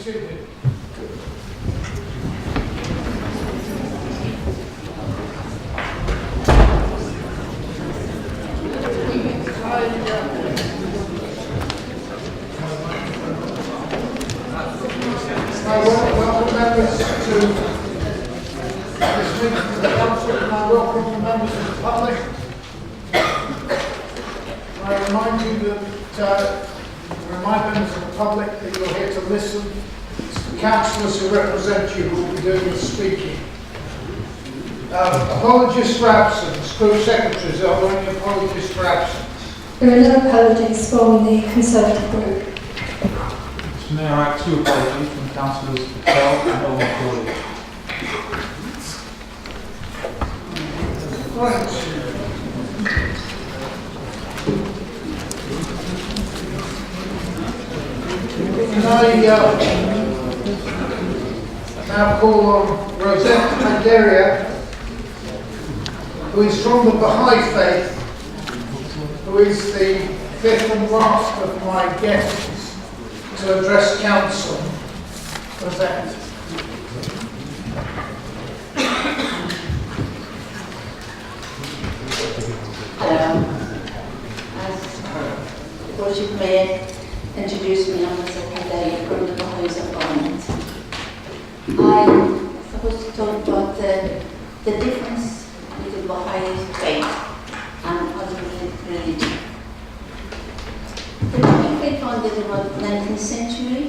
seated. I welcome members to this meeting of the Council, and I welcome the members of the public. I remind you that remind members of the public that you're here to listen. It's the councillors who represent you who will be doing the speaking. Apologies for absence. Group secretaries, are there any apologies for absence? There are no apologies from the Conservative group. Mr. Mayor, I have two apologies from Councillors Patel and Owen Crawley. Right. I now call on Rosette Mandaria, who is from the Baha'i faith, who is the fifth and last of my guests to address council. Rosette. Hello. As the Lordship Mayor introduced me, I'm Rosette Mandaria from the Baha'is of Barnet. I'm supposed to talk about the difference between Baha'i faith and other religions. The Baha'i faith founded about 19th century,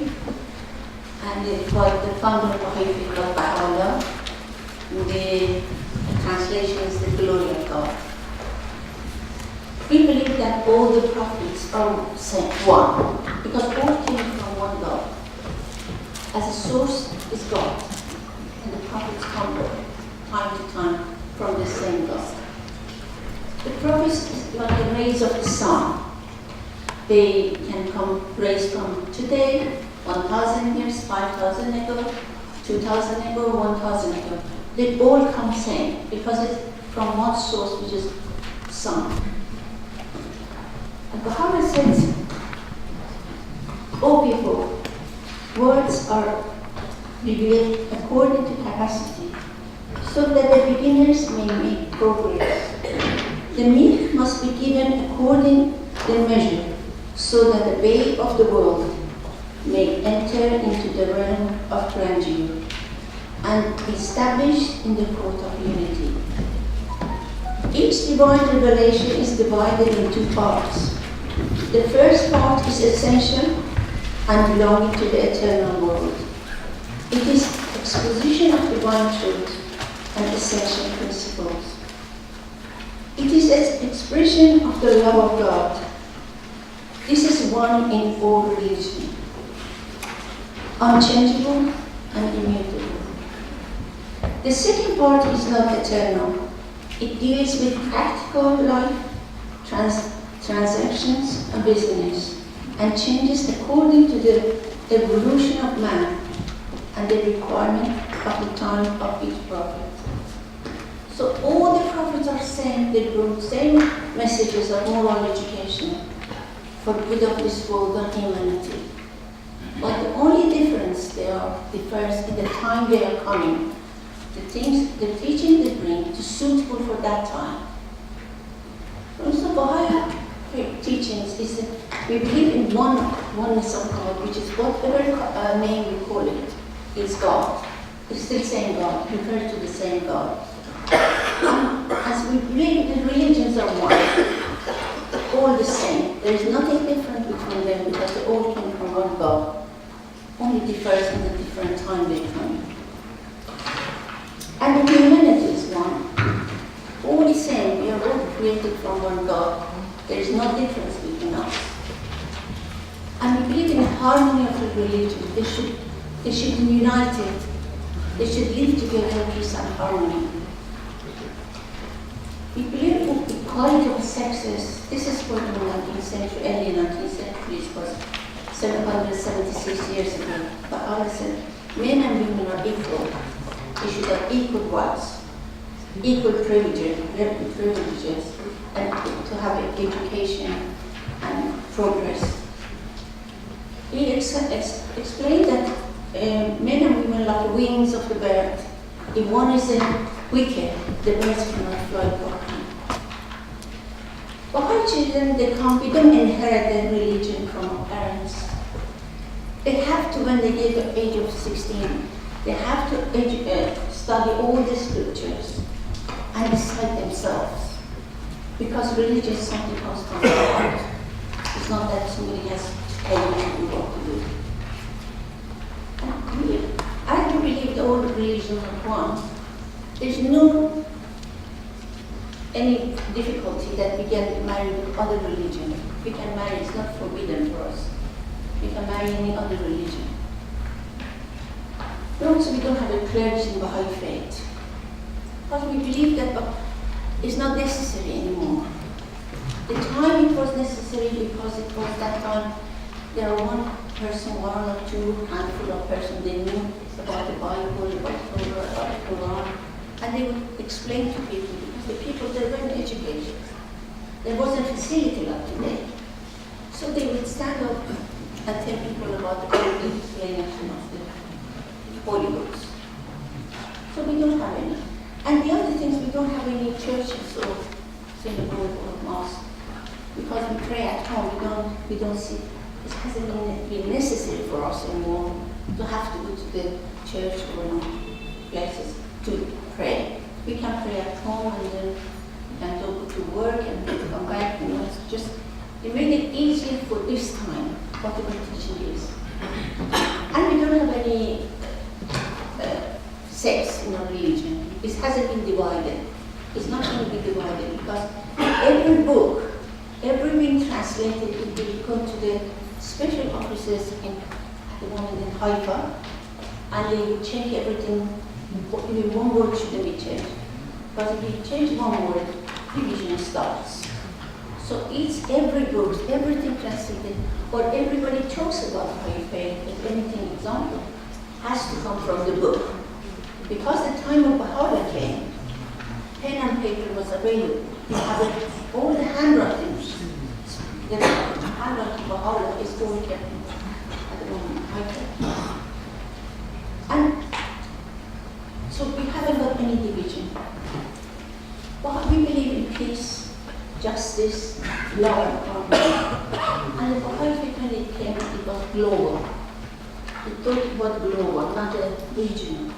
and it was the founder of Baha'i faith was Baha'u'llah. The translation is the glory of God. We believe that all the prophets are one, because all came from one God. As a source is God, and the prophets come time to time from the same God. The prophets is like the rays of the sun. They can come rays from today, 1,000 years, 5,000 ago, 2,000 ago, 1,000 ago. They all come same because it's from one source, which is sun. And Muhammad says, "O people, words are revealed according to capacity, so that the beginners may make progress. The meek must be given according to measure, so that the babe of the world may enter into the realm of grandeur and be established in the court of unity." Each divine revelation is divided in two parts. The first part is essential and belonging to the eternal world. It is exposition of divine truth and essential principles. It is an expression of the love of God. This is one in all religion, unchangeable and immutable. The second part is not eternal. It deals with practical life, transactions and business, and changes according to the evolution of man and the requirement of the time of each prophet. So all the prophets are saying they bring same messages of moral education for good of this world and humanity. But the only difference differs in the time they are coming, the teaching they bring to suitable for that time. So Baha'i teachings is that we believe in oneness of God, which is whatever name we call it, is God. It's the same God, referred to the same God. As we believe the religions are one, all the same. There is nothing different between them because they all came from one God. Only differs in the different time they come. And the humanity is one. All the same, we are all created from one God. There is no difference between us. And we believe in the harmony of the religion. They should be united. They should live together in peace and harmony. We believe in equality of sexes. This is what in the 19th century, early 19th century, it was 776 years ago. But Allah said, men and women are equal. They should have equal rights, equal privileges, and to have education and progress. We explain that men and women like wings of the bird. If one isn't wicked, the birds cannot fly properly. Baha'i children, they don't inherit their religion from our parents. They have to, when they get to the age of 16, they have to study all the scriptures and decide themselves. Because religion is something comes from the heart. It's not that somebody has to tell you what to do. I do believe the old religion are one. There's no any difficulty that we get married with other religion. We can marry, it's not forbidden for us. We can marry any other religion. But also we don't have a clergy in Baha'i faith. But we believe that it's not necessary anymore. The time it was necessary because it was that time there were one or two handful of persons they knew about the Bible, about the Quran, and they would explain to people because the people they weren't educated. There wasn't a facility like today. So they would stand up and tell people about the Bible explanation of the Holy Books. So we don't have any. And the other things, we don't have any churches or synagogue or mosque because we pray at home. We don't see. It hasn't been necessary for us anymore to have to go to the church or places to pray. We can pray at home and then we can go to work and come back. It's just, it made it easier for this time, whatever teaching is. And we don't have any sects in our religion. It hasn't been divided. It's not going to be divided because every book, every being translated, it will go to the special offices at the moment in Haifa, and they will check everything. Even one word shouldn't be changed. But if you change one word, division starts. So every book, everything translated, or everybody talks about Baha'i faith, if anything example, has to come from the book. Because the time of Baha'u'llah came, pen and paper was available. You have all the handwritings. The handwriting of Baha'u'llah is all kept at the moment. And so we haven't got any division. But we believe in peace, justice, love, and harmony. And the Baha'i faith, when it came, it was global. It thought it was global, not regional.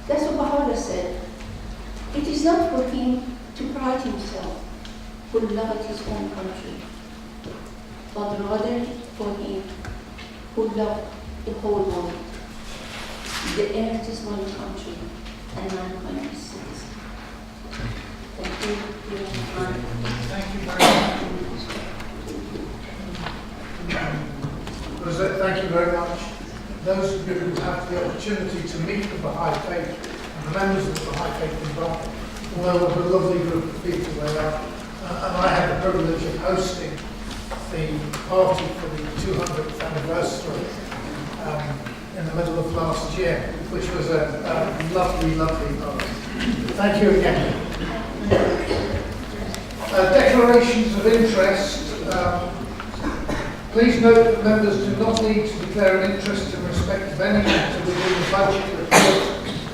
That's what Baha'u'llah said. It is not for him to pride himself, who loved his own country, but rather for him who loved the whole world. The earth is one country, and mankind is citizen. Thank you. Thank you very much. Rosette, thank you very much. Those of you who have the opportunity to meet the Baha'i faith and the members of the Baha'i faith in Barnet, well, what a lovely group of people they are. And I had the privilege of hosting the party for the 200th anniversary in the middle of last year, which was a lovely, lovely party. Thank you again. Declarations of interest. Please note that members do not need to declare an interest in respect of any matter within the budget report,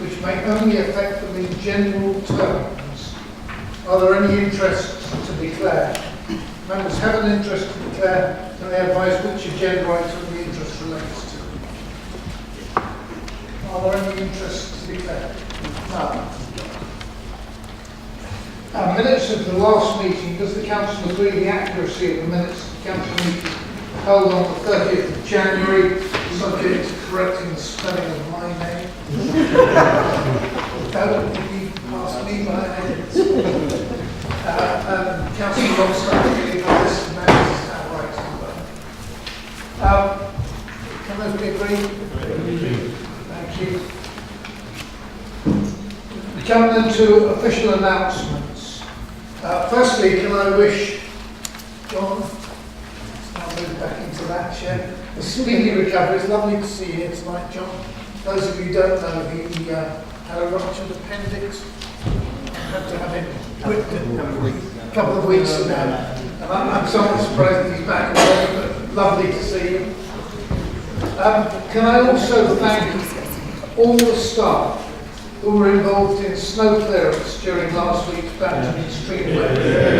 which may only affect them in general terms. Are there any interests to declare? Members have an interest to declare, and they advise which agenda item the interest relates to. Are there any interests to declare? No. Minutes of the last meeting. Does the Council agree the accuracy of the minutes of the Council meeting held on the 30th of January, subject to correcting the spelling of my name? Don't be past me by edits. Councillor Longstaff, I believe this is now right. Can those be agreed? Thank you. We come then to official announcements. Firstly, can I wish John, I'll move back into that chair, a speedy recovery. It's lovely to see you here tonight, John. Those of you who don't know, he had a ruptured appendix. I had to have him whipped a couple of weeks ago. And I'm somewhat surprised that he's back already, but lovely to see you. Can I also thank all the staff who were involved in snow clearance during last week's bout of extreme weather.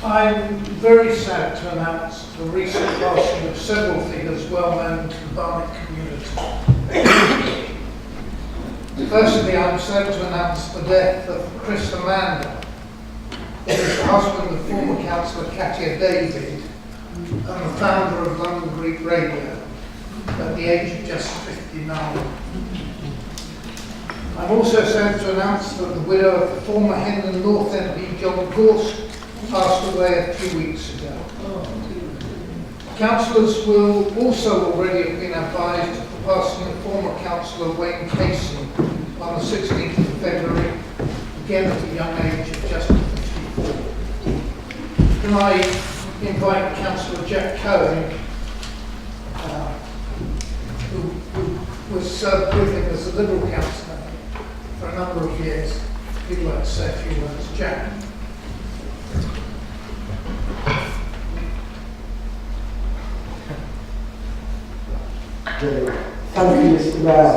I'm very sad to announce the recent passing of several figures well known to the Barnet community. Firstly, I'm sad to announce the death of Chris Amanda, who is the husband of former councillor Katia David and the founder of London Greek Radio at the age of just 59. I'm also sad to announce that the widow of the former Hendon North MP John Gorst passed away a few weeks ago. Councillors will also already have been advised of the passing of former councillor Wayne Casey on the 16th of February, again at a young age of just 54. Can I invite Councillor Jack Cohen, who was served with him as a Liberal councillor for a number of years, if you'd like to say a few words. Jack. Thank you, Mr. Mayor.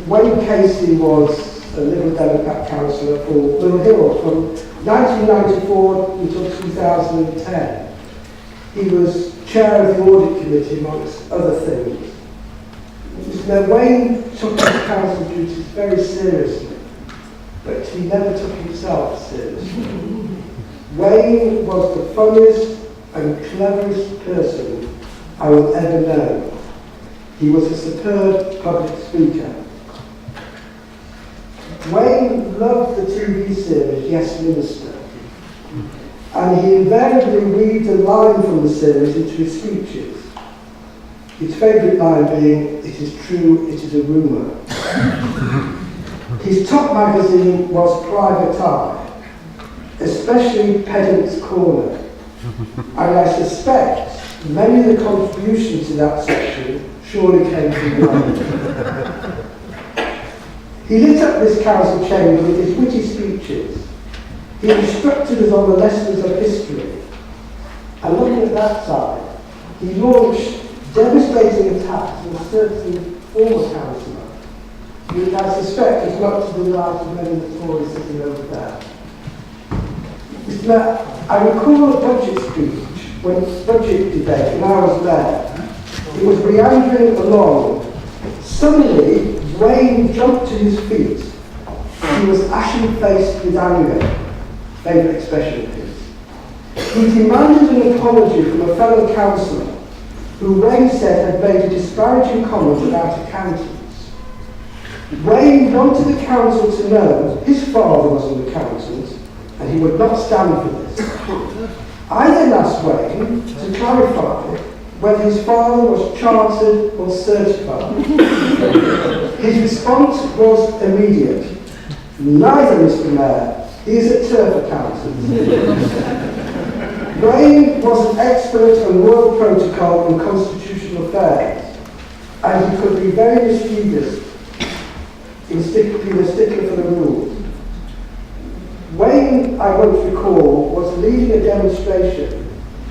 Wayne Casey was a Liberal Democrat councillor for Mill Hill from 1994 until 2010. He was chair of the audit committee, amongst other things. Mr. Mayor, Wayne took his council duties very seriously, but he never took himself seriously. Wayne was the funniest and cleverest person I will ever know. He was a superb public speaker. Wayne loved the TV series Yes Minister, and he invariably weaved a line from the series into his speeches. His favourite line being, "It is true, it is a rumour." His top magazine was Private Eye, especially Pedant's Corner, and I suspect many of the contributions to that section surely came from London. He lit up this council chamber with his witty speeches. He instructed us on the lessons of history. And looking at that side, he launched devastating attacks on a certain former councillor, which I suspect is not to the delight of many of the Tories sitting over there. Mr. Mayor, I recall a budget speech when budget debate, and I was there. It was meandering along. Suddenly, Wayne jumped to his feet. He was ashen-faced with anger. Favourite expression of his. He demanded an apology from a fellow councillor who Wayne said had made a disparaging comment about accountants. Wayne wanted the council to know his father was an accountant and he would not stand for this. I then asked Wayne to clarify whether his father was chartered or certified. His response was immediate. Neither, Mr. Mayor. He is a turf accountant. Wayne was an expert on royal protocol and constitutional affairs, and he could be very mischievous in being a stickler for the rules. Wayne, I once recall, was leading a demonstration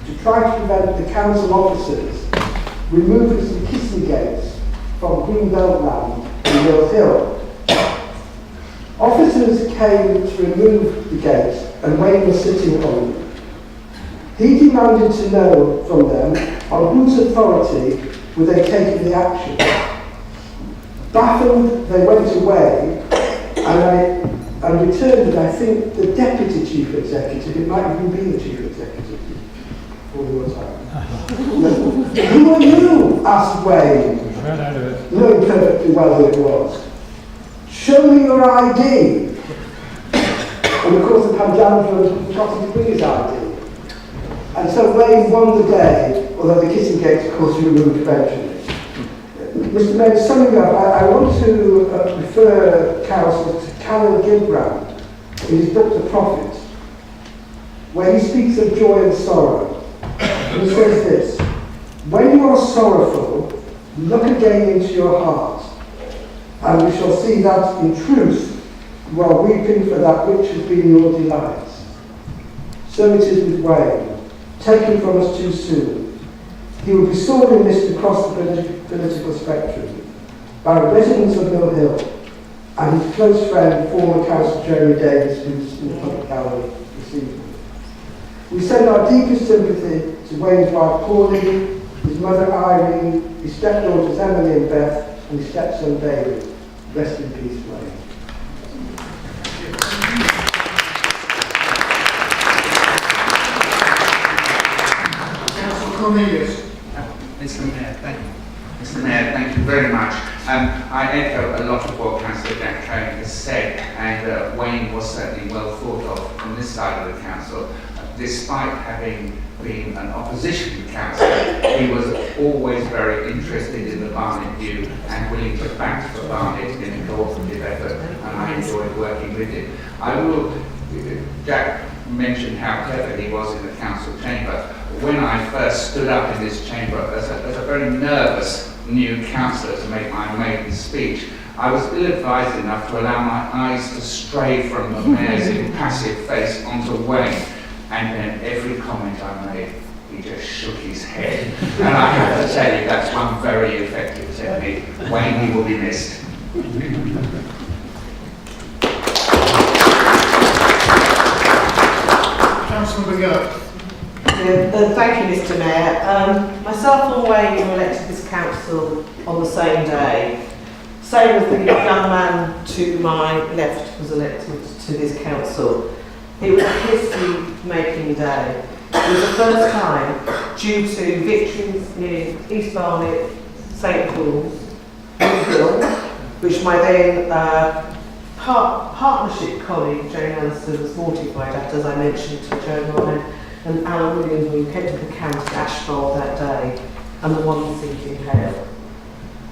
to try to prevent the council officers removing some kissing gates from Greenbelt land in Mill Hill. Officers came to remove the gates and Wayne was sitting on them. He demanded to know from them on whose authority were they taking the action. Baffled, they went away and returned with, I think, the deputy chief executive. It might even be the chief executive. Who are you? Asked Wayne, knowing perfectly well who it was. Show me your ID. And of course the Panjandra forgot to bring his ID. And so Wayne won the day, although the kissing gates of course were removed eventually. Mr. Mayor, summing up, I want to refer council to Callum Gilbrand in his book The Prophet, where he speaks of joy and sorrow. And he says this: when you are sorrowful, look again into your heart, and we shall see that in truth You are weeping for that which has been your delight. So it is with Wayne, taken from us too soon. He will be sorely missed across the political spectrum by residents of Mill Hill and his close friend, former Councillor Jeremy Davis, who's in the public gallery this evening. We send our deepest sympathy to Wayne's wife Pauline, his mother Irene, his stepdaughters Emily and Beth, and his stepson David. Rest in peace, Wayne. Councillor Cornelius. Mr. Mayor, thank you very much. I echo a lot of what Councillor Jack Crane has said, and Wayne was certainly well thought of on this side of the council. Despite having been an opposition councillor, he was always very interested in the Barnet view and willing to back for Barnet in a cooperative effort, and I enjoyed working with him. Jack mentioned how clever he was in the council chamber. When I first stood up in this chamber as a very nervous new councillor to make my maiden speech, I was ill-advised enough to allow my eyes to stray from the mayor's impassive face onto Wayne, and then every comment I made, he just shook his head. And I have to tell you, that's one very effective technique. Wayne, he will be missed. Councillor McGirt. Thank you, Mr. Mayor. Myself and Wayne were elected to this council on the same day. Same as the young man to my left was elected to this council. It was a history-making day. It was the first time, due to victories in East Barnet, St Paul's, Mill Hill, which my then partnership colleague Jane Allister was mortified at, as I mentioned to Joan Ryan and Alan Williams, who came to the county Ashford that day, and the one seat in Hale.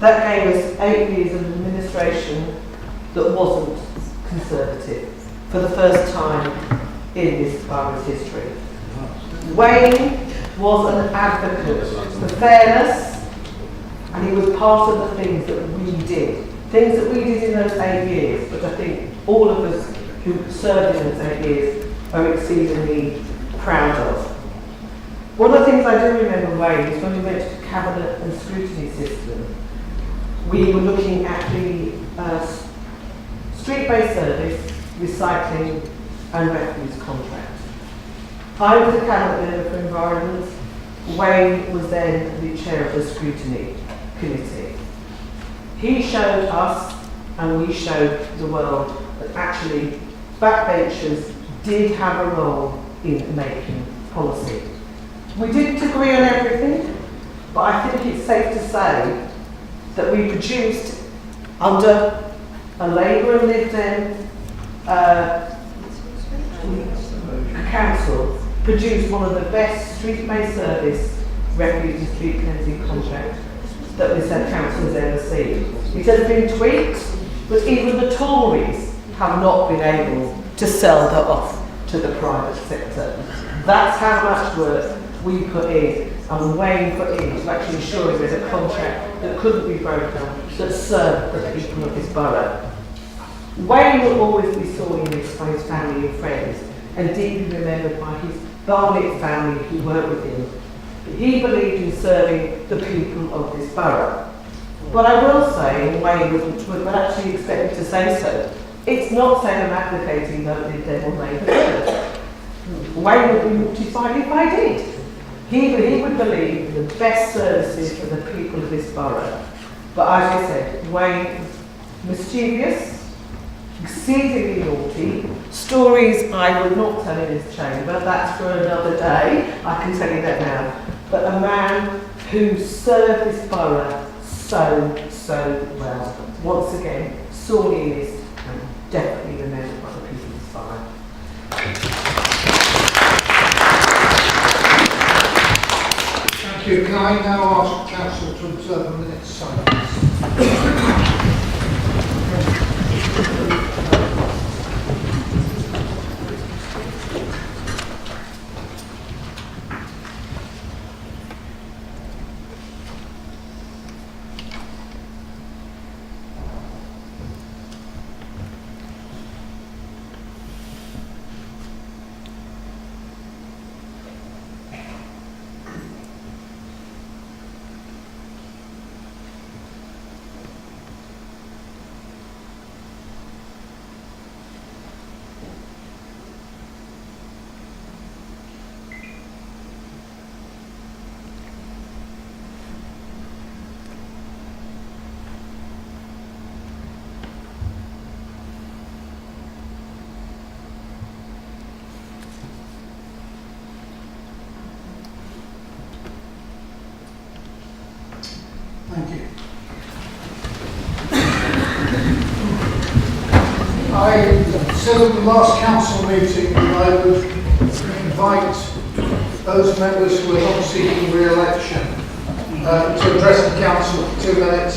That gave us 8 years of administration that wasn't Conservative for the first time in this borough's history. Wayne was an advocate for fairness, and he was part of the things that we did. Things that we did in those 8 years, but I think all of us who served in those 8 years are exceedingly proud of. One of the things I do remember, Wayne, is when we went to the cabinet and scrutiny system, we were looking at the street-based service, recycling and refuse contract. I was the cabinet member for environment. Wayne was then the chair of the scrutiny committee. He showed us, and we showed the world, that actually backbenchers did have a role in making policy. We didn't agree on everything, but I think it's safe to say that we produced, under a Labour and Lib Dem council, produced one of the best street-based service refuse and street cleansing contracts that this council has ever seen. It has been tweaked, but even the Tories have not been able to sell that off to the private sector. That's how much work we put in, and Wayne put in, to actually ensure there's a contract that couldn't be broken, that served the people of this borough. Wayne will always be sorely missed by his family and friends, and deeply remembered by his Barnet family who worked with him. He believed in serving the people of this borough. What I will say, and Wayne would actually expect me to say so, it's not saying I'm advocating that Lib Dem or Labour first. Wayne would be mortified if I did. He would believe in the best services for the people of this borough. But as I said, Wayne was mischievous, exceedingly naughty, stories I would not tell in this chamber, that's for another day, I can tell you that now. But a man who served this borough so well. Once again, sorely missed and definitely remembered by the people of this borough. Thank you. Can I now ask Council to observe a minute's silence? I said at the last council meeting that I would invite those members who are not seeking re-election to address the council for 2 minutes,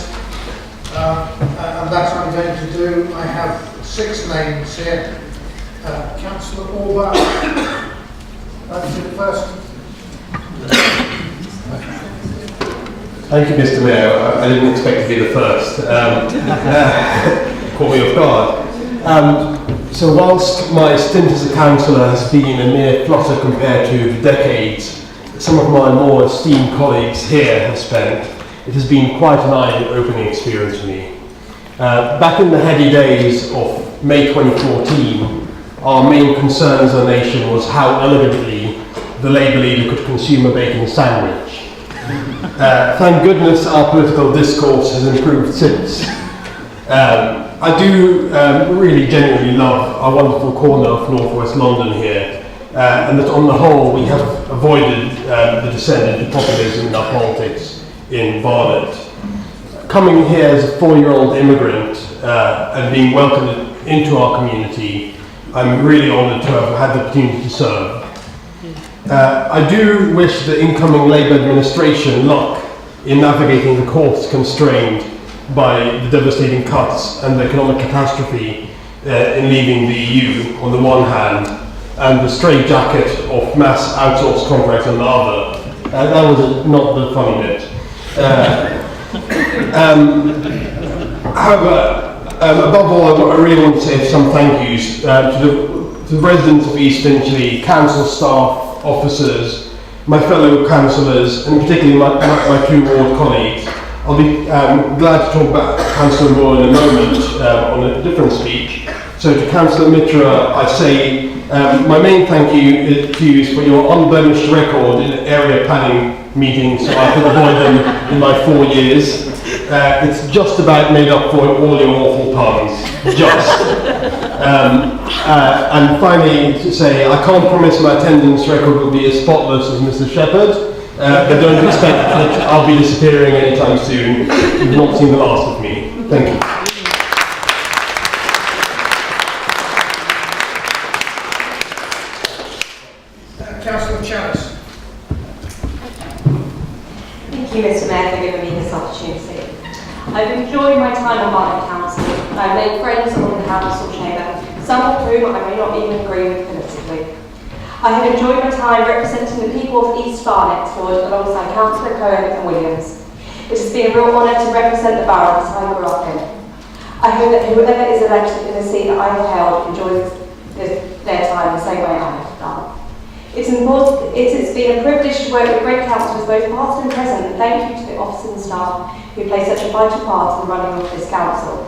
and that I'm going to do. I have 6 names here. Councillor Orbach, that's it first. Thank you, Mr. Mayor. I didn't expect to be the first. Caught me off guard. So whilst my stint as a councillor has been a mere flutter compared to the decades some of my more esteemed colleagues here have spent, it has been quite an eye-opening experience for me. Back in the heady days of May 2014, our main concern as a nation was how elegantly the Labour leader could consume a bacon sandwich. Thank goodness our political discourse has improved since. I do really genuinely love our wonderful corner of northwest London here, and that on the whole we have avoided the descent into populism in our politics in Barnet. Coming here as a 4-year-old immigrant and being welcomed into our community, I'm really honoured to have had the opportunity to serve. I do wish the incoming Labour administration luck in navigating the course constrained by the devastating cuts and the economic catastrophe in leaving the EU on the one hand, and the straitjacket of mass outsourced contracts on the other. That was not the funny bit. However, above all, I really want to say some thank yous to the residents of East Finchley, council staff, officers, my fellow councillors, and particularly my 2 ward colleagues. I'll be glad to talk about Councillor Moore in a moment on a different speech. So to Councillor Mitra, I say my main thank you to you is for your unblemished record in area planning meetings, so I could avoid them in my 4 years. It's just about made up for all your awful puns. Just. And finally, to say, I can't promise my attendance record will be as spotless as Mr. Shepherd, but don't expect that I'll be disappearing anytime soon. You've not seen the last of me. Thank you. Councillor Chalice. Thank you, Mr. Mayor, for giving me this opportunity. I've enjoyed my time on Barnet Council. I've made friends on the council chamber, some of whom I may not even agree with politically. I have enjoyed my time representing the people of East Barnet Ward alongside Councillor Cohen and Williams. It has been a real honour to represent the borough that I grew up in. I hope that whoever is elected in the seat that I have held enjoys their time the same way I have done. It's been a privilege to work with great councillors, both past and present, and thank you to the officers and staff who play such a vital part in running of this council.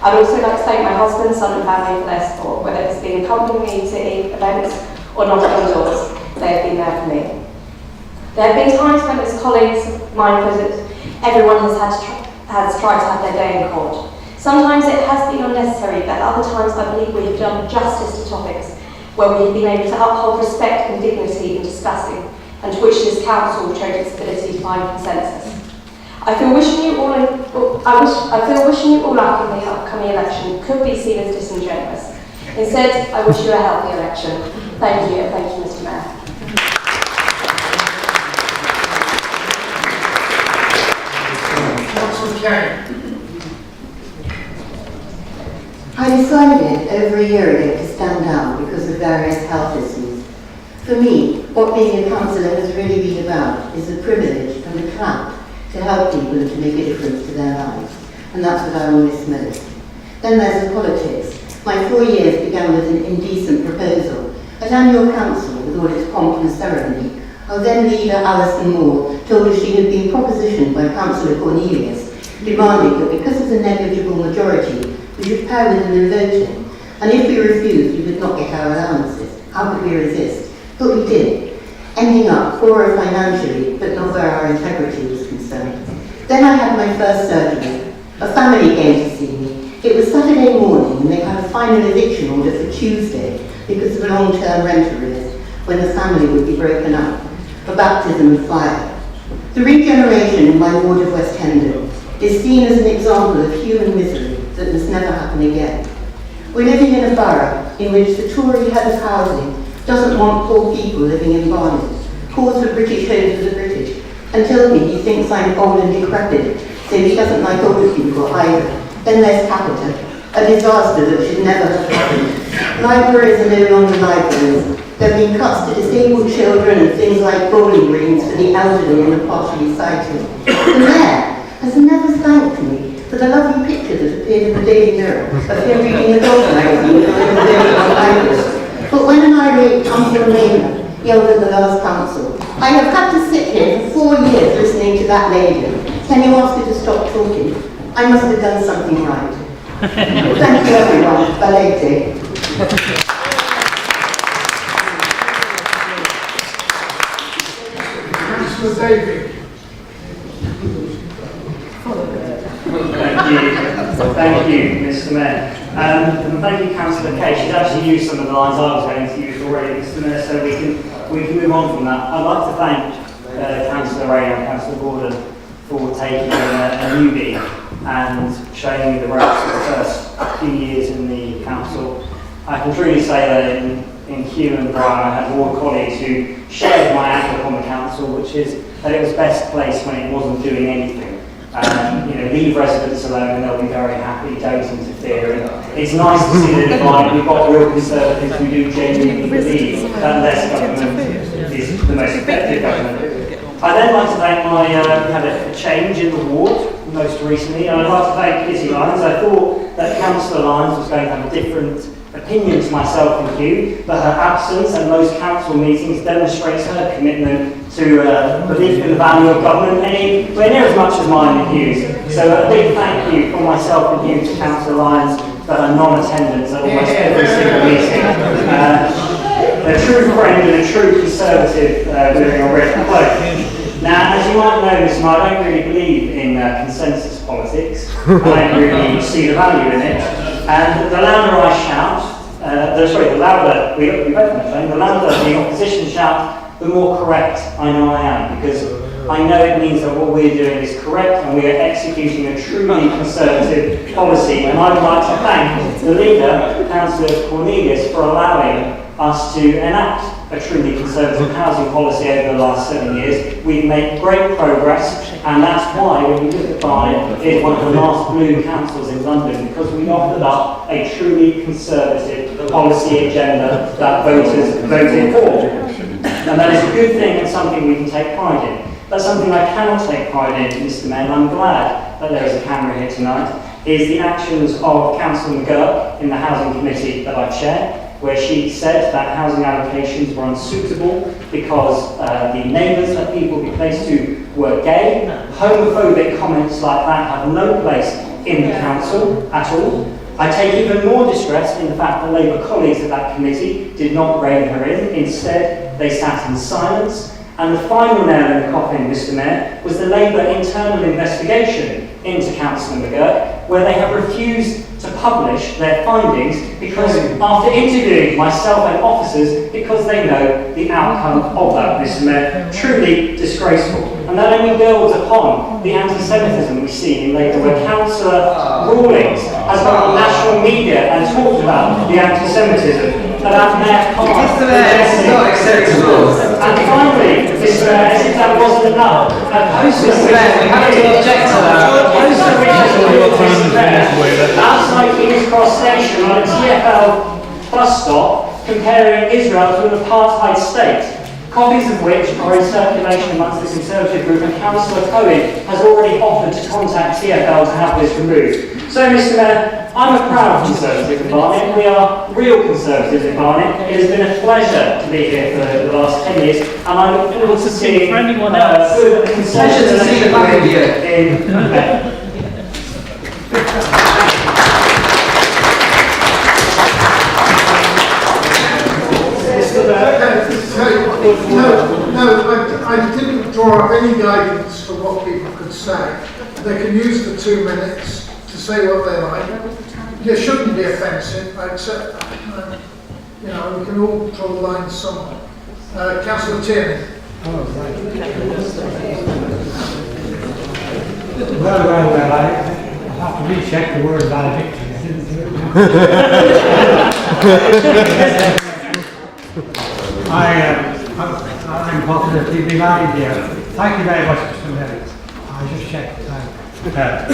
I'd also like to thank my husband, son and family for their support, whether it's been accompanying me to events or knocking on doors. They have been there for me. There have been times when as colleagues, mindful that everyone has tried to have their day in court. Sometimes it has been unnecessary, but other times I believe we have done justice to topics where we have been able to uphold respect and dignity in discussing, and to which this council showed its ability to find consensus. I feel wishing you all luck in the upcoming election could be seen as disingenuous. Instead, I wish you a healthy election. Thank you, and thank you, Mr. Mayor. Councillor Kane. I decided over a year ago to stand down because of various health issues. For me, what being a councillor has really been about is the privilege and the clout to help people and to make a difference to their lives. And that's what I will miss most. Then there's the politics. My 4 years began with an indecent proposal. At annual council, with all its pomp and ceremony, our then leader Alison Moore told us she had been propositioned by Councillor Cornelius, demanding that because of the negligible majority, we should pair with them in voting, and if we refused, we would not get our allowances. How could we resist? But we did, ending up poorer financially, but not where our integrity was concerned. Then I had my first surgery. A family came to see me. It was Saturday morning, and they had a final eviction order for Tuesday because of a long-term rent arrears, when the family would be broken up, for baptism of fire. The regeneration in my ward of West Hendon is seen as an example of human misery that must never happen again. We're living in a borough in which the Tory head of housing doesn't want poor people living in Barnet, calls for British homes for the British, and tells me he thinks I'm old and decrepit, so he doesn't like older people either. Then there's Capita, a disaster that should never have happened. Libraries are no longer libraries. There have been cuts to disabled children and things like bowling greens for the elderly and the partially sighted. The mayor has never thanked me for the lovely picture that appeared in the Daily Mirror of him reading the golf magazine during the day on libraries. But when an irate council member yelled at the last council, I have had to sit here for 4 years listening to that lady. Can you ask her to stop talking? I must have done something right. Thank you everyone. Balete. Councillor David. Thank you, Mr. Mayor. And thank you, Councillor Kay. She's actually used some of the lines I was going to use already, Mr. Mayor, so we can move on from that. I'd like to thank Councillor Ray and Councillor Gordon for taking a newbie and showing me the ropes for the first few years in the council. I can truly say that in Hugh and Brian, I had more colleagues who shared my outlook on the council, which is that it was best placed when it wasn't doing anything. Leave residents alone and they'll be very happy, don't interfere. And it's nice to see the divide. We've got real conservatives who do genuinely believe that less government is the most effective government. I'd then like to thank we had a change in the ward most recently, and I'd like to thank Kitty Lyons. I thought that Councillor Lyons was going to have a different opinion to myself and Hugh, but her absence at most council meetings demonstrates her commitment to belief in the value of government anywhere near as much as mine and Hugh's. So a big thank you from myself and Hugh to Councillor Lyons for her non-attendance at almost every single meeting. A true friend and a true conservative wearing a red cloak. Now, as you might know, Mr. Mayor, I don't really believe in consensus politics. I don't really see the value in it. And the louder I shout, the louder we both know, the louder the opposition shout, the more correct I know I am, because I know it means that what we're doing is correct and we are executing a truly conservative policy. And I would like to thank the leader, Councillor Cornelius, for allowing us to enact a truly conservative housing policy over the last 7 years. We've made great progress, and that's why when you look at Barnet, it's one of the last blue councils in London, because we offered up a truly conservative policy agenda that voters voted for. And that is a good thing and something we can take pride in. But something I cannot take pride in, Mr. Mayor, and I'm glad that there is a camera here tonight, is the actions of Councillor McGurk in the Housing Committee that I chair, where she said that housing allocations were unsuitable because the neighbours that people would be placed to were gay. Homophobic comments like that have no place in the council at all. I take even more distress in the fact that Labour colleagues at that committee did not rein her in. Instead, they sat in silence. And the final nail in the coffin, Mr. Mayor, was the Labour internal investigation into Councillor McGurk, where they have refused to publish their findings because after interviewing myself and officers, because they know the outcome of that, Mr. Mayor. Truly disgraceful. And that only builds upon the anti-Semitism we see in Labour, where Councillor Rawlings has gone on national media and talked about the anti-Semitism about Mayor Carr. And finally, Mr. Mayor, as if that wasn't enough, a poster which outside King's Cross Station on a TfL bus stop comparing Israel to an apartheid state, copies of which are in circulation amongst the Conservative group, and Councillor Cohen has already offered to contact TfL to have this removed. So, Mr. Mayor, I'm a proud Conservative in Barnet. We are real Conservatives in Barnet. It has been a pleasure to be here for the last 10 years, and I look forward to seeing good Conservative in I didn't draw up any guidance for what people could say. They can use the 2 minutes to say what they like. It shouldn't be offensive, I accept that. We can all draw the lines somewhere. Councillor Tierney. Well, I have to recheck the word valedictory. I'm positively delighted here. Thank you very much, Mr. Mayor. I just checked the time.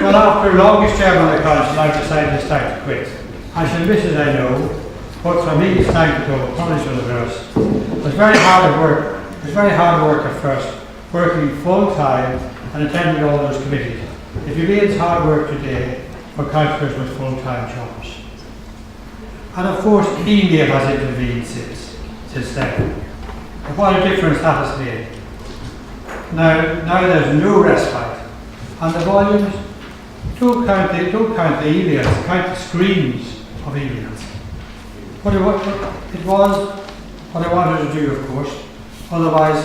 Well, after the longest term on the council, I've decided it's time to quit. I shall miss it, I know, but for me it's time to go. Promise for the rest. It was very hard work. It was very hard work at first, working full time and attending all those committees. It remains hard work today for councillors with full time jobs. And of course, email has intervened since then. And what a difference that has made. Now there's no respite. And the volumes, don't count the emails, count the screens of emails. It was what I wanted to do, of course. Otherwise,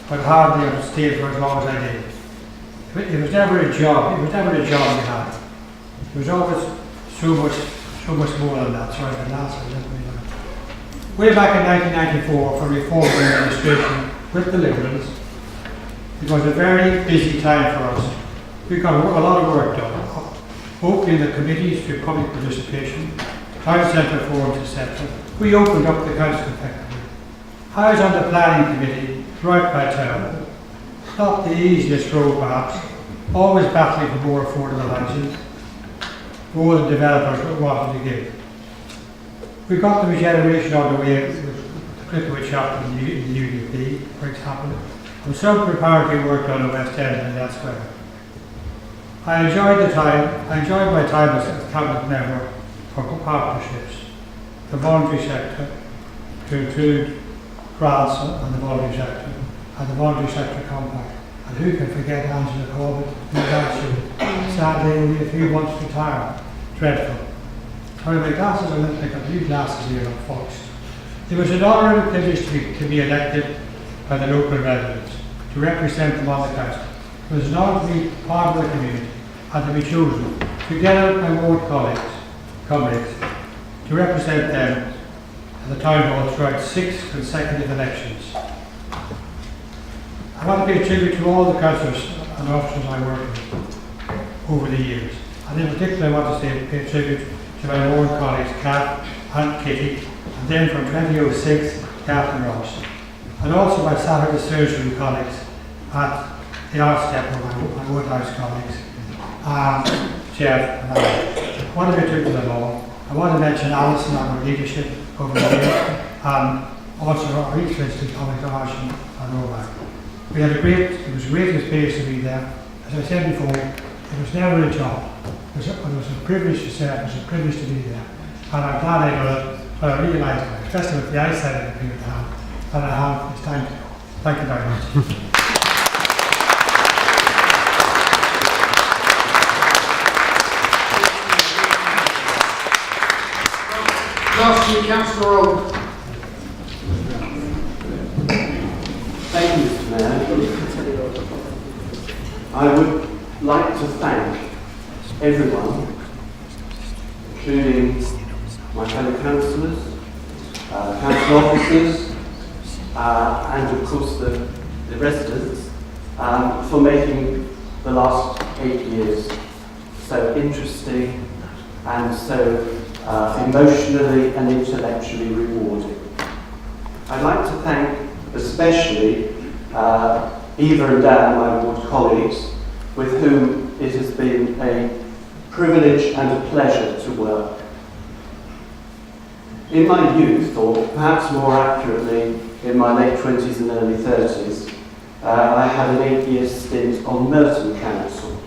I'd hardly have stayed for as long as I did. It was never a job. It was never a job we had. There was always so much more than that. Sorry, the last one. Way back in 1994, for reform of administration with the Liberals, it was a very busy time for us. We got a lot of work done, opening the committees to public participation, town centre forums, etc. We opened up the council effectively. I was on the planning committee right by town. Not the easiest role perhaps, always battling for more affordable housing, more than developers wanted to give. We got the regeneration on the way with the Clipperwood chapter in the UDP, for example, and some preparatory work done in West End and elsewhere. I enjoyed my time as cabinet member for partnerships, the voluntary sector, to include grants and the voluntary sector, and the voluntary sector compact. And who can forget Angela Corbett, who last year, sadly only a few months retired. Dreadful. Sorry, my glasses are I've got new glasses here, folks. It was an honour and a privilege to be elected by the local residents, to represent them on the council. It was an honour to be part of the community and to be chosen, together with my ward colleagues, to represent them at the town hall throughout 6 consecutive elections. I want to pay tribute to all the councillors and officers I worked with over the years. And in particular, I want to pay tribute to my ward colleagues, Kath and Kitty, and then from 2006, Kath and Ross. And also my Saturday surgery colleagues at the Art Step, my Woodhouse colleagues, Jeff and I. I want to pay tribute to them all. I want to mention Alison and her leadership over the years, and also our East Listed colleagues, Arsham and Roback. It was a great experience to be there. As I said before, it was never a job. It was a privilege to serve, it was a privilege to be there. And I'm glad I got it, but I realised, especially with the eyesight I appear to have, that I have, it's time to go. Thank you very much. Lastly, Councillor Old. Thank you, Mr. Mayor. I would like to thank everyone, including my fellow councillors, council officers, and of course the residents, for making the last 8 years so interesting and so emotionally and intellectually rewarding. I'd like to thank especially Eva and Dan, my ward colleagues, with whom it has been a privilege and a pleasure to work. In my youth, or perhaps more accurately, in my late 20s and early 30s, I had an 8-year stint on Merton Council.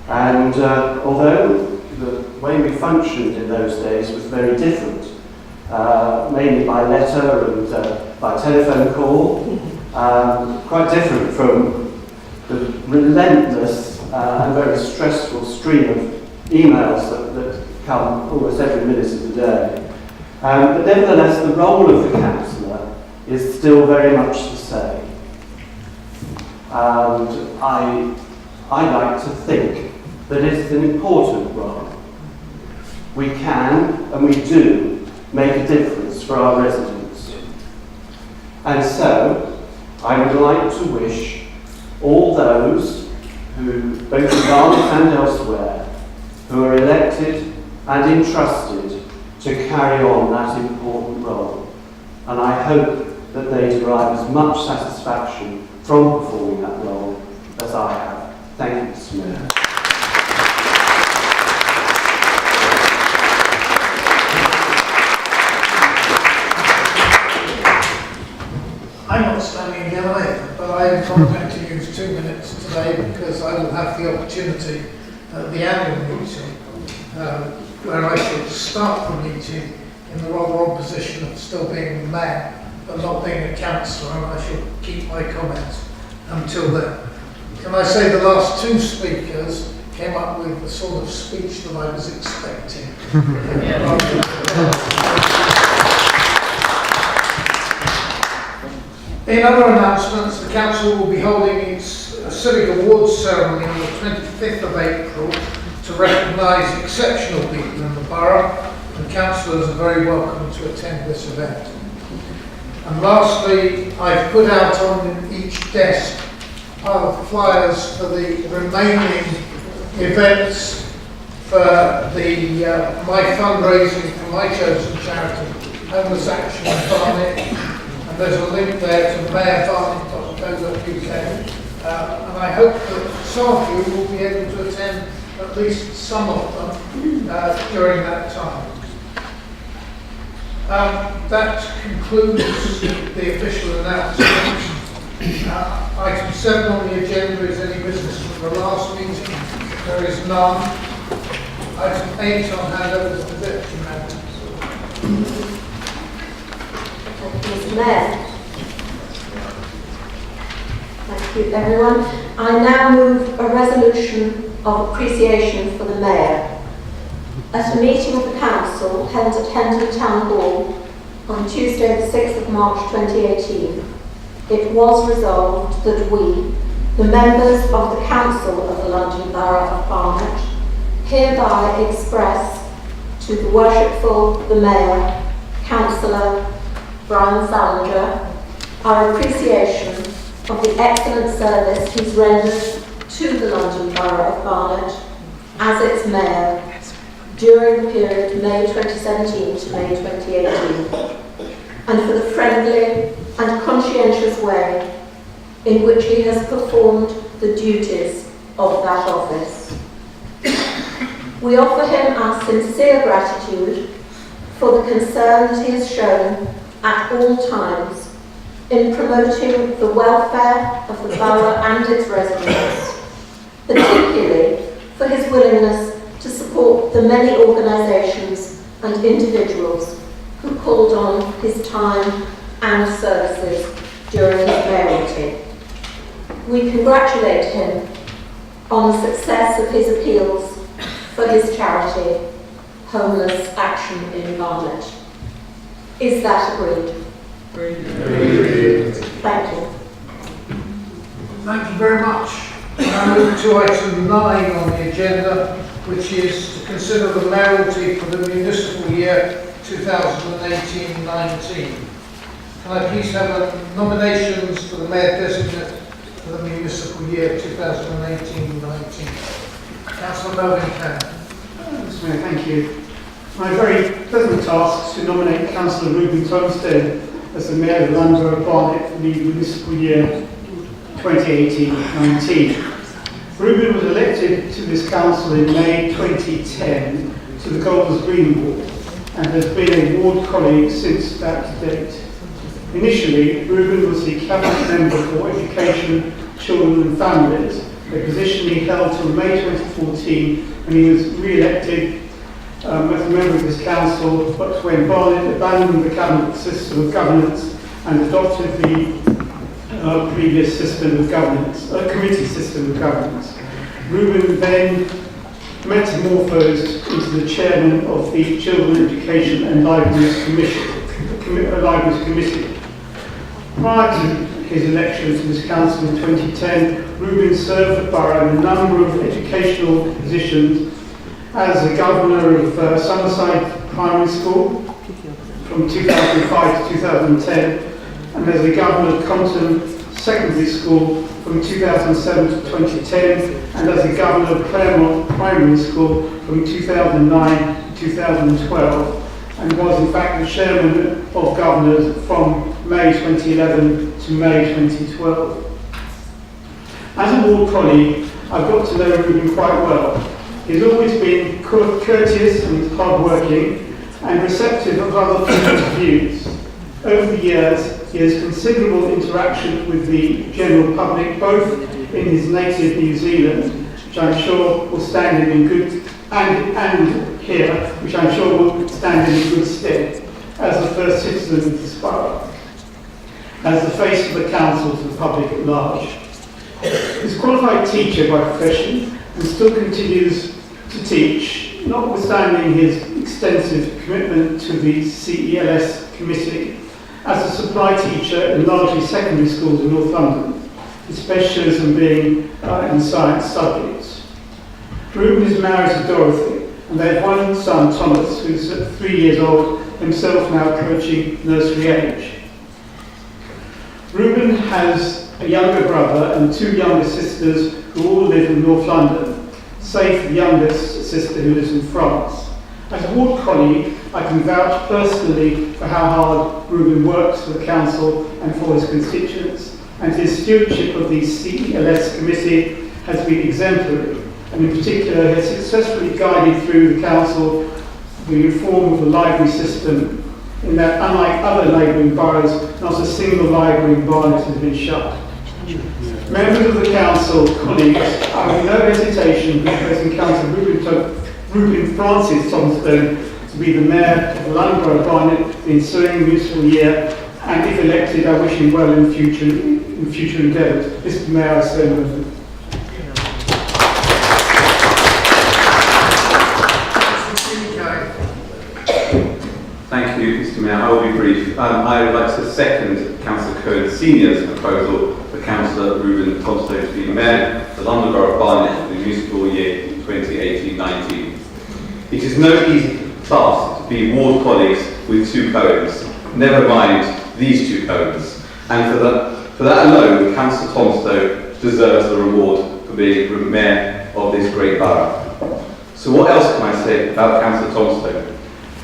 And although the way we functioned in those days was very different, mainly by letter and by telephone call, quite different from the relentless and very stressful stream of emails that come almost every minute of the day. But nevertheless, the role of the councillor is still very much the same. And I like to think that it's an important role. We can, and we do, make a difference for our residents. And so, I would like to wish all those who, both in Barnet and elsewhere, who are elected and entrusted to carry on that important role. And I hope that they derive as much satisfaction from performing that role as I have. Thank you, Mr. Mayor. I'm not standing again either, but I'm not going to use 2 minutes today because I will have the opportunity at the annual meeting where I shall start the meeting in the rather odd position of still being the mayor but not being a councillor, and I shall keep my comments until then. Can I say the last 2 speakers came up with the sort of speech that I was expecting. In other announcements, the Council will be holding its Civic Awards ceremony on the 25th of April to recognise exceptional people in the borough, and councillors are very welcome to attend this event. And lastly, I've put out on each desk a pile of flyers for the remaining events for the my fundraising for my chosen charity, Homeless Action in Barnet. And there's a link there to mayorbarnet.co.uk, and I hope that some of you will be able to attend at least some of them during that time. That concludes the official announcements. Item 7 on the agenda is any business from the last meeting. There is none. Item 8 on handover to the deputy mayor. Mr. Mayor. Thank you, everyone. I now move a resolution of appreciation for the Mayor. At a meeting of the Council held at Hendon Town Hall on Tuesday the 6th of March 2018, it was resolved that we, the members of the Council of the London Borough of Barnet, hereby express to the Worshipful the Mayor, Councillor Brian Salinger, our appreciation of the excellent service he's rendered to the London Borough of Barnet as its Mayor during the period May 2017 to May 2018, and for the friendly and conscientious way in which he has performed the duties of that office. We offer him our sincere gratitude for the concern that he has shown at all times in promoting the welfare of the borough and its residents, particularly for his willingness to support the many organisations and individuals who called on his time and services during his mayoralty. We congratulate him on the success of his appeals for his charity, Homeless Action in Barnet. Is that agreed? Agreed. Thank you. Thank you very much. Now move to item 9 on the agenda, which is to consider the mayoralty for the municipal year 2018-19. Can I please have nominations for the mayor designate for the municipal year 2018-19? Councillor Melvin Cann. Mr. Mayor, thank you. My very pleasant task is to nominate Councillor Reuben Tomstead as the Mayor of London Borough of Barnet for the municipal year 2018-19. Reuben was elected to this council in May 2010 to the Golders Green Ward and has been a ward colleague since that date. Initially, Reuben was the Cabinet Member for Education, Children and Families, a position he held till May 2014 when he was re-elected as a member of this council, but when Barnet abandoned the cabinet system of governance and adopted the previous system of governance, committee system of governance. Reuben then metamorphosed into the chairman of the Children Education and Libraries Committee. Prior to his election to this council in 2010, Reuben served the borough in a number of educational positions as the governor of Summerside Primary School from 2005 to 2010, and as the governor of Compton Secondary School from 2007 to 2010, and as the governor of Claremont Primary School from 2009 to 2012, and was in fact the chairman of governors from May 2011 to May 2012. As a ward colleague, I've got to know Ruben quite well. He's always been courteous and hard-working and receptive of other people's views. Over the years, he has considerable interaction with the general public, both in his native New Zealand, which I'm sure will stand him in good, and here, which I'm sure will stand him in good stead as the first citizen of this borough, as the face of the council to the public at large. He's a qualified teacher by profession and still continues to teach, notwithstanding his extensive commitment to the CELS committee as a supply teacher in largely secondary schools in North London, his specialism being in science subjects. Ruben is married to Dorothy, and they have one son, Thomas, who's 3 years old, himself now approaching nursery age. Ruben has a younger brother and 2 younger sisters who all live in North London, save the youngest sister who lives in France. As a ward colleague, I can vouch personally for how hard Ruben works for the council and for his constituents, and his stewardship of the CELS committee has been exemplary, and in particular he has successfully guided through the council the reform of the library system, in that unlike other neighbouring boroughs, not a single library in Barnet has been shut. Members of the council, colleagues, I have no hesitation in proposing Councillor Ruben Francis Tomstone to be the Mayor of the London Borough of Barnet the ensuing municipal year, and if elected, I wish him well in future endeavours. Mr. Mayor, I so move. Thank you, Mr. Mayor. I will be brief. I would like to second Councillor Cohen Senior's proposal for Councillor Ruben Tomstone to be Mayor of the London Borough of Barnet for the municipal year 2018-19. It is no easy task to be ward colleagues with 2 Cohens, never mind these 2 Cohens. And for that alone, Councillor Tomstone deserves the reward for being Mayor of this great borough. So what else can I say about Councillor Tomstone?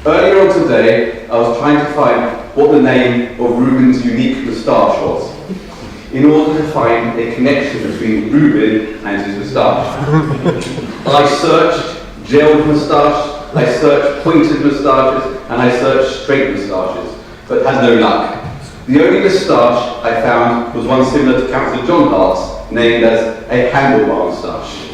Earlier on today, I was trying to find what the name of Ruben's unique moustache was, in order to find a connection between Ruben and his moustache. I searched gelled moustache, I searched pointed moustaches, and I searched straight moustaches, but had no luck. The only moustache I found was one similar to Councillor John Hart's, named as a handlebar moustache.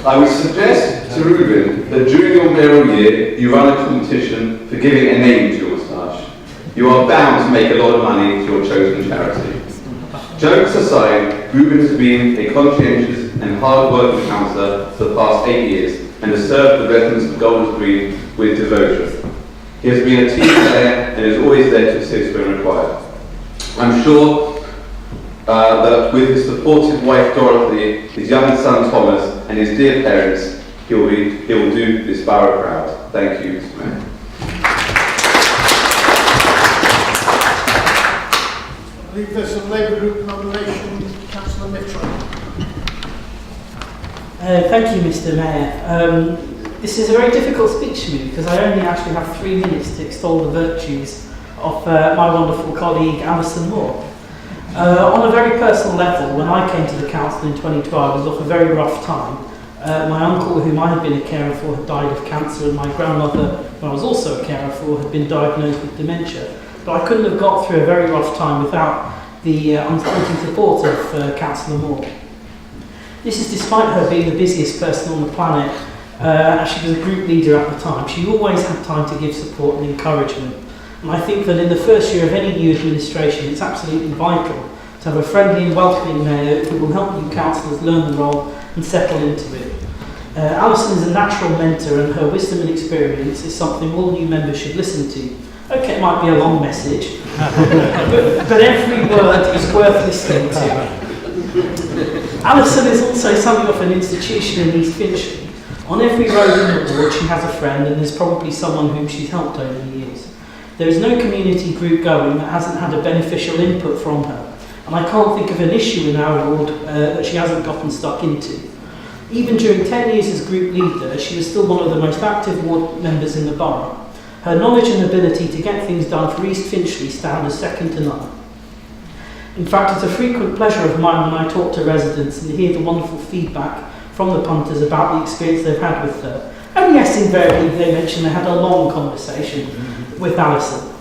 I would suggest to Ruben that during your mayoral year, you run a competition for giving a name to your moustache. You are bound to make a lot of money to your chosen charity. Jokes aside, Ruben has been a conscientious and hard-working councillor for the past 8 years and has served the residents of Golders Green with devotion. He has been a team player and is always there to assist when required. I'm sure that with his supportive wife Dorothy, his young son Thomas, and his dear parents, he will do this borough proud. Thank you, Mr. Mayor. I believe there's a Labour Group nomination, Councillor Mitchell. Thank you, Mr. Mayor. This is a very difficult speech to me because I only actually have 3 minutes to extol the virtues of my wonderful colleague Alison Moore. On a very personal level, when I came to the council in 2012, I was off a very rough time. My uncle, whom I had been a carer for, had died of cancer, and my grandmother, who I was also a carer for, had been diagnosed with dementia. But I couldn't have got through a very rough time without the unstinting support of Councillor Moore. This is despite her being the busiest person on the planet, as she was a group leader at the time. She always had time to give support and encouragement. And I think that in the first year of any new administration, it's absolutely vital to have a friendly and welcoming mayor who will help new councillors learn the role and settle into it. Alison is a natural mentor, and her wisdom and experience is something all new members should listen to. Okay, it might be a long message, but every word is worth listening to. Alison is also something of an institution in East Finchley. On every road in the ward she has a friend, and there's probably someone whom she's helped over the years. There is no community group going that hasn't had a beneficial input from her, and I can't think of an issue in our ward that she hasn't gotten stuck into. Even during 10 years as group leader, she was still one of the most active ward members in the borough. Her knowledge and ability to get things done for East Finchley stand as second to none. In fact, it's a frequent pleasure of mine when I talk to residents and hear the wonderful feedback from the punters about the experience they've had with her. And yes, invariably they mentioned they had a long conversation with Alison.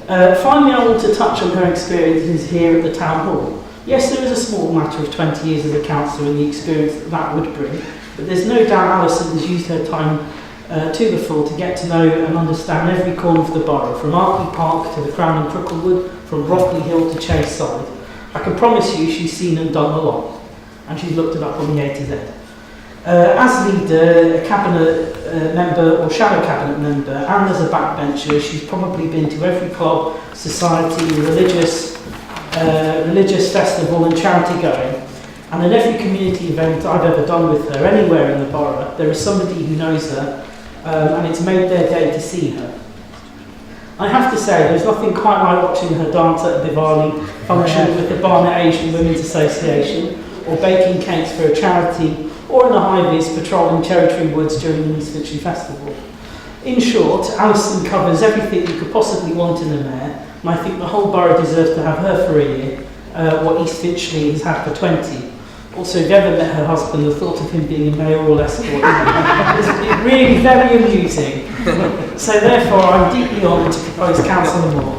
Finally, I want to touch on her experiences here at the Town Hall. Yes, there is a small matter of 20 years as a councillor and the experience that would bring, but there's no doubt Alison has used her time to the full to get to know and understand every corner of the borough, from Arkley Park to the Crown and Cricklewood, from Brockley Hill to Chase Side. I can promise you she's seen and done a lot, and she's looked it up on the A to Z. As leader, a cabinet member or shadow cabinet member, and as a backbencher, she's probably been to every club, society, religious festival and charity going. And at every community event I've ever done with her, anywhere in the borough, there is somebody who knows her, and it's made their day to see her. I have to say, there's nothing quite like watching her dance at a Diwali function with the Barnet Asian Women's Association, or baking cakes for a charity, or in a high-vis patrolling Cherry Tree Woods during the East Finchley Festival. In short, Alison covers everything you could possibly want in a mayor, and I think the whole borough deserves to have her for a year, what East Finchley has had for 20. Also, if you ever met her husband, the thought of him being a mayoral escort is really very amusing. So therefore, I'm deeply honoured to propose Councillor Moore.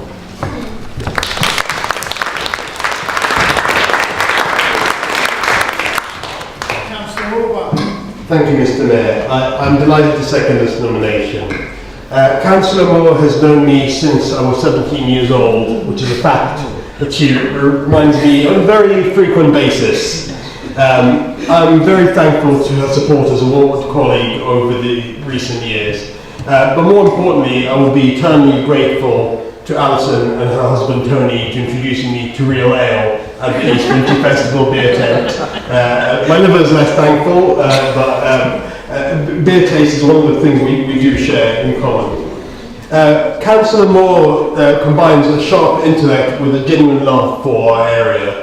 Thank you, Mr. Mayor. I'm delighted to second this nomination. Councillor Moore has known me since I was 17 years old, which is a fact that she reminds me on a very frequent basis. I'm very thankful to her support as a ward colleague over the recent years. But more importantly, I will be eternally grateful to Alison and her husband Tony to introducing me to real ale at the East Finchley Festival beer tent. My liver is less thankful, but beer taste is one of the things we do share in common. Councillor Moore combines a sharp intellect with a genuine love for our area.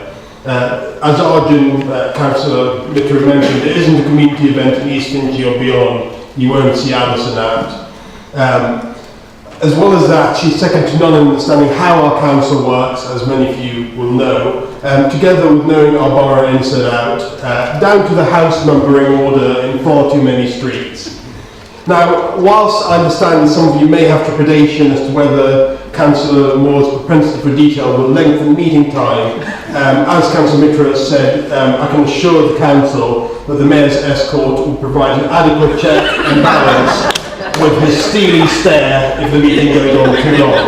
As Arjun, Councillor Mitter mentioned, there isn't a community event in East Finchley or beyond you won't see Alison at. As well as that, she's second to none in understanding how our council works, as many of you will know, together with knowing our borough inside out, down to the house numbering order in far too many streets. Now, whilst I understand that some of you may have trepidation as to whether Councillor Moore's propensity for detail will lengthen meeting time, as Councillor Mitra has said, I can assure the Council that the Mayor's escort will provide an adequate check and balance with his steely stare if the meeting goes on too long.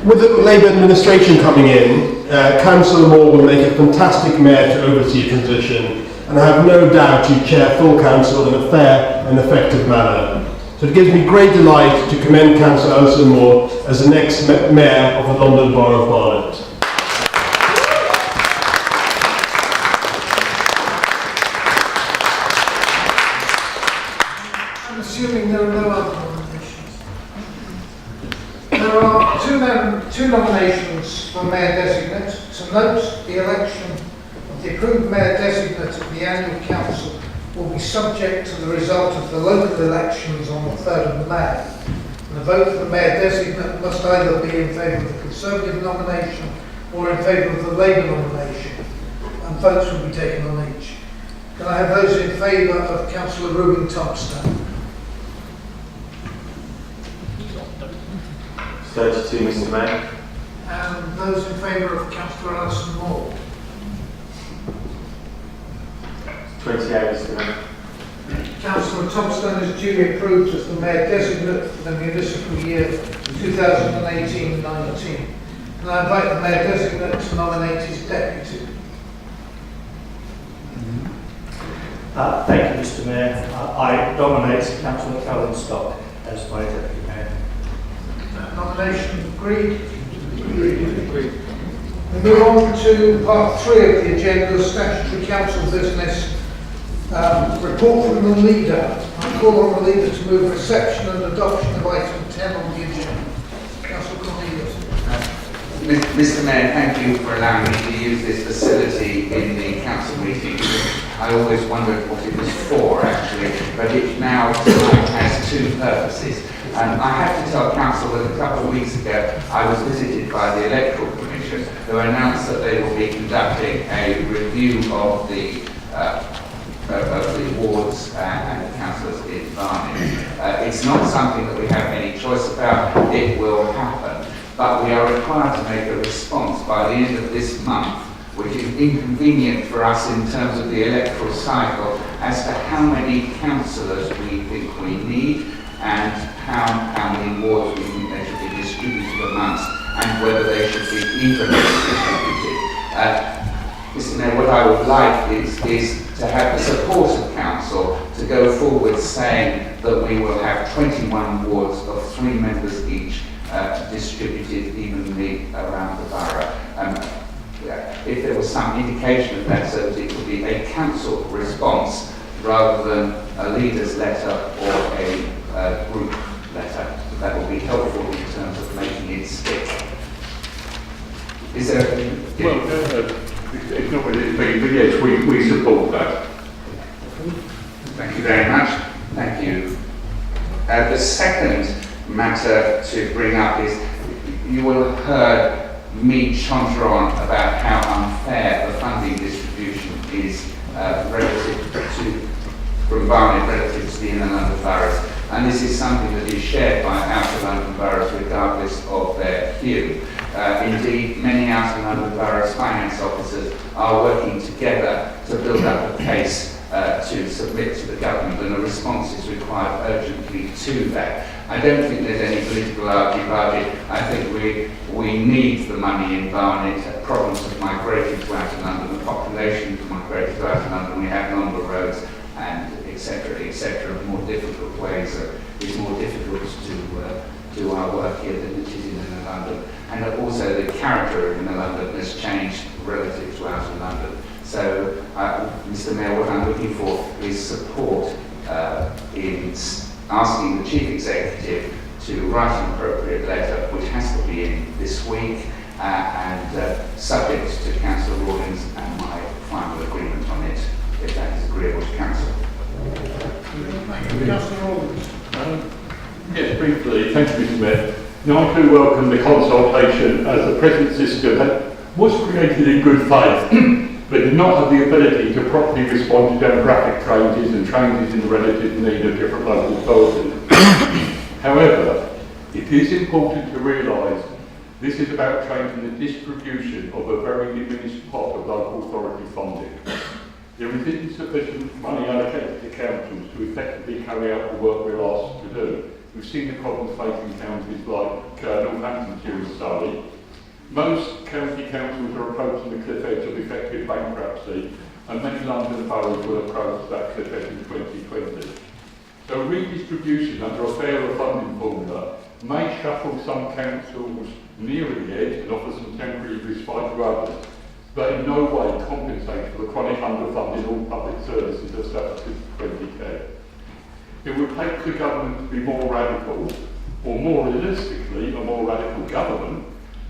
With the Labour administration coming in, Councillor Moore will make a fantastic mayor to oversee a transition, and I have no doubt you chair full council in a fair and effective manner. So it gives me great delight to commend Councillor Alison Moore as the next mayor of the London Borough of Barnet. Assuming there are no other nominations. There are two nominations for Mayor-designate. To note, the election of the approved Mayor-designate of the annual council will be subject to the result of the local elections on the 3rd of May. And the vote for the Mayor-designate must either be in favour of the Conservative nomination or in favour of the Labour nomination, and votes will be taken on each. Can I have those in favour of Councillor Reuben Thompson? 32, Mr. Mayor. And those in favour of Councillor Alison Moore? 28, Mr. Mayor. Councillor Thompson is duly approved as the Mayor-designate for the municipal year 2018-19. And I invite the Mayor-designate to nominate his deputy. Thank you, Mr. Mayor. I nominate Councillor Calvin Stock as my deputy mayor. Nomination agreed? Agreed. We move on to part 3 of the agenda, statutory council business. Report from the leader. I call on the leader to move reception and adoption of item 10 on the agenda. Councillor Cornelius. Mr. Mayor, thank you for allowing me to use this facility in the council meeting. I always wondered what it was for, actually, but it now tonight has two purposes. I have to tell Council that a couple of weeks ago I was visited by the Electoral Commission, who announced that they will be conducting a review of the wards and the councillors in Barnet. It's not something that we have any choice about. It will happen, but we are required to make a response by the end of this month, which is inconvenient for us in terms of the electoral cycle, as to how many councillors we think we need and how many wards we think they should be distributed amongst, and whether they should be evenly distributed. Mr. Mayor, what I would like is to have the support of Council to go forward saying that we will have 21 wards of 3 members each distributed evenly around the borough. If there was some indication of that, so that it would be a council response rather than a leader's letter or a group letter, that would be helpful in terms of making it stick. Is there? It's not really big, but yes, we support that. Thank you very much. Thank you. The second matter to bring up is, you will have heard me chaunter on about how unfair the funding distribution is relative to, from Barnet relative to the inner London boroughs. And this is something that is shared by outer London boroughs regardless of their hue. Indeed, many outer London boroughs' finance officers are working together to build up a case to submit to the government, and a response is required urgently to that. I don't think there's any political argy-bargy. I think we need the money in Barnet. Problems have migrated to outer London, the population has migrated to outer London. We have longer roads and etc., more difficult ways. It's more difficult to do our work here than it is in inner London. And also the character of inner London has changed relative to outer London. So, Mr. Mayor, what I'm looking for is support in asking the Chief Executive to write an appropriate letter, which has to be in this week, and subject to Councillor Rawlings and my final agreement on it, if that is agreeable to Council. Thank you. Councillor Rawlings. Yes, briefly, thank you, Mr. Mayor. Now, I do welcome the consultation, as the present system was created in good faith, but did not have the ability to properly respond to demographic changes and changes in the relative need of different local authorities. However, it is important to realise this is about changing the distribution of a very diminished pot of local authority funding. There is insufficient money allocated to councils to effectively carry out the work we're asked to do. We've seen the problems facing counties like Northamptonshire and Surrey. Most county councils are approaching the cliff edge of effective bankruptcy, and many London boroughs will approach that cliff edge in 2020. So redistribution under a fairer funding formula may shuffle some councils nearer the edge and offer some temporary respite to others, but in no way compensate for the chronic underfunding of all public services established since 2010. It would take the government to be more radical, or more realistically, a more radical government,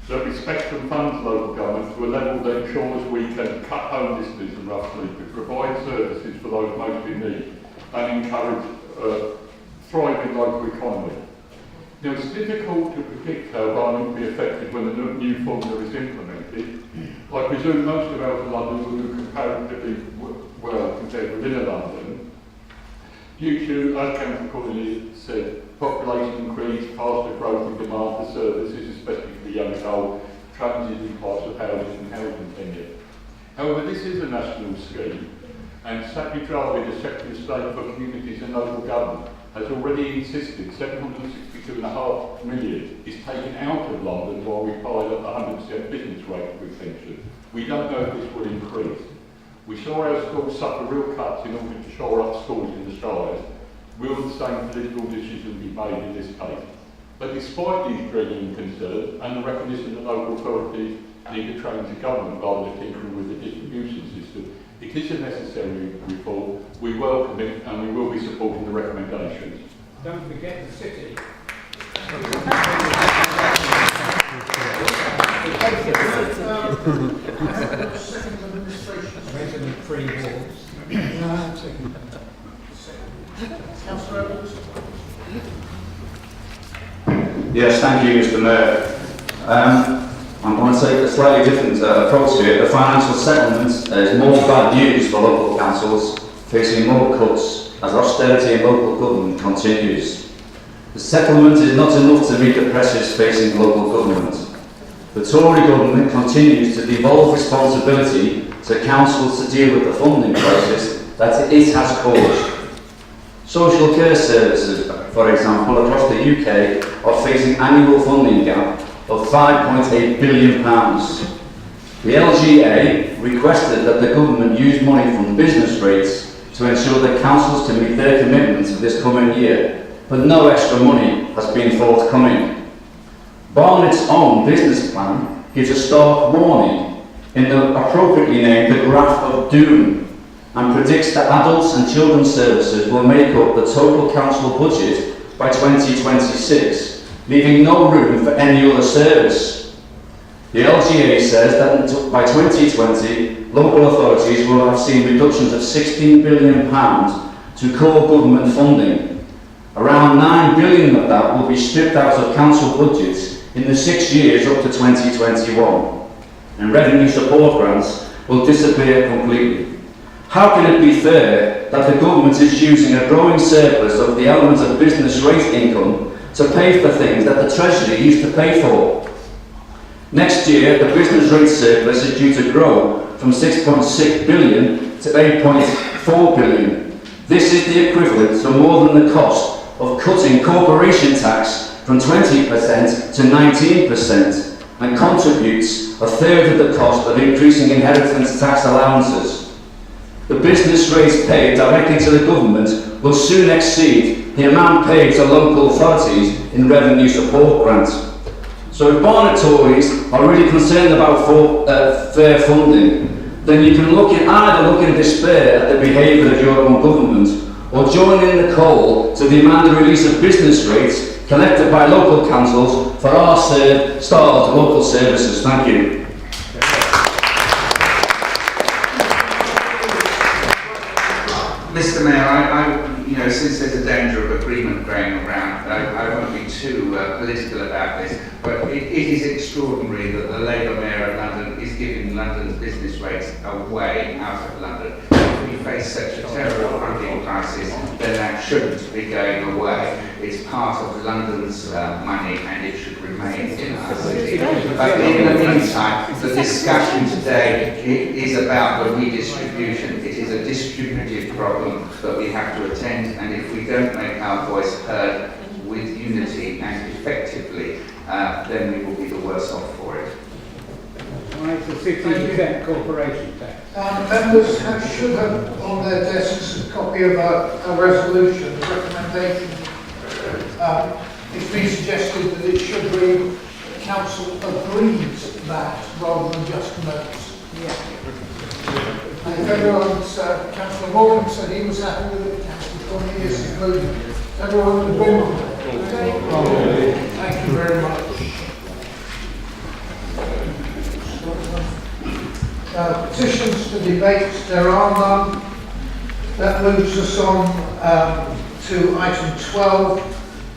that respects and funds local government to a level that ensures we can cut homelessness and roughly to provide services for those most in need and encourage a thriving local economy. Now, it's difficult to predict how Barnet will be affected when the new formula is implemented. I presume most of outer London will do comparatively well compared with inner London, due to, as Councillor Cornelius said, population increase, faster growth in demand for services, especially for the young and old, changes in parts of housing and housing tenure. However, this is a national scheme, and Secretary Jarvis, the Secretary of State for Communities and Local Government, has already insisted 762.5 million is taken out of London while we pilot the 100% business rate of retention. We don't know if this will increase. We saw our schools suffer real cuts in order to shore up schools in the shires. Will the same political decision be made in this case? But despite these dreading concerns and the recognition that local authorities need to change the government rather than tinkering with the distribution system, it is a necessary reform. We welcome it and we will be supporting the recommendations. Don't forget the city. Second administration. Making them free wards. Councillor Evans. Yes, thank you, Mr. Mayor. I'm going to take a slightly different approach here. The financial settlement is more bad news for local councils, facing more cuts as austerity in local government continues. The settlement is not enough to meet the pressures facing local government. The Tory government continues to devolve responsibility to councils to deal with the funding crisis that it has caused. Social care services, for example, across the UK are facing annual funding gap of £5.8 billion. The LGA requested that the government use money from business rates to ensure that councils can meet their commitments for this coming year, but no extra money has been forthcoming. Barnet's own business plan gives a stark warning in the appropriately named the Graph of Doom, and predicts that adults and children's services will make up the total council budget by 2026, leaving no room for any other service. The LGA says that by 2020, local authorities will have seen reductions of £16 billion to core government funding. Around £9 billion of that will be stripped out of council budgets in the 6 years up to 2021, and revenue support grants will disappear completely. How can it be fair that the government is using a growing surplus of the element of business rate income to pay for things that the Treasury used to pay for? Next year, the business rate surplus is due to grow from 6.6 billion to 8.4 billion. This is the equivalent to more than the cost of cutting corporation tax from 20% to 19%, and contributes a third of the cost of increasing inheritance tax allowances. The business rates paid directly to the government will soon exceed the amount paid to local authorities in revenue support grants. So if Barnet Tories are really concerned about fair funding, then you can either look in despair at the behaviour of your own government, or join in the call to demand the release of business rates collected by local councils for our starved local services. Thank you. Mr. Mayor, since there's a danger of agreement going around, I won't be too political about this, but it is extraordinary that the Labour Mayor of London is giving London's business rates away out of London. If we face such a terrible funding crisis, then that shouldn't be going away. It's part of London's money, and it should remain in our city. But in the meantime, the discussion today is about the redistribution. It is a distributive problem that we have to attend, and if we don't make our voice heard with unity and effectively, then we will be the worse off for it. It's a 16% corporation tax. Members should have on their desks a copy of a resolution, a recommendation. It's been suggested that it should read, the council agrees that, rather than just notes. And if everyone's, Councillor Morgan said he was happy with it, Councillor Cornelius included. Everyone agree with it? Thank you very much. Petitions to debate, there are none. That moves us on to item 12.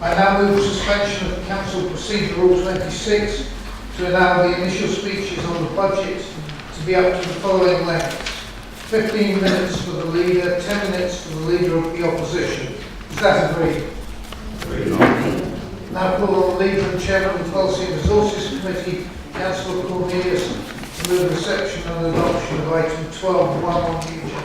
I now move suspension of Council Procedure Rule 26 to allow the initial speeches on the budget to be up to the following length: 15 minutes for the leader, 10 minutes for the leader of the opposition. Is that agreed? Now call on the leader and chairman of the Policy and Resources Committee, Councillor Cornelius, to move reception and adoption of item 12.1 on the agenda.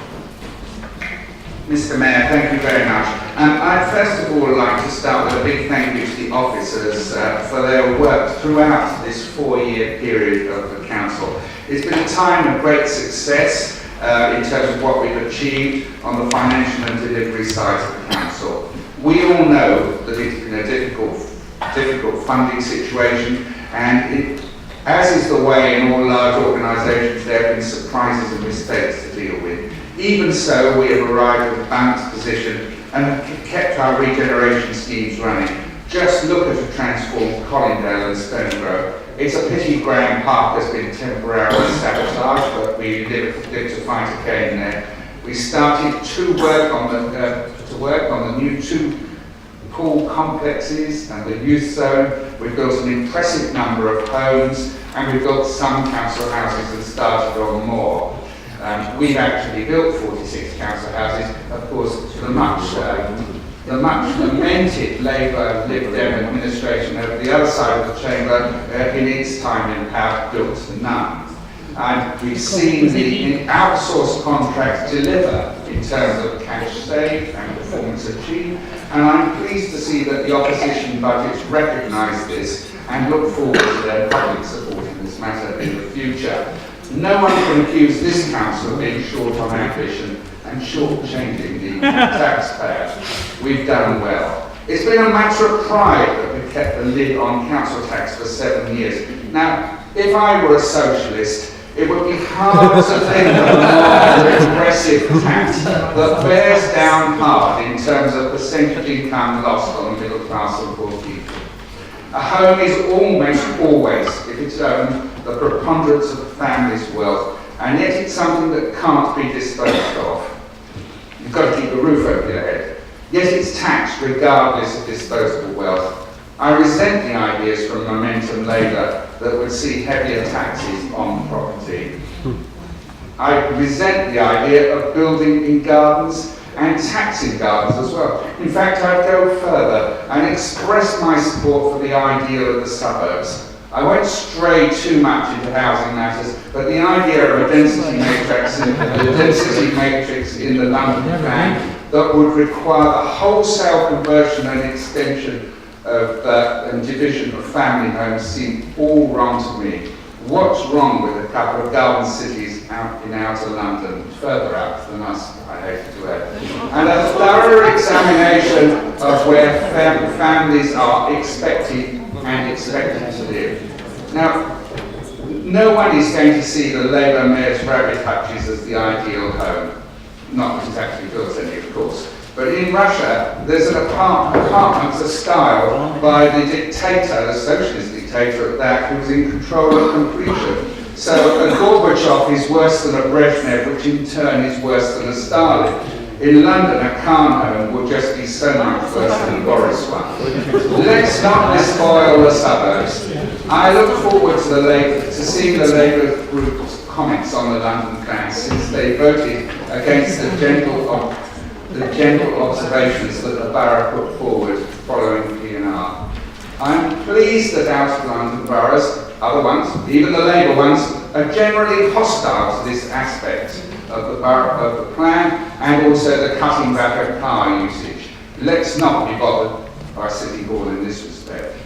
Mr. Mayor, thank you very much. I'd first of all like to start with a big thank you to the officers for their work throughout this 4-year period of the Council. It's been a time of great success in terms of what we've achieved on the financial and delivery side of the Council. We all know that it's been a difficult funding situation, and as is the way in all large organisations, there have been surprises and mistakes to deal with. Even so, we have arrived at a balanced position and have kept our regeneration schemes running. Just look at a transformed Colindale and Stonegrove. It's a pity Graham Park has been temporarily sabotaged, but we live to fight again there. We started to work on the new two pool complexes and the youth zone. We've built an impressive number of homes, and we've built some council houses and started on more. We've actually built 46 council houses. Of course, the much lamented Labour Lib Dem administration over the other side of the chamber in its time in power built none. And we've seen the outsourced contracts deliver in terms of cash saved and performance achieved, and I'm pleased to see that the opposition budgets recognise this and look forward to their public support in this matter in the future. No one can accuse this council of being short on ambition and short-changing the taxpayer. We've done well. It's been a matter of pride that we've kept the lid on council tax for 7 years. Now, if I were a socialist, it would be hard to think of a more regressive tax that bears down hard in terms of percentage income lost on the middle class and poor people. A home is almost always, if it's owned, the preponderance of the family's wealth, and yet it's something that can't be disposed of. You've got to keep a roof over your head. Yet it's taxed regardless of disposable wealth. I resent the ideas from Momentum Labour that would see heavier taxes on property. I resent the idea of building in gardens and taxing gardens as well. In fact, I'd go further and express my support for the ideal of the suburbs. I won't stray too much into housing matters, but the idea of a density matrix in the London plan that would require the wholesale conversion and extension of and division of family homes seemed all wrong to me. What's wrong with a couple of garden cities out in outer London, further out than us, I hate to add, and a thorough examination of where families are expected to live. Now, no one is going to see the Labour Mayor's rabbit hutches as the ideal home. Not that he's actually built any, of course. But in Russia, there's an apartments of style by the dictator, the socialist dictator at that, who's in control of completion. So a Gorbachev is worse than a Brezhnev, which in turn is worse than a Stalin. In London, a Khan home will just be so much worse than a Boris one. Let's not despoil the suburbs. I look forward to seeing the Labour group's comments on the London plan, since they voted against the gentle observations that the borough put forward following PNR. I'm pleased that out of London boroughs, other ones, even the Labour ones, are generally hostile to this aspect of the plan, and also the cutting back of car usage. Let's not be bothered by City Hall in this respect.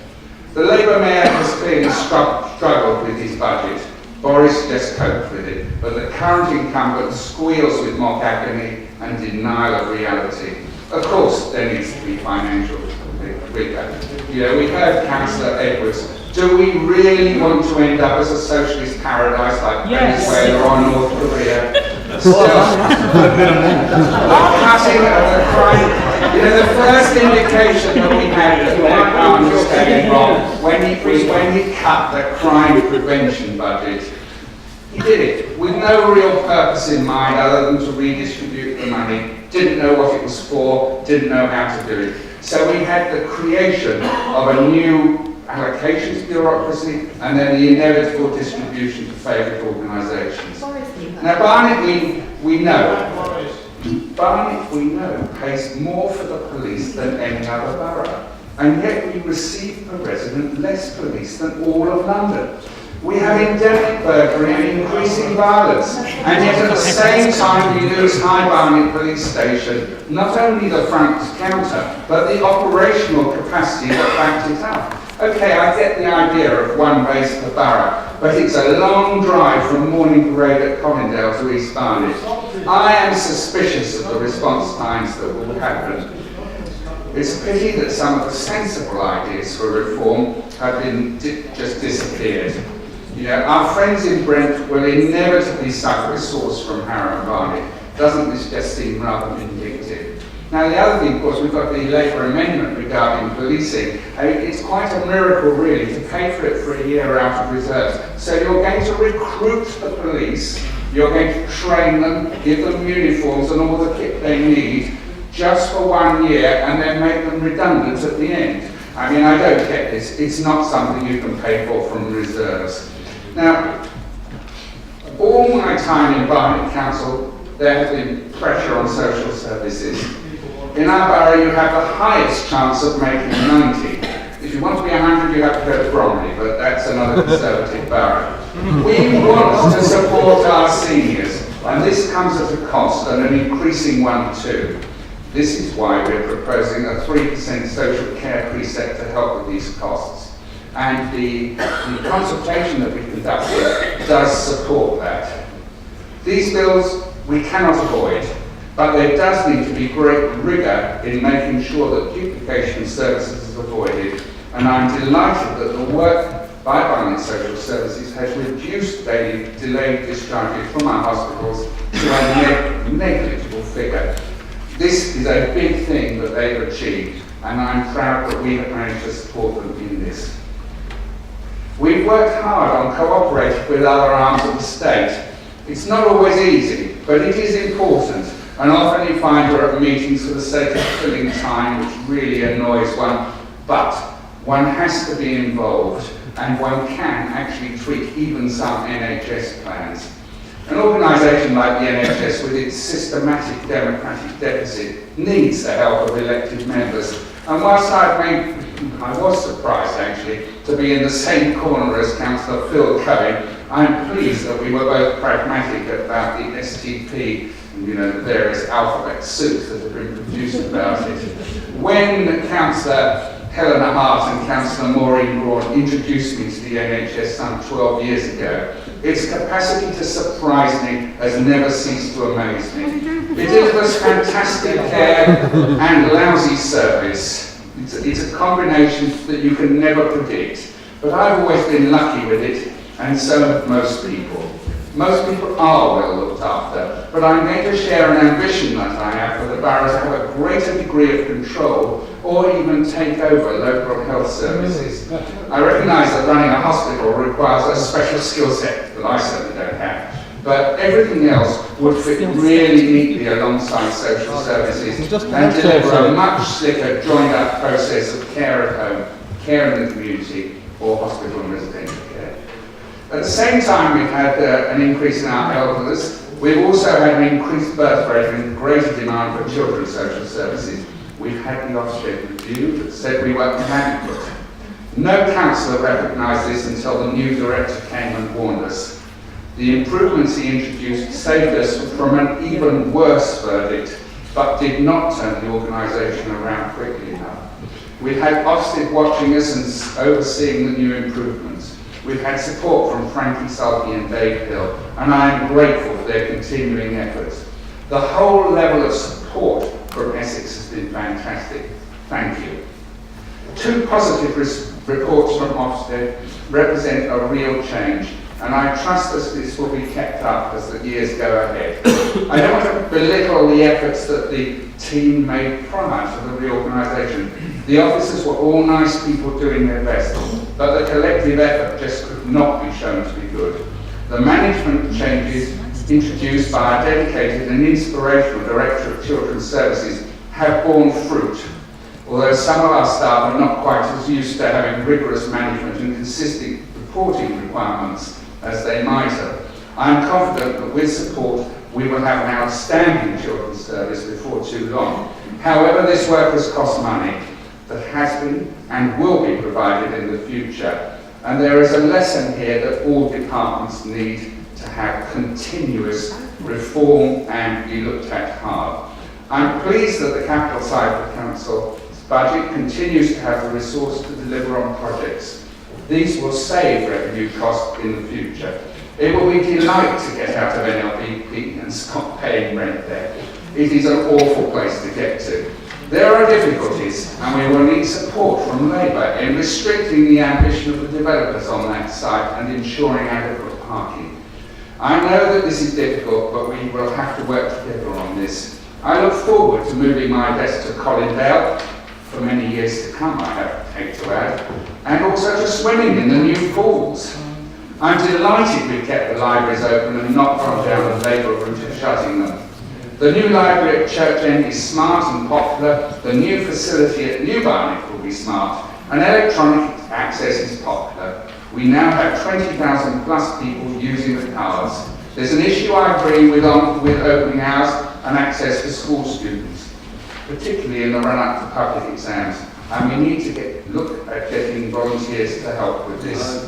The Labour Mayor has clearly struggled with his budget. Boris just coped with it, but the current incumbent squeals with mock agony and denial of reality. Of course, there needs to be financial rigor. You know, we heard Councillor Edwards. Do we really want to end up as a socialist paradise like Venezuela or North Korea? Still, cutting of the crime. You know, the first indication that we had that my arm was going wrong when he cut the crime prevention budget. He did it with no real purpose in mind other than to redistribute the money. Didn't know what it was for, didn't know how to do it. So we had the creation of a new allocations bureaucracy and then the inevitable distribution to favourite organisations. Now Barnet, we know, pays more for the police than any other borough, and yet we receive per resident less police than all of London. We have endemic burglary and increasing violence, and yet at the same time we lose High Barnet Police Station, not only the front counter, but the operational capacity that backed it up. Okay, I get the idea of one base per borough, but it's a long drive from Morning Parade at Colindale to East Barnet. I am suspicious of the response times that will happen. It's a pity that some of the sensible ideas for reform have been just disappeared. You know, our friends in Brent will inevitably suffer a source from Harrow and Barnet. Doesn't this just seem rather vindictive? Now the other thing, of course, we've got the Labour amendment regarding policing. It's quite a miracle really to pay for it for a year out of reserves. So you're going to recruit the police You're going to train them, give them uniforms and all the kit they need just for 1 year and then make them redundant at the end. I mean, I don't get this. It's not something you can pay for from reserves. Now, all my time in Barnet Council, there has been pressure on social services. In our borough, you have the highest chance of making 90. If you want to be 100, you have to go to Bromley, but that's another Conservative borough. We want to support our seniors, and this comes at a cost, and an increasing one too. This is why we're proposing a 3% social care precept to help with these costs. And the consultation that we conducted does support that. These bills we cannot avoid, but there does need to be great rigour in making sure that duplication of services is avoided. And I'm delighted that the work by Barnet Social Services has reduced daily delayed discharges from our hospitals to a negligible figure. This is a big thing that they've achieved, and I'm proud that we have managed to support them in this. We've worked hard on cooperating with other arms of the state. It's not always easy, but it is important, and often you find you're at meetings for the sake of filling time, which really annoys one, but one has to be involved, and one can actually tweak even some NHS plans. An organisation like the NHS, with its systematic democratic deficit, needs the help of elected members. And whilst I was surprised actually to be in the same corner as Councillor Phil Cohen, I'm pleased that we were both pragmatic about the STP and the various alphabet soups that have been produced about it. When Councillor Helena Hart and Councillor Maureen Braun introduced me to the NHS some 12 years ago, its capacity to surprise me has never ceased to amaze me. It delivers fantastic care and lousy service. It's a combination that you can never predict. But I've always been lucky with it, and so have most people. Most people are well looked after, but I'm going to share an ambition that I have for the borough to have a greater degree of control or even take over local health services. I recognise that running a hospital requires a special skill set that I certainly don't have, but everything else would fit really neatly alongside social services and deliver a much slicker, joined-up process of care at home, care in the community, or hospital and residential care. At the same time, we've had an increase in our elders. We've also had an increased birth rate and greater demand for children's social services. We've had the Ofsted review that said we weren't inadequate. No councillor recognised this until the new director came and warned us. The improvements he introduced saved us from an even worse verdict, but did not turn the organisation around quickly enough. We've had Ofsted watching us and overseeing the new improvements. We've had support from Frankie Sulky and Dave Hill, and I am grateful for their continuing efforts. The whole level of support from Essex has been fantastic. Thank you. Two positive reports from Ofsted represent a real change, and I trust that this will be kept up as the years go ahead. I don't want to belittle the efforts that the team made prior to the reorganisation. The officers were all nice people doing their best, but the collective effort just could not be shown to be good. The management changes introduced by our dedicated and inspirational Director of Children's Services have borne fruit, although some of our staff are not quite as used to having rigorous management and consistent reporting requirements as they might have. I am confident that with support we will have an outstanding children's service before too long. However, this work has cost money that has been and will be provided in the future. And there is a lesson here that all departments need to have continuous reform and be looked at hard. I'm pleased that the capital side of the council's budget continues to have the resource to deliver on projects. These will save revenue costs in the future. It will be a delight to get out of NLPP and stop paying rent there. It is an awful place to get to. There are difficulties, and we will need support from Labour in restricting the ambition of the developers on that site and ensuring adequate parking. I know that this is difficult, but we will have to work together on this. I look forward to moving my desk to Colindale for many years to come, I have to add, and also to swimming in the new pools. I'm delighted we've kept the libraries open and not gone down the Labour route of shutting them. The new library at Church End is smart and popular, the new facility at New Barnet will be smart, and electronic access is popular. We now have 20,000 plus people using the cards. There's an issue I agree with opening hours and access for school students, particularly in the run-up to public exams. And we need to look at getting volunteers to help with this.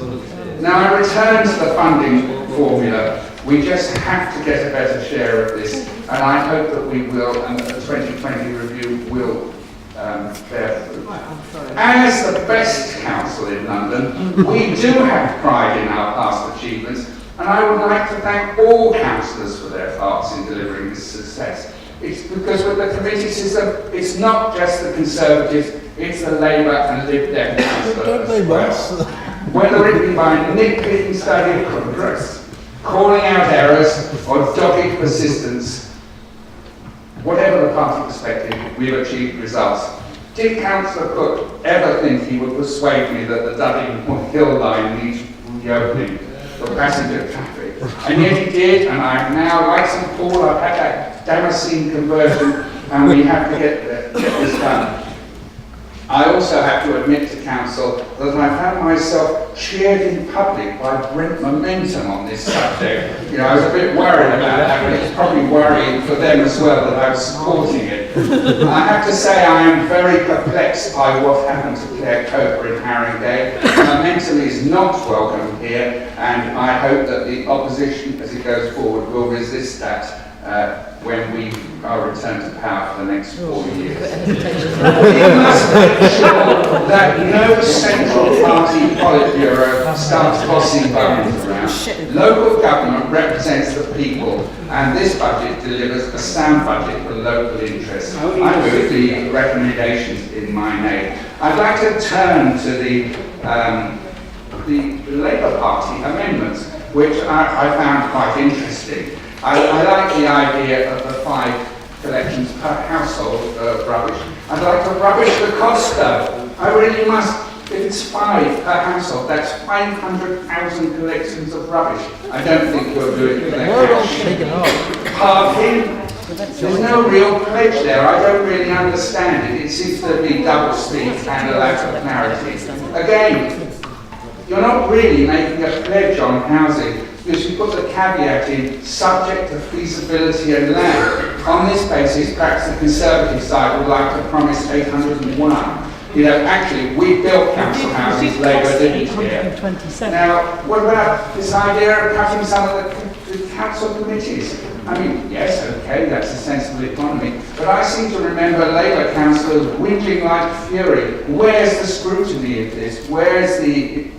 Now I return to the funding formula. We just have to get a better share of this, and I hope that we will, and that the 2020 review will bear fruit. As the best council in London, we do have pride in our past achievements, and I would like to thank all councillors for their parts in delivering this success. It's because with the committee system, it's not just the Conservatives, it's the Labour and Lib Dem councillors as well. Whether it be by nitpicking study of progress, calling out errors, or dogged persistence, whatever the party perspective, we've achieved results. Did Councillor Cook ever think he would persuade me that the Dudding Hill line needs reopening for passenger traffic? And yet he did, and I'm now, like St Paul, I've had that Damascene conversion, and we have to get this done. I also have to admit to Council that I found myself cheered in public by Brent Momentum on this subject. You know, I was a bit worried about that, but it's probably worrying for them as well that I was supporting it. I have to say I am very perplexed by what happened to Claire Coper in Haringey. Momentum is not welcome here, and I hope that the opposition, as it goes forward, will resist that when we are returned to power for the next 4 years. We must make sure that no central party Politburo starts bossing Barnet around. Local government represents the people, and this budget delivers a sound budget for local interests. I move the recommendations in my name. I'd like to turn to the Labour Party amendments, which I found quite interesting. I like the idea of the 5 collections per household of rubbish. I'd like to rubbish the cost though. I really must. If it's 5 per household, that's 500,000 collections of rubbish. I don't think we'll do it with that. Parking. There's no real pledge there. I don't really understand it. It seems to be double speak and a lack of clarity. Again, you're not really making a pledge on housing, because you put the caveat in, subject to feasibility and land. On this basis, perhaps the Conservative side would like to promise 801. You know, actually, we built council houses, Labour didn't here. Now, what about this idea of cutting some of the council committees? I mean, yes, okay, that's a sensible economy, but I seem to remember Labour councillors whinging like fury. Where's the scrutiny of this? Where's the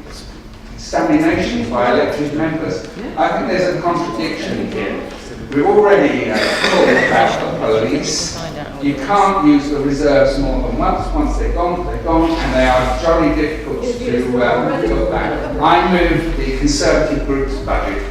examination by elected members? I think there's a contradiction here. We've already talked about the police. You can't use the reserves more than once. Once they're gone, and they are jolly difficult to put back. I move the Conservative group's budget.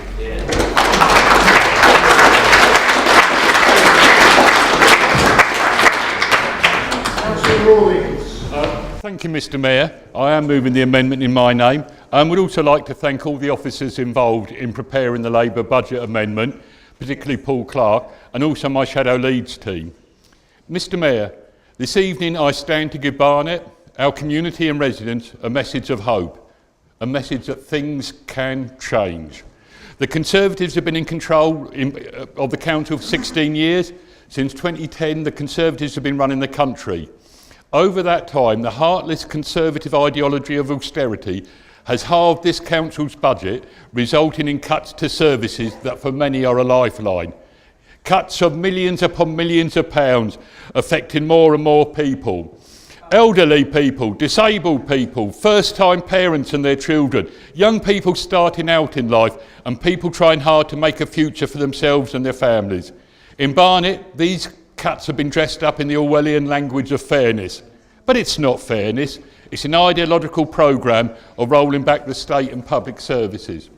Thank you, Mr. Mayor. I am moving the amendment in my name. I would also like to thank all the officers involved in preparing the Labour budget amendment, particularly Paul Clark, and also my Shadow Leeds team. Mr. Mayor, this evening I stand to give Barnet, our community and residents, a message of hope, a message that things can change. The Conservatives have been in control of the council for 16 years. Since 2010, the Conservatives have been running the country. Over that time, the heartless Conservative ideology of austerity has halved this council's budget, resulting in cuts to services that for many are a lifeline. Cuts of millions upon millions of pounds, affecting more and more people. Elderly people, disabled people, first-time parents and their children, young people starting out in life, and people trying hard to make a future for themselves and their families. In Barnet, these cuts have been dressed up in the Orwellian language of fairness. But it's not fairness. It's an ideological programme of rolling back the state and public services.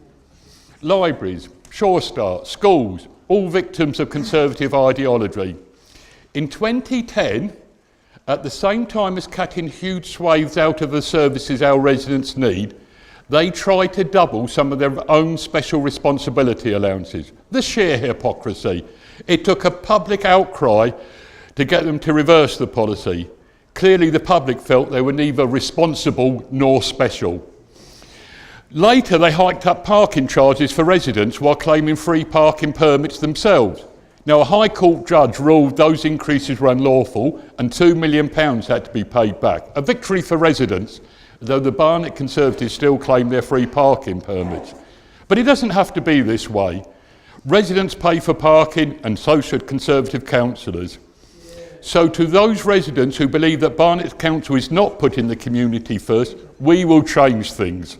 Libraries, Sure Start, schools, all victims of Conservative ideology. In 2010, at the same time as cutting huge swathes out of the services our residents need, They tried to double some of their own special responsibility allowances. The sheer hypocrisy. It took a public outcry to get them to reverse the policy. Clearly the public felt they were neither responsible nor special. Later they hiked up parking charges for residents while claiming free parking permits themselves. Now a High Court judge ruled those increases were unlawful and £2 million had to be paid back. A victory for residents, though the Barnet Conservatives still claim their free parking permits. But it doesn't have to be this way. Residents pay for parking and so should Conservative councillors. So to those residents who believe that Barnet Council is not putting the community first, we will change things.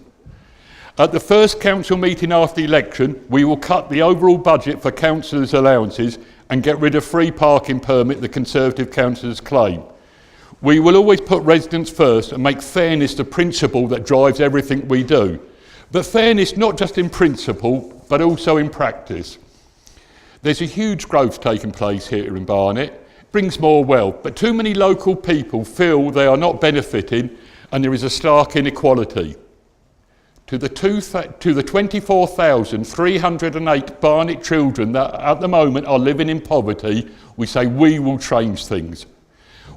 At the first council meeting after the election, we will cut the overall budget for councillors' allowances and get rid of free parking permit the Conservative councillors claim. We will always put residents first and make fairness the principle that drives everything we do. But fairness not just in principle, but also in practice. There's a huge growth taking place here in Barnet. It brings more wealth, but too many local people feel they are not benefiting and there is a stark inequality. To the 24,308 Barnet children that at the moment are living in poverty, we say we will change things.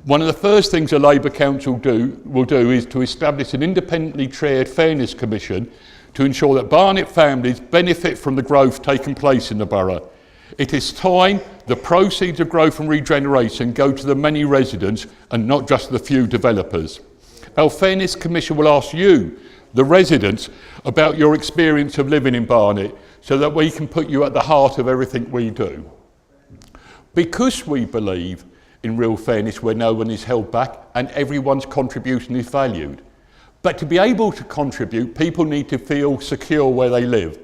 One of the first things a Labour Council will do is to establish an independently chaired Fairness Commission to ensure that Barnet families benefit from the growth taking place in the borough. It is time the proceeds of growth and regeneration go to the many residents and not just the few developers. Our Fairness Commission will ask you, the residents, about your experience of living in Barnet so that we can put you at the heart of everything we do. Because we believe in real fairness where no one is held back and everyone's contribution is valued. But to be able to contribute, people need to feel secure where they live.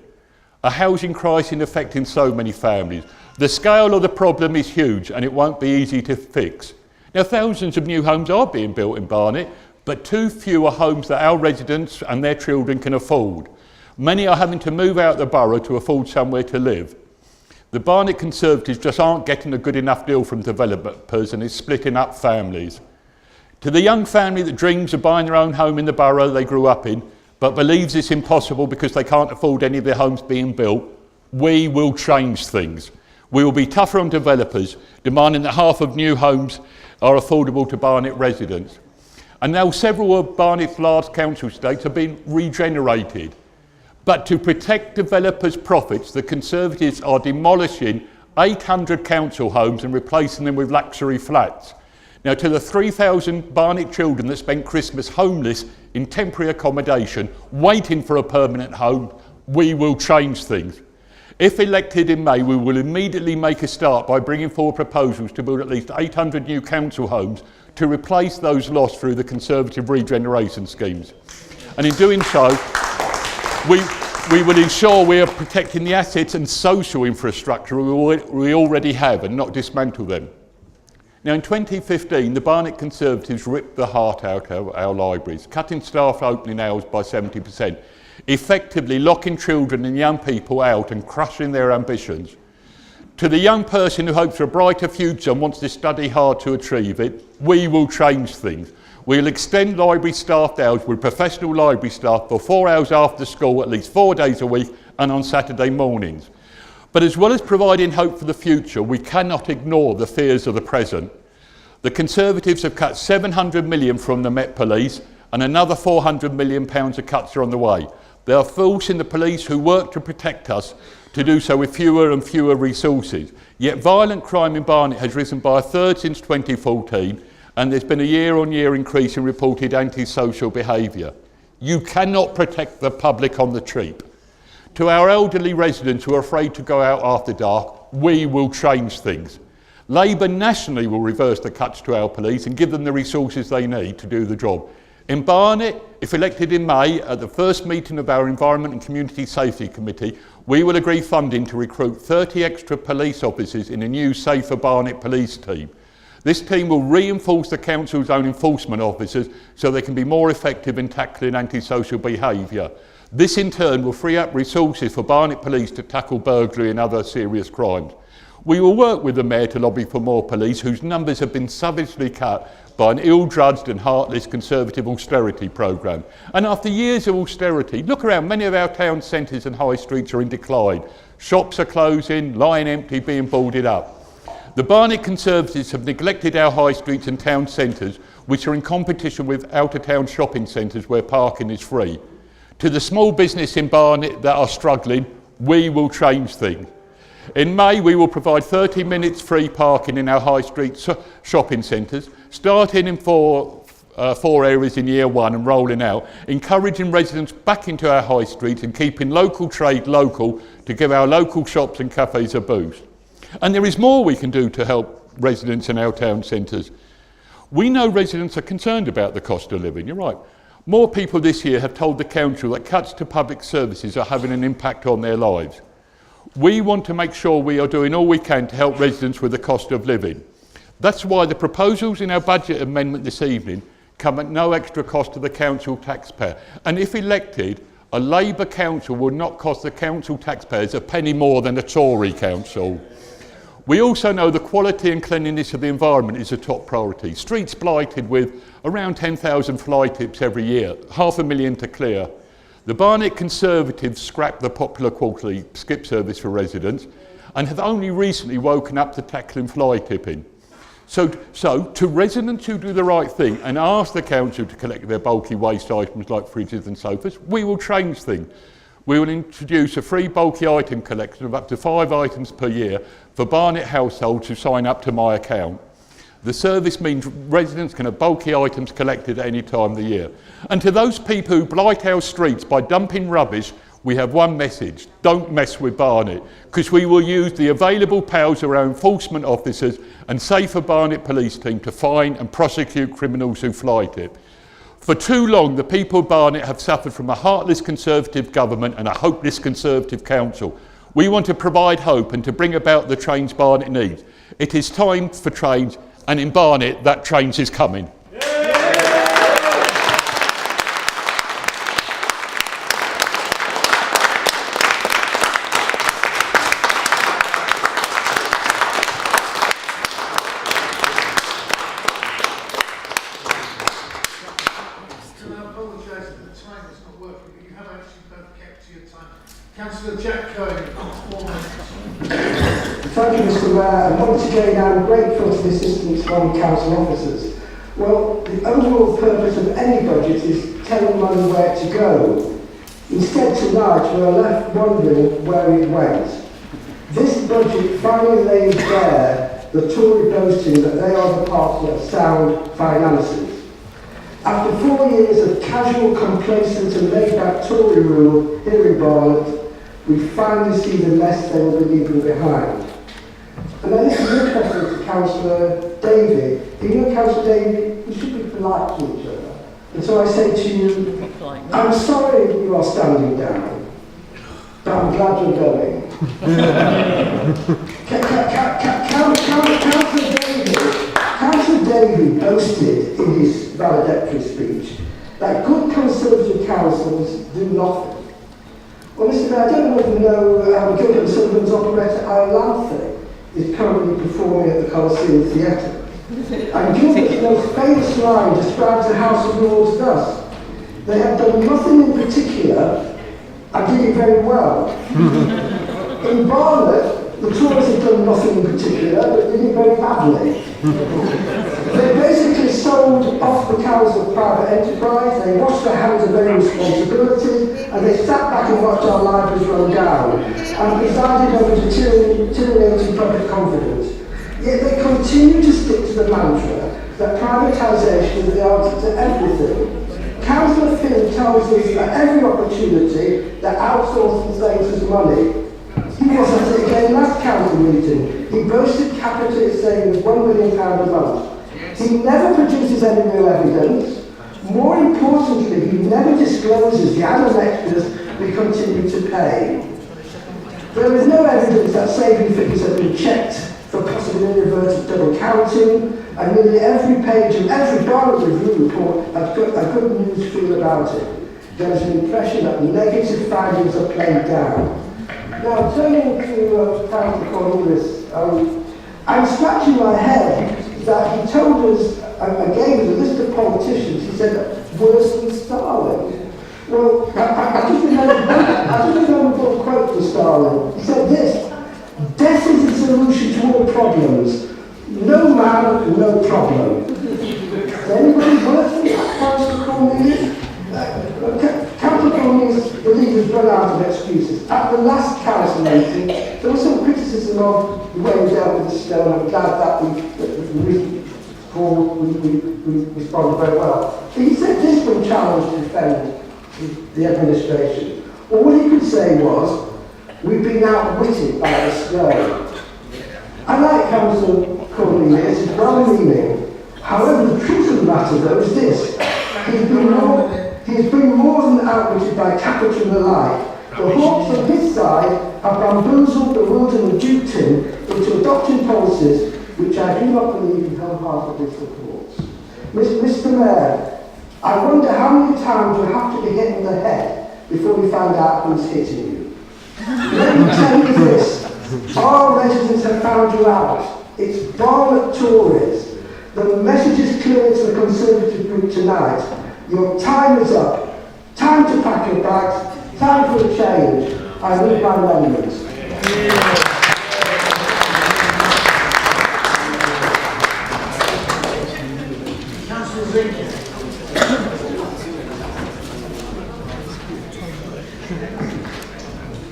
A housing crisis affecting so many families. The scale of the problem is huge and it won't be easy to fix. Now thousands of new homes are being built in Barnet, but too few are homes that our residents and their children can afford. Many are having to move out of the borough to afford somewhere to live. The Barnet Conservatives just aren't getting a good enough deal from developers and is splitting up families. To the young family that dreams of buying their own home in the borough they grew up in, but believes it's impossible because they can't afford any of their homes being built, we will change things. We will be tougher on developers, demanding that half of new homes are affordable to Barnet residents. And now several of Barnet's large council estates have been regenerated. But to protect developers' profits, the Conservatives are demolishing 800 council homes and replacing them with luxury flats. Now, to the 3,000 Barnet children that spent Christmas homeless in temporary accommodation, waiting for a permanent home, we will change things. If elected in May, we will immediately make a start by bringing forward proposals to build at least 800 new council homes to replace those lost through the Conservative regeneration schemes. And in doing so, we will ensure we are protecting the assets and social infrastructure we already have and not dismantle them. Now in 2015, the Barnet Conservatives ripped the heart out of our libraries, cutting staff opening hours by 70%, effectively locking children and young people out and crushing their ambitions. To the young person who hopes for a brighter future and wants to study hard to achieve it, we will change things. We'll extend library staff hours with professional library staff for 4 hours after school, at least 4 days a week, and on Saturday mornings. But as well as providing hope for the future, we cannot ignore the fears of the present. The Conservatives have cut £700 million from the Met Police and another £400 million of cuts are on the way. They are forcing the police who work to protect us to do so with fewer and fewer resources. Yet violent crime in Barnet has risen by a third since 2014 and there's been a year-on-year increase in reported antisocial behaviour. You cannot protect the public on the cheap. To our elderly residents who are afraid to go out after dark, we will change things. Labour nationally will reverse the cuts to our police and give them the resources they need to do the job. In Barnet, if elected in May, at the first meeting of our Environment and Community Safety Committee, we will agree funding to recruit 30 extra police officers in a new Safer Barnet police team. This team will reinforce the council's own enforcement officers so they can be more effective in tackling antisocial behaviour. This in turn will free up resources for Barnet Police to tackle burglary and other serious crimes. We will work with the Mayor to lobby for more police whose numbers have been savagely cut by an ill-judged and heartless Conservative austerity programme. And after years of austerity, look around, many of our town centres and high streets are in decline. Shops are closing, lying empty, being boarded up. The Barnet Conservatives have neglected our high streets and town centres, which are in competition with out-of-town shopping centres where parking is free. To the small business in Barnet that are struggling, we will change things. In May, we will provide 30 minutes free parking in our high street shopping centres, starting in four areas in year one and rolling out, encouraging residents back into our high streets and keeping local trade local to give our local shops and cafes a boost. And there is more we can do to help residents in our town centres. We know residents are concerned about the cost of living, you're right. More people this year have told the council that cuts to public services are having an impact on their lives. We want to make sure we are doing all we can to help residents with the cost of living. That's why the proposals in our budget amendment this evening come at no extra cost to the council taxpayer. And if elected, a Labour council will not cost the council taxpayers a penny more than a Tory council. We also know the quality and cleanliness of the environment is a top priority. Streets blighted with around 10,000 fly tips every year, 500,000 to clear. The Barnet Conservatives scrapped the popular quarterly skip service for residents and have only recently woken up to tackling fly tipping. So to residents who do the right thing and ask the council to collect their bulky waste items like fridges and sofas, we will change things. We will introduce a free bulky item collection of up to 5 items per year for Barnet households who sign up to my account. The service means residents can have bulky items collected at any time of the year. And to those people who blight our streets by dumping rubbish, we have one message: don't mess with Barnet, because we will use the available powers of our enforcement officers and safer Barnet police team to fine and prosecute criminals who fly tip. For too long, the people of Barnet have suffered from a heartless Conservative government and a hopeless Conservative council. We want to provide hope and to bring about the change Barnet needs. It is time for change, and in Barnet, that change is coming. Councillor Jack Cohen, 4 minutes. Thank you, Mr. Mayor, and once again I'm grateful to the assistance from council officers. Well, the overall purpose of any budget is telling money where to go. Instead tonight we are left wondering where it went. This budget finally lays bare the Tory boasting that they are the party of sound finances. After 4 years of casual, complacent and laid-back Tory rule here in Barnet, we finally see the mess they will be leaving behind. And then this is interesting to Councillor Davey. You know, Councillor Davey, we should be polite to each other. And so I say to you, I'm sorry you are standing down, but I'm glad you're going. Councillor Davey boasted in his valedictory speech that good Conservative councils do nothing. Well, Mr. Mayor, I don't know whether you know how Gilbert Sullivan's operetta Iolanthe is currently performing at the Coliseum Theatre. And Gilbert's most famous line describes the House of Lords thus: they have done nothing in particular and did it very well. In Barnet, the Tories have done nothing in particular but did it very badly. They basically sold off the cows of private enterprise, they washed their hands of any responsibility, and they sat back and watched our libraries run down, and presided over deteriorating public confidence. Yet they continue to stick to the mantra that privatisation is the answer to everything. Councillor Finn tells us at every opportunity that outsourcing saves us money. He was at it again last council meeting. He boasted capital savings £1 million a month. He never produces any real evidence. More importantly, he never discloses the added extras we continue to pay. There is no evidence that saving figures have been checked for possibly inadvertent double counting, and nearly every page of every Barnet review report has got a good news feel about it. There is an impression that negative findings are played down. Now, turning to Councillor Cornelius, I'm scratching my head that he told us and gave us a list of politicians. He said, worse than Stalin. Well, I just remember one quote from Stalin. He said this: death is the solution to all problems. No man, no problem. Is anybody worse than Councillor Cornelius? Councillor Cornelius believes has run out of excuses. At the last council meeting, there was some criticism of the way we dealt with the stone. I'm glad that we responded very well. But he said this from challenge to defend the administration. All he could say was, we've been outwitted by the stone. I like Councillor Cornelius, it's well-meaning. However, the truth of the matter, though, is this. He's been more than outwitted by capital and the like. The hawks on his side have bamboozled, bewildered and duped him into adopting policies which I do not believe he wholeheartedly supports. Mr. Mayor, I wonder how many times you have to be hit in the head before you find out who's hitting you. Let me tell you this. Our residents have found you out. It's Barnet Tories. The message is clear to the Conservative group tonight. Your time is up. Time to pack your bags. Time for a change. I move my amendment.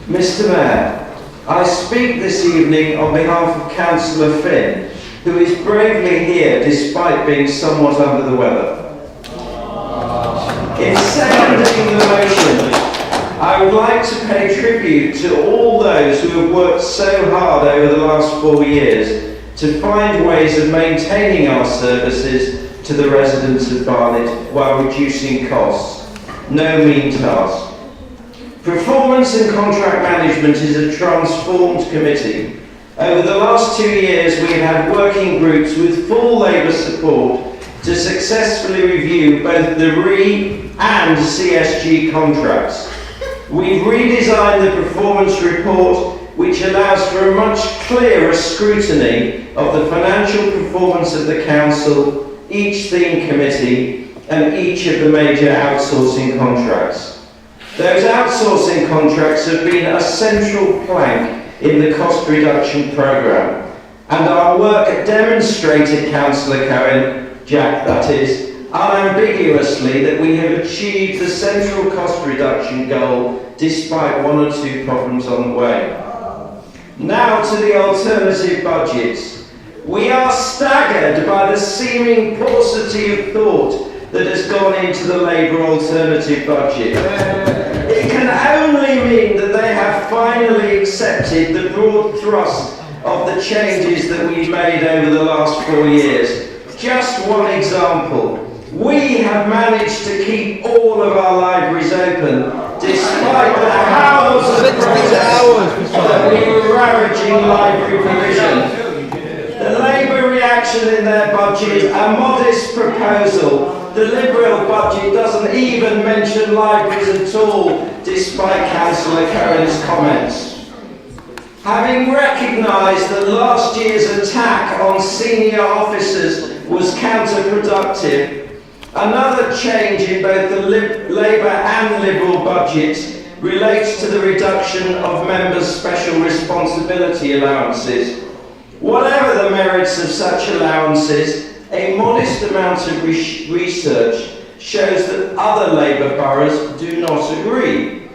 Mr. Mayor, I speak this evening on behalf of Councillor Finn, who is bravely here despite being somewhat under the weather. In seconding the motion, I would like to pay tribute to all those who have worked so hard over the last 4 years to find ways of maintaining our services to the residents of Barnet while reducing costs. No mean task. Performance and contract management is a transformed committee. Over the last 2 years, we have had working groups with full Labour support to successfully review both the RE and CSG contracts. We've redesigned the performance report, which allows for a much clearer scrutiny of the financial performance of the council, each theme committee, and each of the major outsourcing contracts. Those outsourcing contracts have been a central plank in the cost reduction programme, and our work demonstrated, Councillor Cohen, Jack that is, unambiguously that we have achieved the central cost reduction goal despite 1 or 2 problems on the way. Now to the alternative budgets. We are staggered by the seeming paucity of thought that has gone into the Labour alternative budget. It can only mean that they have finally accepted the broad thrust of the changes that we've made over the last 4 years. Just one example. We have managed to keep all of our libraries open despite the howls of protest that we were ravaging library provision. The Labour reaction in their budget, a modest proposal. The Liberal budget doesn't even mention libraries at all, despite Councillor Cohen's comments. Having recognised that last year's attack on senior officers was counterproductive, another change in both the Labour and Liberal budgets relates to the reduction of members' special responsibility allowances. Whatever the merits of such allowances, a modest amount of research shows that other Labour boroughs do not agree.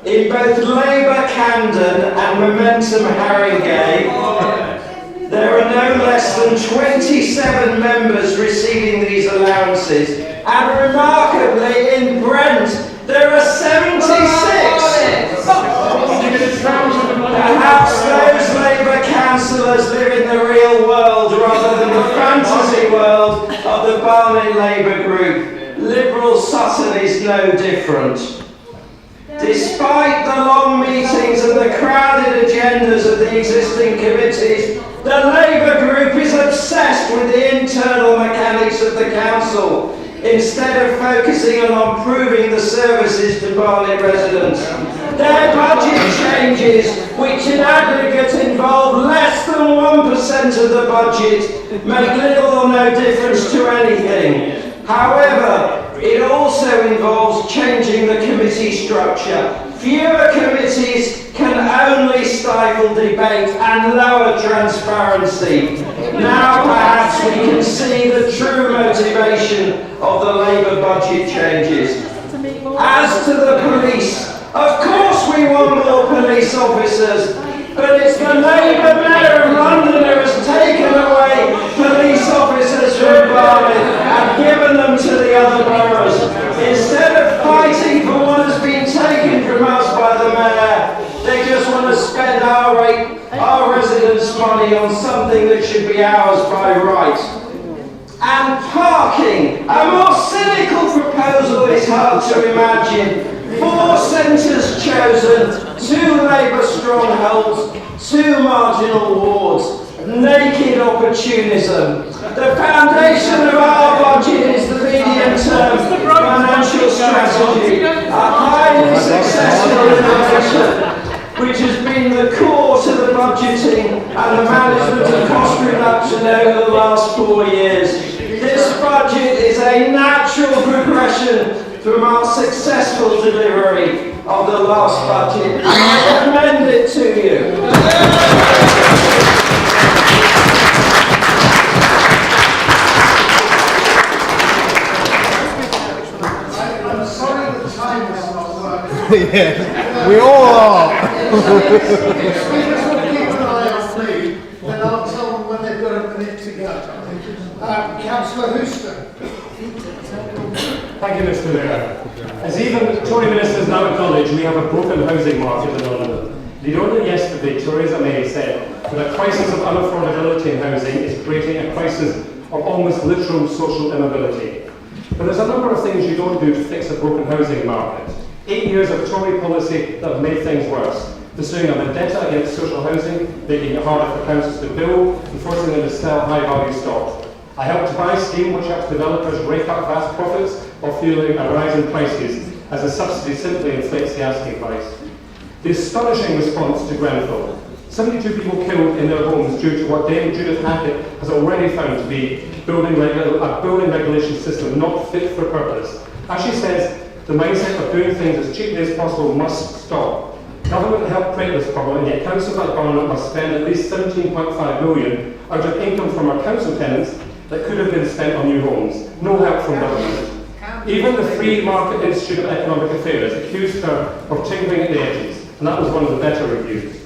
In both Labour Camden and Momentum Haringey, there are no less than 27 members receiving these allowances, and remarkably in Brent there are 76. Perhaps those Labour councillors live in the real world rather than the fantasy world of the Barnet Labour group. Liberal Sutton is no different. Despite the long meetings and the crowded agendas of the existing committees, the Labour group is obsessed with the internal mechanics of the council, instead of focusing on improving the services to Barnet residents. Their budget changes, which in aggregate involve less than 1% of the budget, make little or no difference to anything. However, it also involves changing the committee structure. Fewer committees can only stifle debate and lower transparency. Now perhaps we can see the true motivation of the Labour budget changes. As to the police, of course we want more police officers, but it's the Labour Mayor of London who has taken away police officers from Barnet and given them to the other boroughs. Instead of fighting for what has been taken from us by the Mayor, they just want to spend our residents' money on something that should be ours by right. And parking, a more cynical proposal is hard to imagine. 4 centres chosen, 2 Labour strongholds, 2 marginal wards. Naked opportunism. The foundation of our budget is the medium-term financial strategy, a highly successful innovation, which has been the core to the budgeting and the management of cost reduction over the last 4 years. This budget is a natural progression from our successful delivery of the last budget. I commend it to you. I'm sorry the time is not working. Yeah, we all are. If speakers will keep an eye on me, then I'll tell them when they've got a minute to go. Councillor Houston. Thank you, Mr. Mayor. As even Tory ministers now acknowledge, we have a broken housing market in London. Indeed, only yesterday, Theresa May said that a crisis of unaffordability in housing is creating a crisis of almost literal social immobility. But there's a number of things you don't do to fix a broken housing market. 8 years of Tory policy that have made things worse. Pursuing a vendetta against social housing, making it harder for councils to build, and forcing them to sell high-value stock. A Help to Buy scheme which helps developers rake up vast profits while fueling a rise in prices, as the subsidy simply inflates the asking price. The astonishing response to Grenfell. 72 people killed in their homes due to what Dame Judith Hackett has already found to be a building regulation system not fit for purpose. As she says, the mindset of doing things as cheaply as possible must stop. Government helped create this problem, and yet councils like Barnet must spend at least 17.5 million out of income from our council tenants that could have been spent on new homes. No help from government. Even the Free Market Institute of Economic Affairs accused her of tinkering at the edges, and that was one of the better reviews.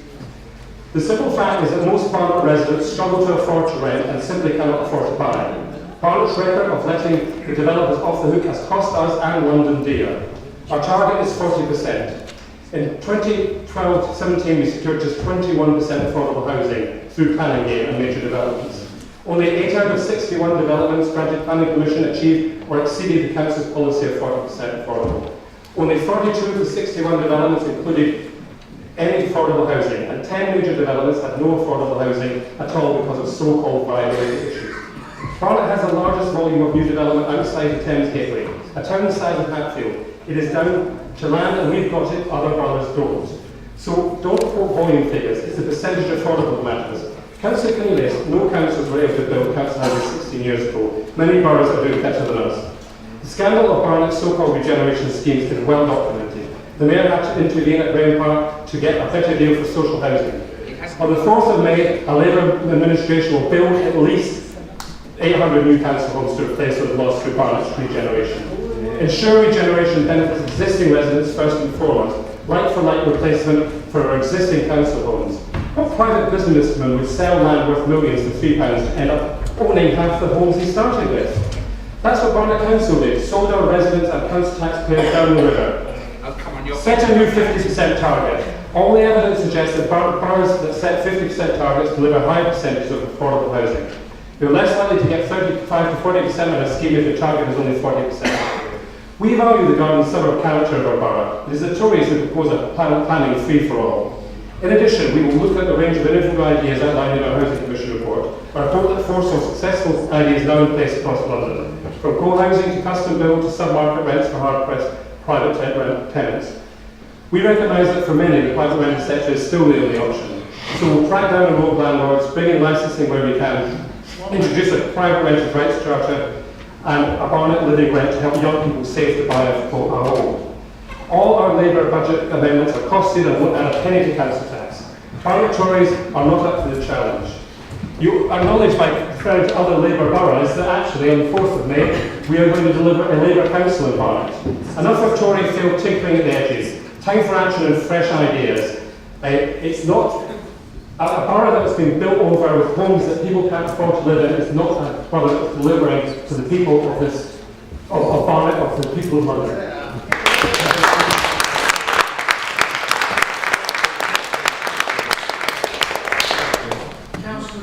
The simple fact is that most Barnet residents struggle to afford to rent and simply cannot afford to buy. Barnet's record of letting the developers off the hook has cost us and London dear. Our target is 40%. In 2012-17 we secured just 21% affordable housing through planning game and major developments. Only 8 out of 61 developments granted planning permission achieved or exceeded the council's policy of 40% affordable. Only 42 of the 61 developments included any affordable housing, and 10 major developments had no affordable housing at all because of so-called viability issues. Barnet has the largest volume of new development outside the Thames Gateway, a town the size of Hatfield. It is down to land and we've got it, other boroughs don't. So don't quote volume figures, it's the percentage affordable matters. Council Kenny list, no councils were able to build council houses 16 years ago. Many boroughs are doing better than us. The scandal of Barnet's so-called regeneration schemes is well documented. The Mayor had to intervene at Graham Park to get a better deal for social housing. On the 4th of May, a Labour administration will build at least 800 new council homes to replace those lost through Barnet's regeneration. Ensure regeneration benefits existing residents first and foremost, like-for-like replacement for our existing council homes. What private businessman would sell land worth millions for £3 to end up owning half the homes he started with? That's what Barnet Council did, sold our residents and council taxpayers down the river. Set a new 50% target. All the evidence suggests that boroughs that set 50% targets deliver higher percentages of affordable housing. You're less likely to get 35 to 40% on a scheme if the target is only 40%. We value the garden suburb character of our borough. It is the Tories who propose a planning free-for-all. In addition, we will look at the range of innovative ideas outlined in our Housing Commission report, a report that foresaw successful ideas now in place across London, from co-housing to custom build to sub-market rents for hard-pressed private tenants. We recognise that for many, the private rented sector is still the only option. So we'll crack down on rogue landlords, bring in licensing where we can, introduce a private rented rights charter, and a Barnet living rent to help young people save to buy a home. All our Labour budget amendments are costed and won't add a penny to council tax. Barnet Tories are not up to the challenge. You acknowledge by crowd other Labour boroughs that actually on the 4th of May we are going to deliver a Labour council in Barnet. Enough of Tory failed tinkering at the edges. Time for action and fresh ideas. It's not a borough that has been built over with homes that people can't afford to live in. It's not a borough that's delivering to the people of this of Barnet, of the people of London.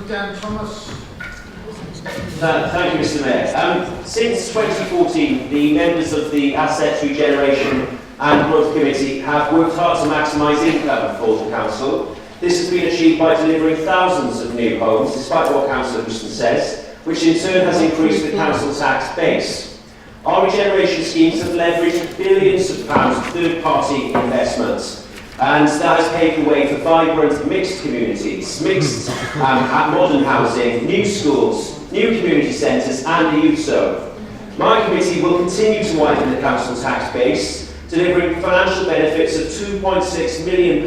Dan Thomas. Thank you, Mr. Mayor. Since 2014, the members of the Assets Regeneration and Growth Committee have worked hard to maximise income for the council. This has been achieved by delivering thousands of new homes, despite what Councillor Houston says, which in turn has increased the council tax base. Our regeneration schemes have leveraged billions of pounds of third-party investments. And that has paved the way for vibrant mixed communities, mixed modern housing, new schools, new community centres and a youth zone. My committee will continue to widen the council tax base, delivering financial benefits of £2.6 million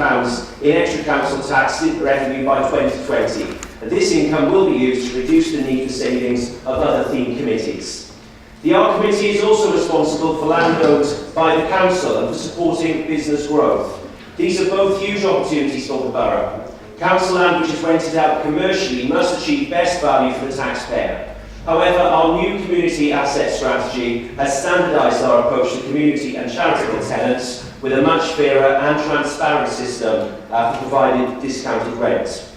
in extra council tax revenue by 2020. And this income will be used to reduce the need for savings of other themed committees. The Art Committee is also responsible for land owned by the council and for supporting business growth. These are both huge opportunities for the borough. Council land which is rented out commercially must achieve best value for the taxpayer. However, our new community asset strategy has standardised our approach to community and charitable tenants with a much fairer and transparent system for providing discounted rent.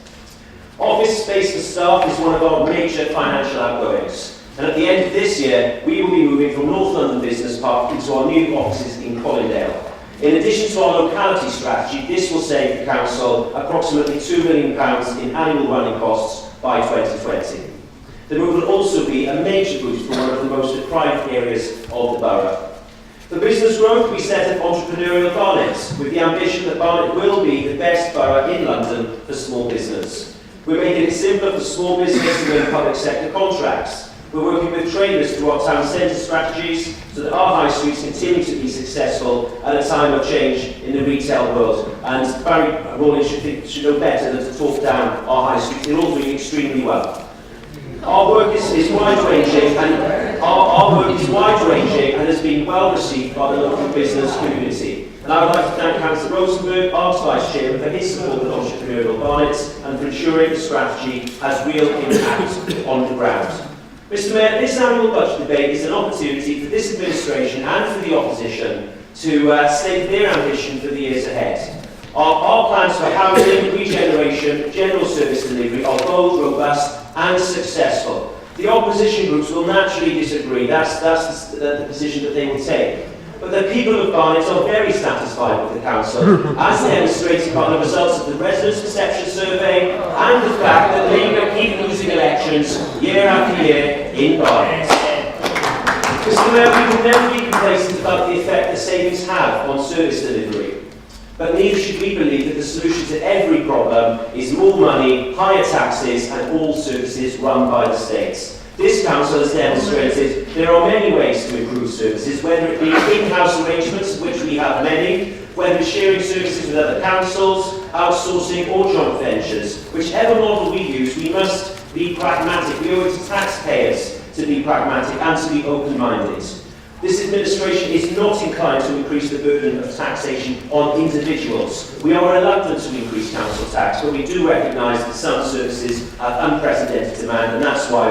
Office space for staff is one of our major financial outgoings. And at the end of this year, we will be moving from North London Business Park into our new offices in Colindale. In addition to our locality strategy, this will save the council approximately £2 million in annual running costs by 2020. The move will also be a major boost for one of the most deprived areas of the borough. For business growth, we set up entrepreneurial Barnet with the ambition that Barnet will be the best borough in London for small business. We're making it simpler for small business to win public sector contracts. We're working with traders through our town centre strategies so that our high streets continue to be successful at a time of change in the retail world. And Barry Rawlins should know better than to talk down our high streets. They're all doing extremely well. Our work is wide-ranging and has been well received by the local business community. And I would like to thank Councillor Rosenberg, Arts Vice Chairman, for his support of entrepreneurial Barnet and for ensuring the strategy has real impact on the ground. Mr. Mayor, this annual budget debate is an opportunity for this administration and for the opposition to state their ambition for the years ahead. Our plans for housing, regeneration, general service delivery are bold, robust and successful. The opposition groups will naturally disagree. That's the position that they will take. But the people of Barnet are very satisfied with the council, as demonstrated by the results of the residents' perception survey and the fact that Labour keep losing elections year after year in Barnet. Mr. Mayor, we will never be complacent about the effect that savings have on service delivery. But neither should we believe that the solution to every problem is more money, higher taxes and all services run by the state. This council has demonstrated there are many ways to improve services, whether it be in-house arrangements, of which we have many, whether it's sharing services with other councils, outsourcing or joint ventures. Whichever model we use, we must be pragmatic. We owe it to taxpayers to be pragmatic and to be open-minded. This administration is not inclined to increase the burden of taxation on individuals. We are reluctant to increase council tax, but we do recognise that some services have unprecedented demand, and that's why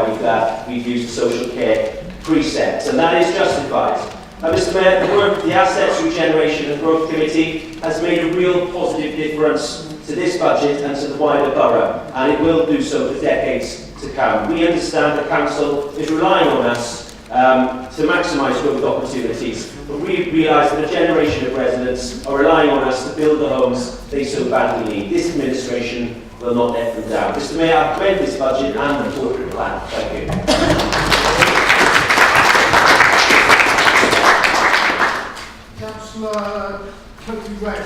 we've used the social care precept, and that is justified. Mr. Mayor, the work of the Assets Regeneration and Growth Committee has made a real positive difference to this budget and to the wider borough, and it will do so for decades to come. We understand the council is relying on us to maximise growth opportunities, but we realise that a generation of residents are relying on us to build the homes they so badly need. This administration will not let them down. Mr. Mayor, I commend this budget and the corporate plan. Thank you. Councillor Put you read.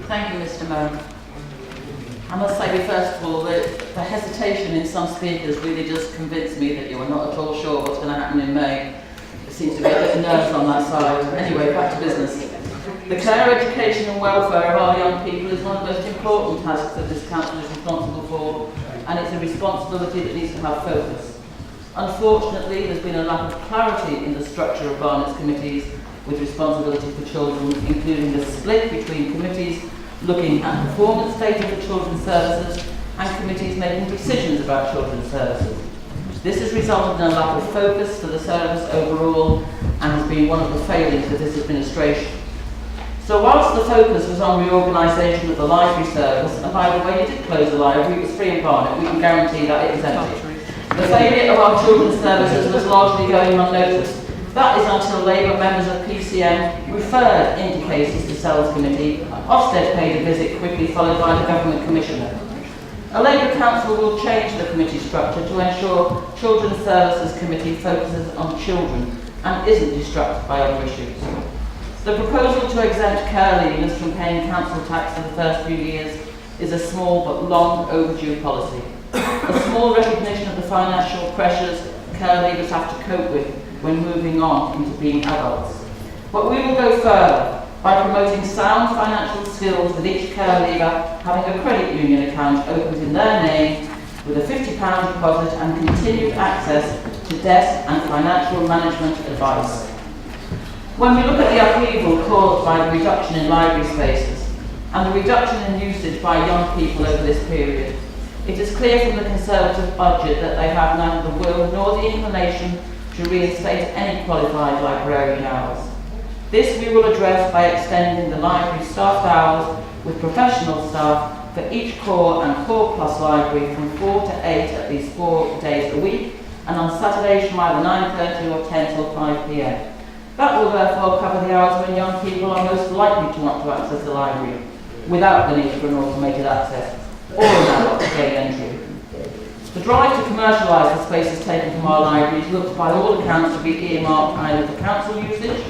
Thank you, Mr. Mayor. I must say, first of all, that the hesitation in some speakers really just convinced me that you are not at all sure what's going to happen in May. There seems to be a bit of nerves on that side. Anyway, back to business. The care, education and welfare of our young people is one of the most important tasks that this council is responsible for, and it's a responsibility that needs to have focus. Unfortunately, there's been a lack of clarity in the structure of Barnet's committees with responsibility for children, including the split between committees looking at performance data for children's services and committees making decisions about children's services. This has resulted in a lack of focus for the service overall and has been one of the failings of this administration. So whilst the focus was on reorganisation of the library service, and by the way, you did close the library, it was free in Barnet, we can guarantee that it was empty. The failure of our children's services was largely going unnoticed. That is until Labour members of PCM referred into cases to Cells Committee. Ofsted paid a visit, quickly followed by the Government Commissioner. A Labour Council will change the committee structure to ensure Children's Services Committee focuses on children and isn't distracted by other issues. The proposal to exempt care leavers from paying council tax for the first few years is a small but long overdue policy. A small recognition of the financial pressures care leavers have to cope with when moving on into being adults. But we will go further by promoting sound financial skills with each care leaver having a credit union account opened in their name with a £50 deposit and continued access to debt and financial management advice. When we look at the upheaval caused by the reduction in library spaces and the reduction in usage by young people over this period, it is clear from the Conservative budget that they have neither the will nor the inclination to reinstate any qualified librarian hours. This we will address by extending the library staffed hours with professional staff for each core and core plus library from 4 to 8 at least 4 days a week, and on Saturdays from either 9:30 or 10 till 5 p.m. That will therefore cover the hours when young people are most likely to want to access the library without the need for an automated access or an adult gate entry. The drive to commercialise the spaces taken from our libraries looks by all accounts to be earmarked either for council usage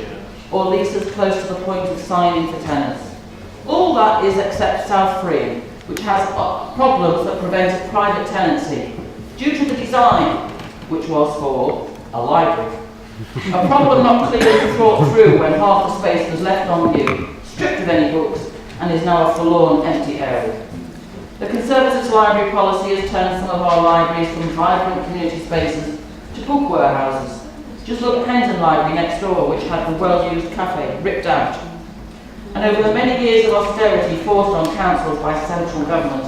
or leases close to the point of signing for tenants. All that is except South Free, which has problems that prevented private tenancy due to the design, which was for a library. A problem not clearly thought through when half the space was left unused, stripped of any books, and is now a forlorn, empty area. The Conservatives' library policy has turned some of our libraries from vibrant community spaces to book warehouses. Just look at Henton Library next door, which had the well-used cafe ripped out. And over the many years of austerity forced on councils by central government,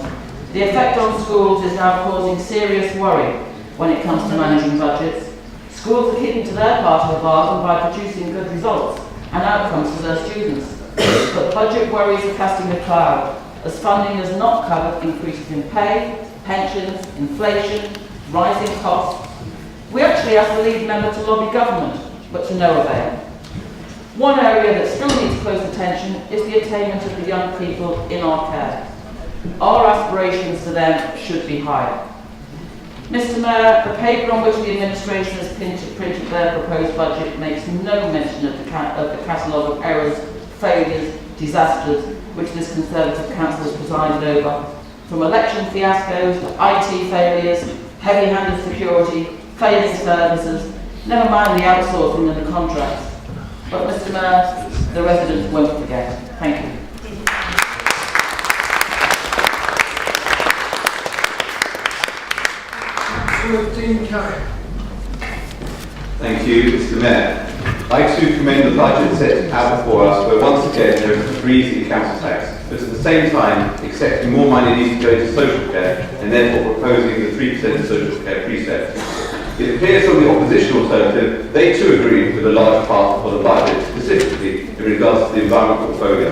the effect on schools is now causing serious worry when it comes to managing budgets. Schools are keeping to their part of the bargain by producing good results and outcomes for their students. But budget worries are casting a cloud, as funding has not covered increases in pay, pensions, inflation, rising costs. We actually asked the lead member to lobby government, but to no avail. One area that still needs close attention is the attainment of the young people in our care. Our aspirations for them should be higher. Mr. Mayor, the paper on which the administration has printed their proposed budget makes no mention of the catalogue of errors, failures, disasters which this Conservative council has presided over, from election fiascos to IT failures, heavy-handed security, failing services, never mind the outsourcing and the contracts. But Mr. Mayor, the residents won't forget. Thank you. Thank you, Mr. Mayor. I'd like to commend the budget set out before us, where once again there is a freeze in council tax, but at the same time accepting more money needs to go to social care and therefore proposing the 3% social care precept. It appears from the opposition alternative they too agree with a large part of the budget, specifically in regards to the environment portfolio.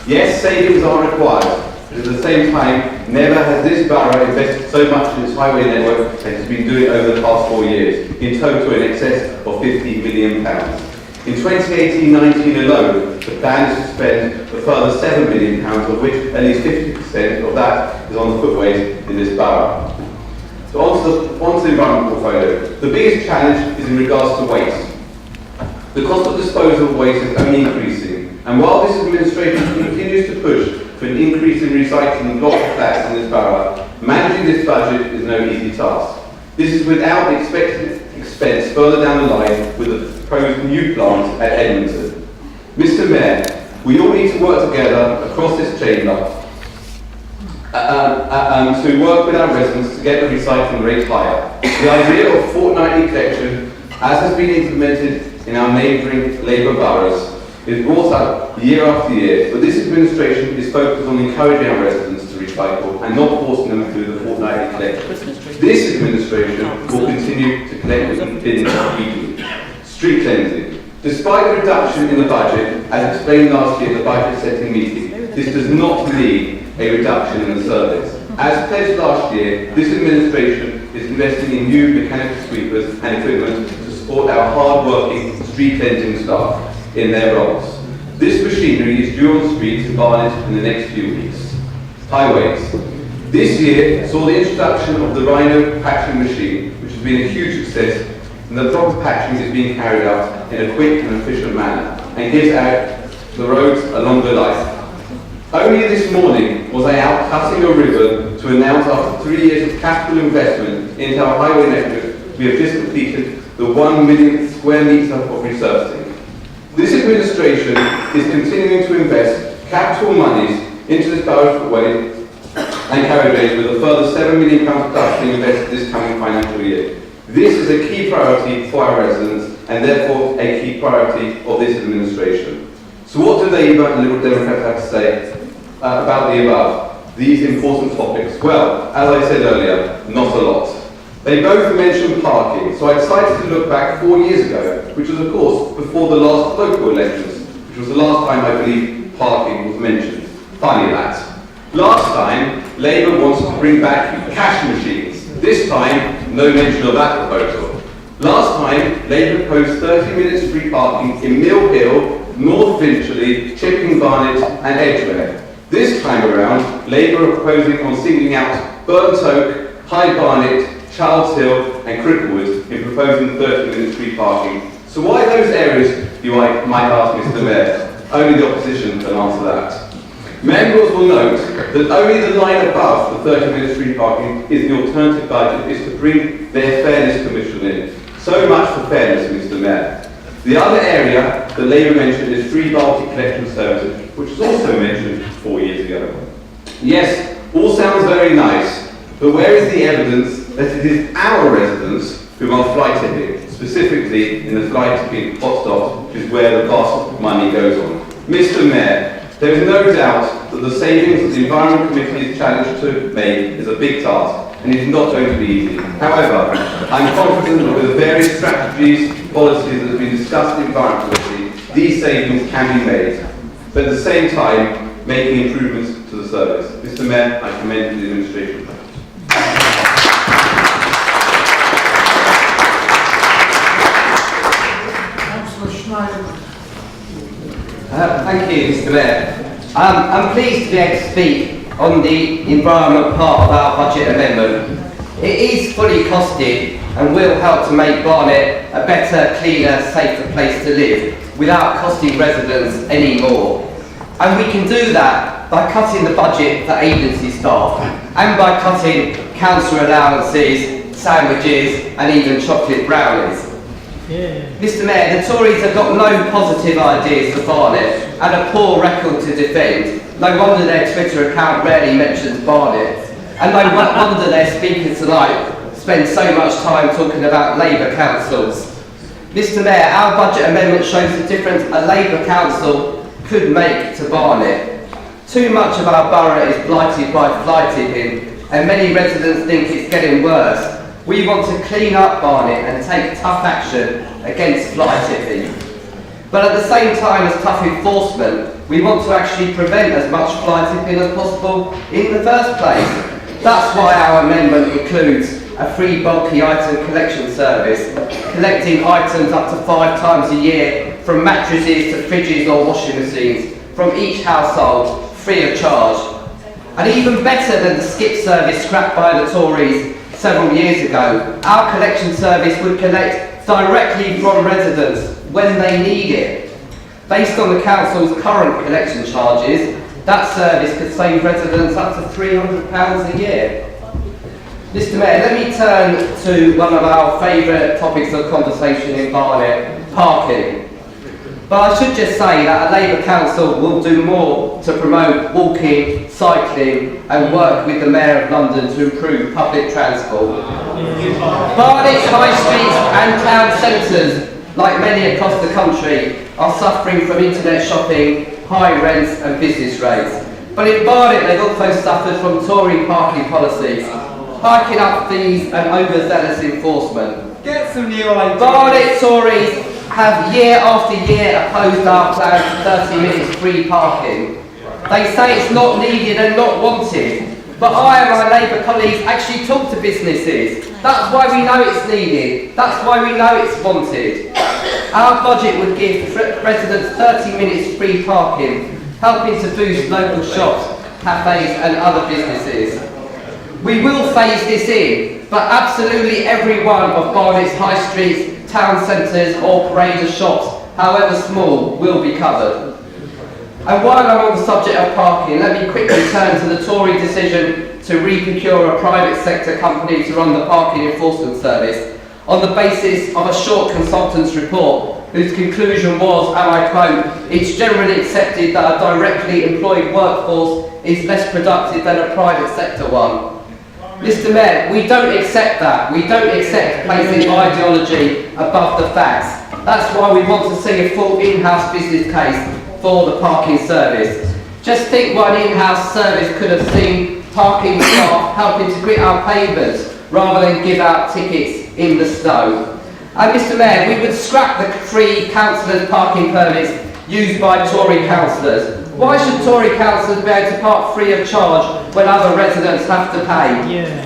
Yes, savings are required, but at the same time, never has this borough invested so much in its highway network as it has been doing over the past 4 years, in total in excess of £50 million. In 2018-19 alone, the plan is to spend a further £7 million, of which at least 50% of that is on the footways in this borough. So onto the environment portfolio. The biggest challenge is in regards to waste. The cost of disposal of waste is only increasing, and And while this administration continues to push for an increase in recycling block flats in this borough, managing this budget is no easy task. This is without the expected expense further down the line with the proposed new plant at Edmonton. Mr. Mayor, we all need to work together across this chamber to work with our residents to get the recycling rate higher. The idea of fortnightly collection, as has been implemented in our neighbouring Labour boroughs, is brought up year after year, but this administration is focused on encouraging our residents to recycle and not forcing them to do the fortnightly collection. This administration will continue to collect in bins weekly. Street cleansing. Despite the reduction in the budget, as explained last year at the budget setting meeting, this does not mean a reduction in the service. As pledged last year, this administration is investing in new mechanical sweepers and equipment to support our hard-working street cleansing staff in their roles. This machinery is due on streets in Barnet in the next few weeks. Highways. This year saw the introduction of the Rhino patching machine, which has been a huge success, and the proper patching is being carried out in a quick and efficient manner and gives out the roads a longer life. Only this morning was I out cutting a ribbon to announce after 3 years of capital investment into our highway network, we have just completed the 1 million square metre of resurfacing. This administration is continuing to invest capital monies into this borough's footway and carriageways with a further £7 million plus being invested this coming financial year. This is a key priority for our residents and therefore a key priority of this administration. So what do Labour and Liberal Democrats have to say about the above, these important topics? Well, as I said earlier, not a lot. They both mention parking, so I decided to look back 4 years ago, which was of course before the last local elections, which was the last time I believe parking was mentioned. Funny that. Last time, Labour wanted to bring back cash machines. This time, no mention of that proposal. Last time, Labour proposed 30 minutes free parking in Mill Hill, North Finchley, Chipping Barnet and Edgware. This time around, Labour are proposing on singling out Burnt Oak, High Barnet, Childs Hill and Cricklewood in proposing 30 minutes free parking. So why those areas, you might ask Mr. Mayor? Only the opposition can answer that. Members will note that only the line above the 30 minutes free parking is the alternative budget is to bring their Fairness Commission in. So much for fairness, Mr. Mayor. The other area that Labour mentioned is free bulky collection services, which was also mentioned 4 years ago. Yes, all sounds very nice, but where is the evidence that it is our residents who are fly tipping, specifically in the fly tipping hotspot, which is where the vast money goes on? Mr. Mayor, there is no doubt that the savings that the Environment Committee is challenged to make is a big task, and it is not going to be easy. However, I'm confident that with the various strategies, policies that have been discussed in the Environment Committee, these savings can be made, but at the same time, making improvements to the service. Mr. Mayor, I commend the administration. Thank you, Mr. Mayor. I'm pleased to be able to speak on the environment part of our budget amendment. It is fully costed and will help to make Barnet a better, cleaner, safer place to live without costing residents any more. And we can do that by cutting the budget for agency staff and by cutting council allowances, sandwiches and even chocolate brownies. Mr. Mayor, the Tories have got no positive ideas for Barnet and a poor record to defend. No wonder their Twitter account rarely mentions Barnet. And no wonder their speaker tonight spends so much time talking about Labour councils. Mr. Mayor, our budget amendment shows the difference a Labour council could make to Barnet. Too much of our borough is blighted by fly tipping, and many residents think it's getting worse. We want to clean up Barnet and take tough action against fly tipping. But at the same time as tough enforcement, we want to actually prevent as much fly tipping as possible in the first place. That's why our amendment includes a free bulky item collection service, collecting items up to 5 times a year, from mattresses to fridges or washing machines, from each household, free of charge. And even better than the skip service scrapped by the Tories several years ago, our collection service would collect directly from residents when they need it. Based on the council's current collection charges, that service could save residents up to £300 a year. Mr Mayor, let me turn to one of our favourite topics of conversation in Barnet, parking. But I should just say that a Labour Council will do more to promote walking, cycling and work with the Mayor of London to improve public transport. Barnet's high streets and town centres, like many across the country, are suffering from internet shopping, high rents and business rates. But in Barnet they've also suffered from Tory parking policies, parking up fees and overzealous enforcement. Get some new ideas. Barnet Tories have year after year opposed our plan for 30 minutes free parking. They say it's not needed and not wanted, but I and my Labour colleagues actually talk to businesses. That's why we know it's needed. That's why we know it's wanted. Our budget would give residents 30 minutes free parking, helping to boost local shops, cafes and other businesses. We will phase this in, but absolutely every one of Barnet's high streets, town centres or parade of shops, however small, will be covered. And while I'm on the subject of parking, let me quickly turn to the Tory decision to re-procure a private sector company to run the parking enforcement service on the basis of a short consultant's report whose conclusion was, and I quote, "It's generally accepted that a directly employed workforce is less productive than a private sector one." Mr Mayor, we don't accept that. We don't accept placing ideology above the facts. That's why we want to see a full in-house business case for the parking service. Just think what an in-house service could have seen parking staff helping to grit our pavements rather than give out tickets in the snow. And Mr Mayor, we would scrap the free councillors' parking permits used by Tory councillors. Why should Tory councillors be able to park free of charge when other residents have to pay?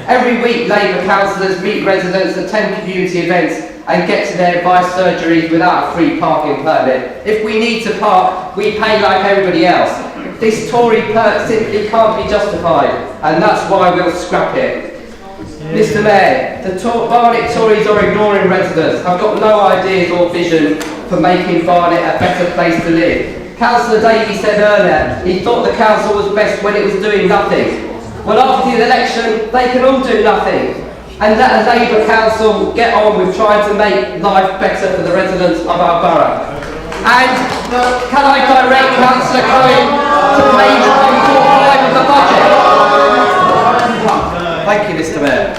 Every week Labour councillors meet residents, attend community events and get to their advice surgeries without a free parking permit. If we need to park, we pay like everybody else. This Tory perk simply can't be justified, and that's why we'll scrap it. Mr Mayor, the Barnet Tories are ignoring residents. I've got no ideas or vision for making Barnet a better place to live. Councillor Davey said earlier he thought the council was best when it was doing nothing. Well, after the election, they can all do nothing. And let a Labour council get on with trying to make life better for the residents of our borough. And can I direct Councillor Cohen to page 145 of the budget? Thank you, Mr Mayor.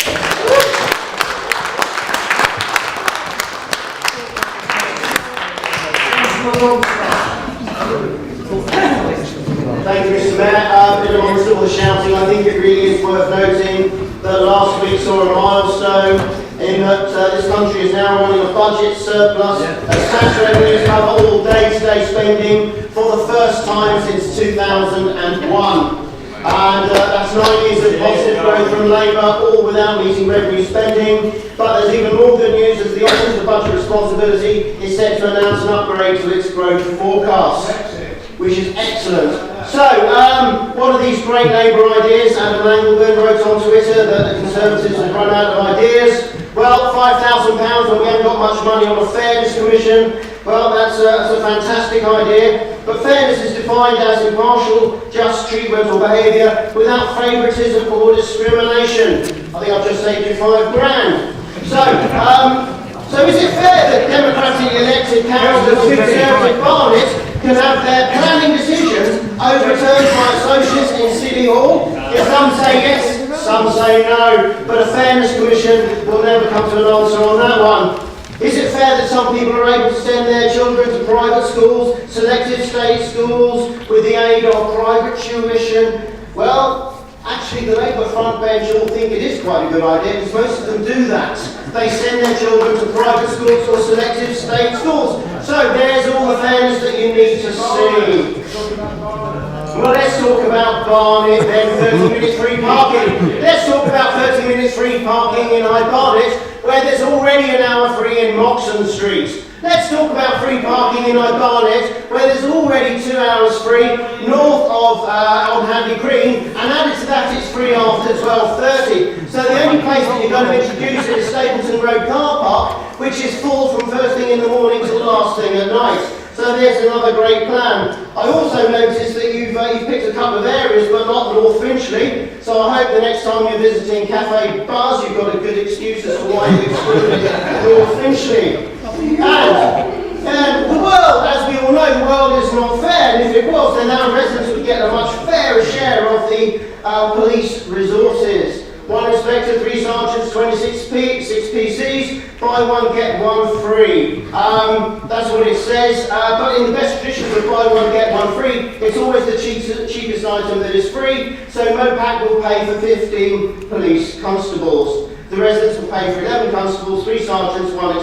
Thank you, Mr Mayor. Amongst all the shouting, I think it really is worth noting that last week saw a milestone in that this country is now running a budget surplus as tax revenues cover all day-to-day spending for the first time since 2001. And that's 9 years of positive growth from Labour, all without meeting revenue spending. But there's even more good news as the Office of Budget Responsibility is set to announce an upgrade to its growth forecast, which is excellent. So, what are these great Labour ideas? Adam Langleburn wrote on Twitter that the Conservatives have run out of ideas. Well, £5,000 when we haven't got much money on a Fairness Commission. Well, that's a fantastic idea. But fairness is defined as impartial, just treatment or behaviour without favouritism or discrimination. I think I've just saved you £5,000. So is it fair that democratically elected councillors in Conservative Barnet can have their planning decisions overturned by associates in City Hall? If some say yes, some say no. But a Fairness Commission will never come to an answer on that one. Is it fair that some people are able to send their children to private schools, selective state schools, with the aid of private tuition? Well, actually the Labour front bench all think it is quite a good idea because most of them do that. They send their children to private schools or selective state schools. So there's all the fairness that you need to see. Well, let's talk about Barnet then, 30 minutes free parking. Let's talk about 30 minutes free parking in High Barnet, where there's already an hour free in Moxon Street. Let's talk about free parking in High Barnet, where there's already 2 hours free north of on Hadley Green, and added to that it's free after 12:30. So the only place that you're going to introduce it is Stapleton Road car park, which is full from first thing in the morning till last thing at night. So there's another great plan. I also noticed that you've picked a couple of areas, but not North Finchley. So I hope the next time you're visiting Cafe Buzz, you've got a good excuse as to why you excluded North Finchley. And the world, as we all know, the world is not fair. And if it was, then our residents would get a much fairer share of the police resources. 1 inspector, 3 sergeants, 26 6 PCs, buy one, get one free. That's what it says, but in the best traditions of buy one, get one free, it's always the cheapest item that is free, so Mopac will pay for 15 police constables. The residents will pay for 11 constables, 3 sergeants, 1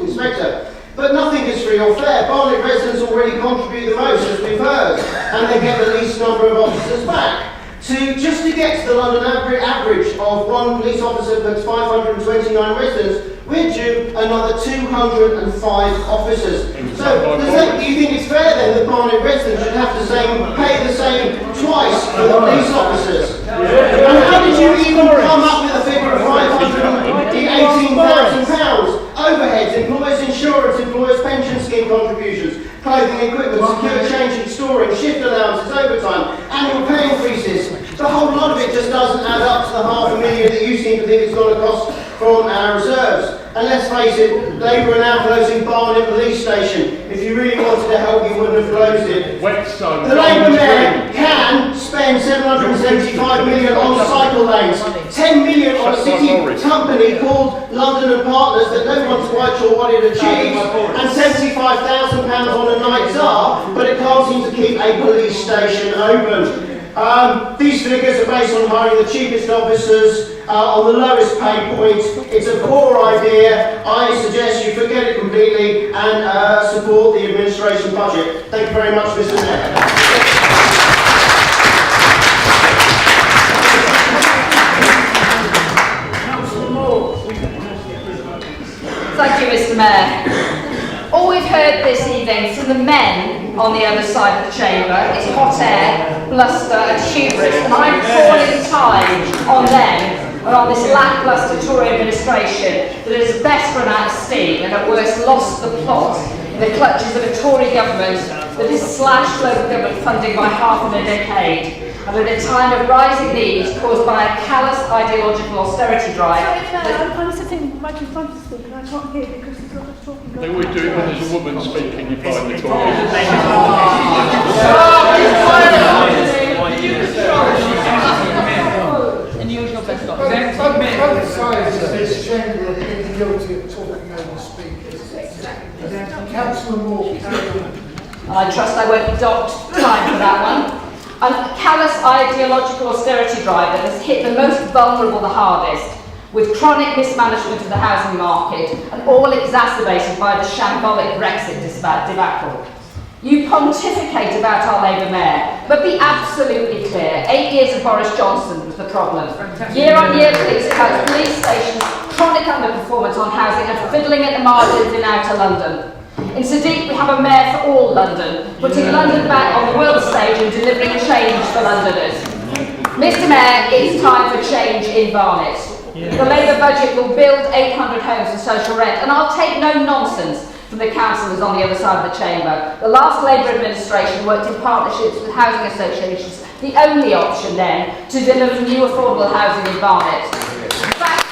inspector. But nothing is free or fair. Barnet residents already contribute the most, as we've heard, and they get the least number of officers back. Just to get to the London average of 1 police officer per 529 residents, we're due another 205 officers. So, do you think it's fair then that Barnet residents should have to pay the same twice for the police officers? And how did you even come up with a figure of £518,000? Overheads, employers' insurance, employers' pension scheme contributions, clothing, equipment, secure change and storing, shift allowances, overtime, annual pay increases. The whole lot of it just doesn't add up to the £500,000 that you seem to think it's going to cost from our reserves. And let's face it, Labour are now closing Barnet Police Station. If you really wanted to help, you wouldn't have closed it. The Labour Mayor can spend £775 million on cycle lanes, £10 million on a city company called London and Partners that no one's quite sure what it achieves, and £75,000 on a night czar, but it can't seem to keep a police station open. These figures are based on hiring the cheapest officers on the lowest pay point. It's a poor idea. I suggest you forget it completely and support the administration budget. Thank you very much, Mr. Mayor. Thank you, Mr. Mayor. All we've heard this evening from the men on the other side of the chamber is hot air, bluster and hubris, and I'm calling time on them and on this lacklustre Tory administration that is best run out of steam and at worst lost the plot in the clutches of a Tory government that has slashed local government funding by half in a decade, and at a time of rising needs caused by a callous ideological austerity drive. I'm sitting right in front of the speaker and I can't hear because he's not talking. They always do it when there's a woman speaking, you find the toilet. Unusual best Both sides of this chamber have been guilty of talking over speakers. Councillor Moore, I trust I won't be docked time for that one. A callous ideological austerity drive that has hit the most vulnerable the hardest, with chronic mismanagement of the housing market and all exacerbated by the shambolic Brexit debacle. You pontificate about our Labour Mayor, but be absolutely clear, 8 years of Boris Johnson was the problem. Year-on-year police cuts, police stations, chronic underperformance on housing and fiddling at the margins in outer London. In Sadiq, we have a mayor for all London, putting London back on the world stage and delivering change for Londoners. Mr. Mayor, it's time for change in Barnet. The Labour budget will build 800 homes for social rent, and I'll take no nonsense from the councillors on the other side of the chamber. The last Labour administration worked in partnerships with housing associations, the only option then to deliver new affordable housing in Barnet. In fact,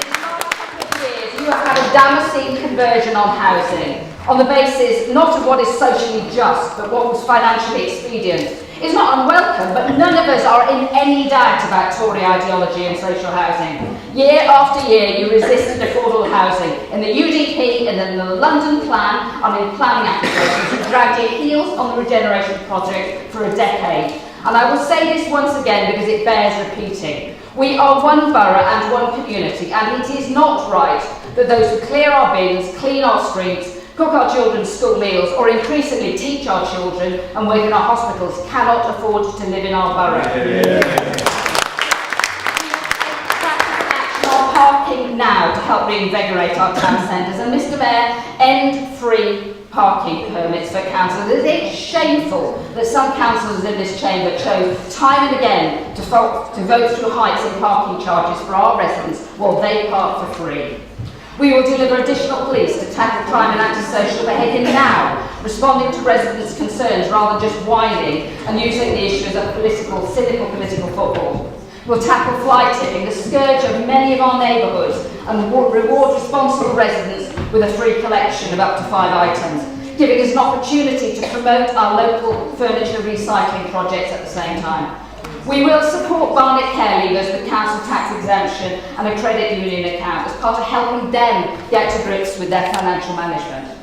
in the last couple of years, you have had a Damascene conversion on housing, on the basis not of what is socially just, but what was financially expedient. It's not unwelcome, but none of us are in any doubt about Tory ideology and social housing. Year after year, you resisted affordable housing in the UDP and in the London plan and in planning applications. You dragged your heels on the regeneration project for a decade. And I will say this once again because it bears repeating. We are one borough and one community, and it is not right that those who clear our bins, clean our streets, cook our children's school meals, or increasingly teach our children and work in our hospitals cannot afford to live in our borough. Action on parking now to help reinvigorate our town centres. And Mr. Mayor, end free parking permits for councillors. It's shameful that some councillors in this chamber chose time and again to vote through hikes in parking charges for our residents while they park for free. We will deliver additional police to tackle crime and antisocial behaviour now, responding to residents' concerns rather than just whining and using the issue as a cynical political football. We'll tackle fly tipping, the scourge of many of our neighbourhoods, and reward responsible residents with a free collection of up to 5 items, giving us an opportunity to promote our local furniture recycling projects at the same time. We will support Barnet care leavers with council tax exemption and a credit union account as part of helping them get to grips with their financial management.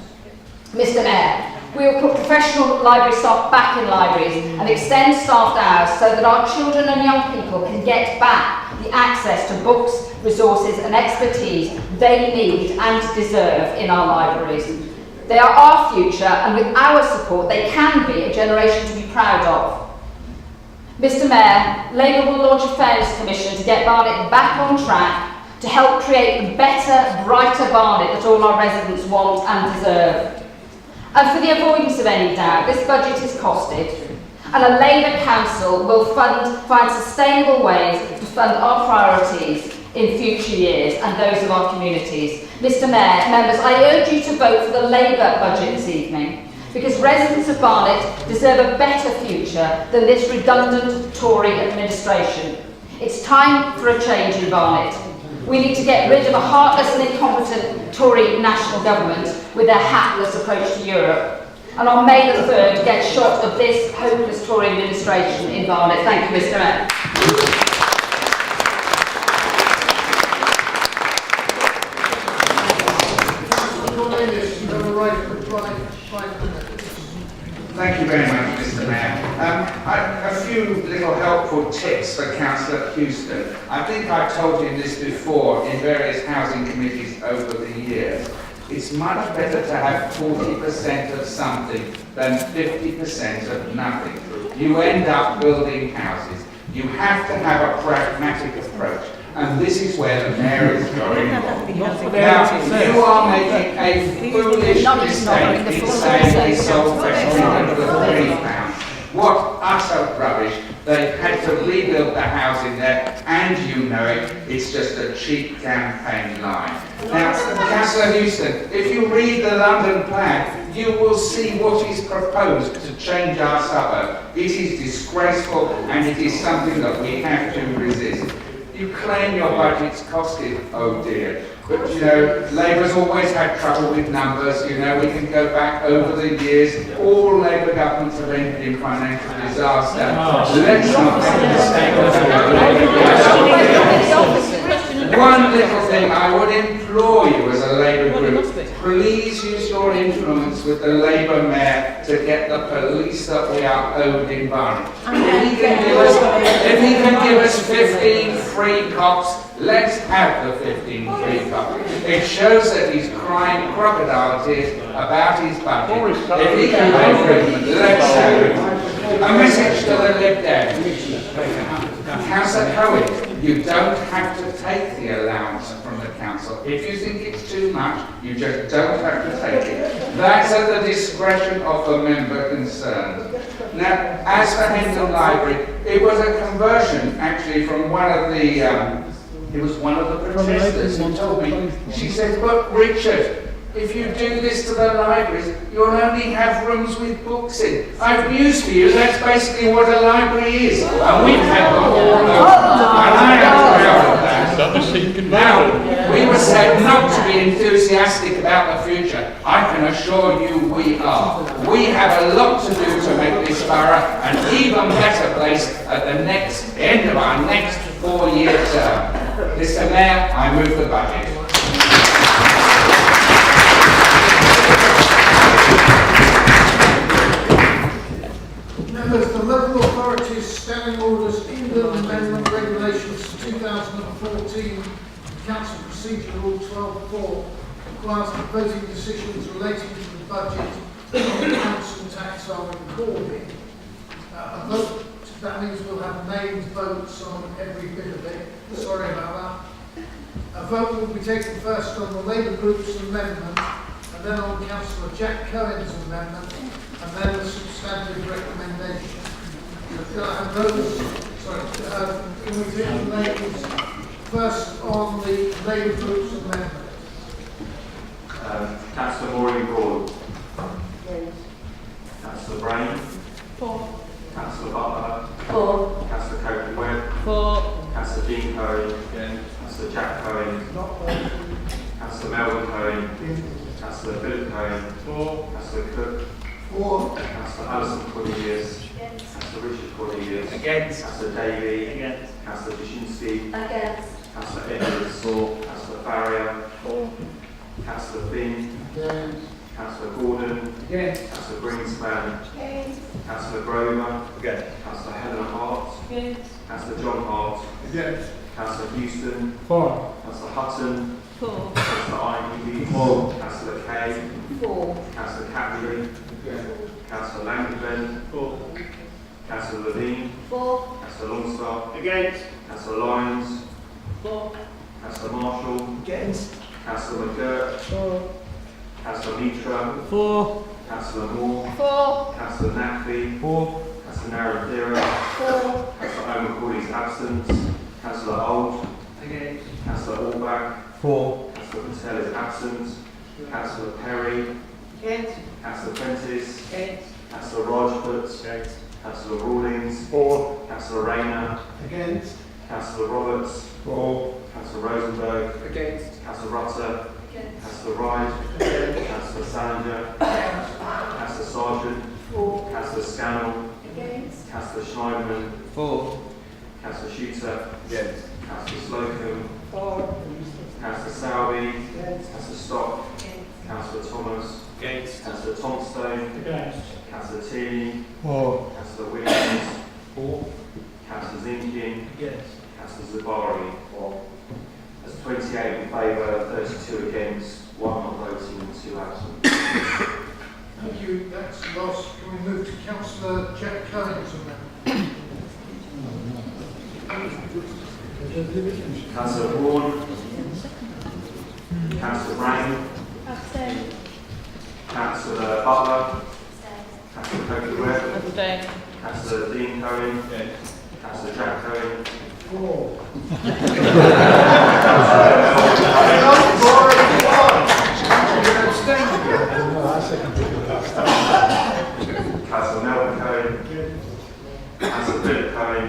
Mr Mayor, we will put professional library staff back in libraries and extend staffed hours so that our children and young people can get back the access to books, resources and expertise they need and deserve in our libraries. They are our future, and with our support they can be a generation to be proud of. Mr Mayor, Labour will launch a Fairness Commission to get Barnet back on track to help create the better, brighter Barnet that all our residents want and deserve. And for the avoidance of any doubt, this budget is costed, and a Labour Council will find sustainable ways to fund our priorities in future years and those of our communities. Mr Mayor, members, I urge you to vote for the Labour budget this evening, because residents of Barnet deserve a better future than this redundant Tory administration. It's time for a change in Barnet. We need to get rid of a heartless and incompetent Tory national government with their hapless approach to Europe. And on May the 3rd, get shot of this hopeless Tory administration in Barnet. Thank you, Mr Mayor. Thank you very much, Mr Mayor. A few little helpful tips for Councillor Houston. I think I've told you this before in various housing committees over the years. It's much better to have 40% of something than 50% of nothing. You end up building houses. You have to have a pragmatic approach. And this is where the mayor is going wrong. Now, you are making a foolish mistake in saying he sold West for £3. What utter rubbish. They've had to rebuild the house in there, and you know it. It's just a cheap campaign line. Now, Councillor Houston, if you read the London plan, you will see what is proposed to change our suburb. It is disgraceful, and it is something that we have to resist. You claim your budget's costed, oh dear. But you know, Labour's always had trouble with numbers. You know, we can go back over the years. All Labour governments have ended in financial disaster. Let's not make a mistake. One little thing I would implore you as a Labour group, please use your influence with the Labour mayor to get the police that we are owed in Barnet. If he can give us 15 free cops, let's have the 15 free cops. It shows that he's crying crocodile tears about his budget. If he can pay for it, let's have it. A message to the Lib Dems. Councillor Cohen, you don't have to take the allowance from the council. If you think it's too much, you just don't have to take it. That's at the discretion of the member concerned. Now, as for Hendon Library, it was a conversion actually from one of the, it was one of the protesters who told me, she said, look, Richard, if you do this to the libraries, you'll only have rooms with books in. I've news for you, that's basically what a library is. And we've had them all over. And I am proud of that. Now, we were said not to be enthusiastic about the future. I can assure you we are. We have a lot to do to make this borough an even better place at the end of our next 4-year term. Mr Mayor, I move the budget. Members, the local authorities standing orders England Amendment Regulations 2014 Council Procedure Rule 12.4 requires that voting decisions relating to the budget and the council tax are recorded. A vote, that means we'll have named votes on every bit of it. Sorry about that. A vote will be taken first on the Labour Group's amendment, and then on Councillor Jack Cohen's amendment, and then the substantive recommendation. Can I have those? Sorry, can we take the names first on the Labour Group's amendment? Councillor Maureen Broad. Brain. For. Councillor Butler. For. Councillor Coakley-Webb. For. Councillor Dean Cohen. Councillor Jack Cohen. Councillor Melvin Cohen. Councillor Philip Cohen. Councillor Cook. Councillor Alison Cornelius. Councillor Richard Cornelius. Against. Councillor Davey. Against. Councillor Jasinski. Against. Councillor Edwards. Councillor Farrier. Councillor Finn. Councillor Gordon. Councillor Greenspan. Councillor Grover. Councillor Helena Hart. Councillor John Hart. Councillor Houston. Councillor Hutton. Councillor Ivy. Councillor Kay. Councillor Catley. Councillor Langdon. Councillor Levine. Councillor Longstaff. Councillor Lyons. Councillor Marshall. Councillor McGurk. Councillor Mitra. Councillor Moore. Councillor Nappi. Councillor Narendira. Councillor O'Macaulay is absent. Councillor Old. Councillor Allback. Councillor Patel is absent. Councillor Perry. Councillor Prentice. Councillor Rajput. Councillor Rawlings. Councillor Rayner. Councillor Roberts. Councillor Rosenberg. Councillor Rutter. Councillor Wright. Councillor Salinger. Councillor Sargent. Councillor Scannell. Councillor Schneiderman. Councillor Shooter. Councillor Slocum. Councillor Sowerby. Councillor Stock. Councillor Thomas. Councillor Thompstone. Councillor Tierney. Councillor Williams. Councillor Zinkin. Councillor Zabari. That's 28 in favour, 32 against, 1 not voting and 2 absent. Thank you. That's lost. Can we move to Councillor Jack Cunnington now? Councillor Vaughan. Councillor Brain. Abstain. Councillor Butler. Councillor Coakley-Webb. Abstain. Councillor Dean Cohen. Councillor Jack Cohen. Councillor Melvin Cohen. Councillor Philip Cohen.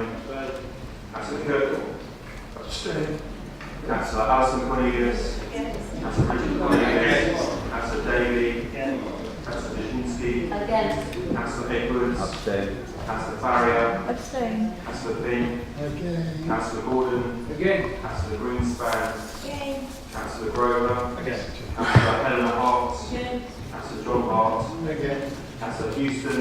Councillor Cook. Councillor Alison Cornelius. Councillor Richard Cornelius. Councillor Davey. Councillor Jasinski. Councillor Edwards. Councillor Farrier. Abstain. Councillor Finn. Councillor Gordon. Councillor Greenspan. Councillor Grover. Councillor Helena Hart. Councillor John Hart. Councillor Houston.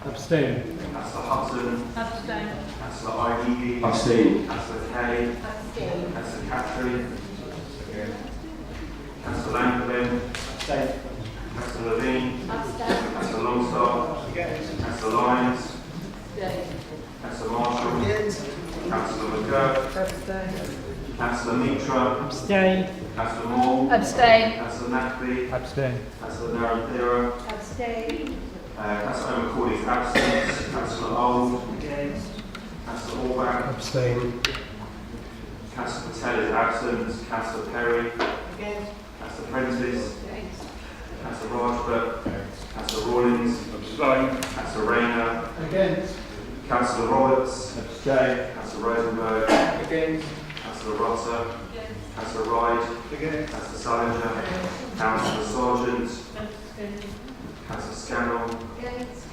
Abstain. Councillor Hudson. Abstain. Councillor Ivy. Abstain. Councillor Kay. Councillor Catherine. Councillor Langdon. Councillor Levine. Councillor Longstaff. Councillor Lyons. Councillor Marshall. Councillor McGurk. Councillor Mitra. Abstain. Councillor Moore. Abstain. Councillor Nappi. Abstain. Councillor Narendira. Abstain. Councillor O'Macaulay is absent. Councillor Old. Councillor Allback. Abstain. Councillor Patel is absent. Councillor Perry. Councillor Prentice. Councillor Rajput. Councillor Rawlings. Councillor Rayner. Councillor Roberts. Councillor Rosenberg. Councillor Rutter. Councillor Wright. Councillor Salinger. Councillor Sargent. Councillor Scannell.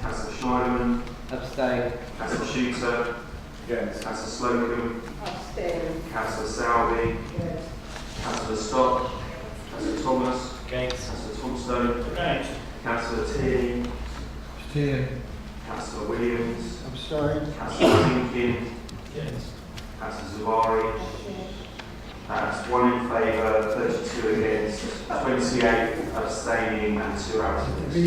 Councillor Schneiderman. Councillor Shooter. Councillor Slocum. Councillor Sowerby. Councillor Stock. Councillor Thomas. Councillor Thompstone. Councillor Tierney. Councillor Williams. Councillor Zinkin. Councillor Zabari. That's 1 in favour, 32 against, 28 abstaining and 2 absent. We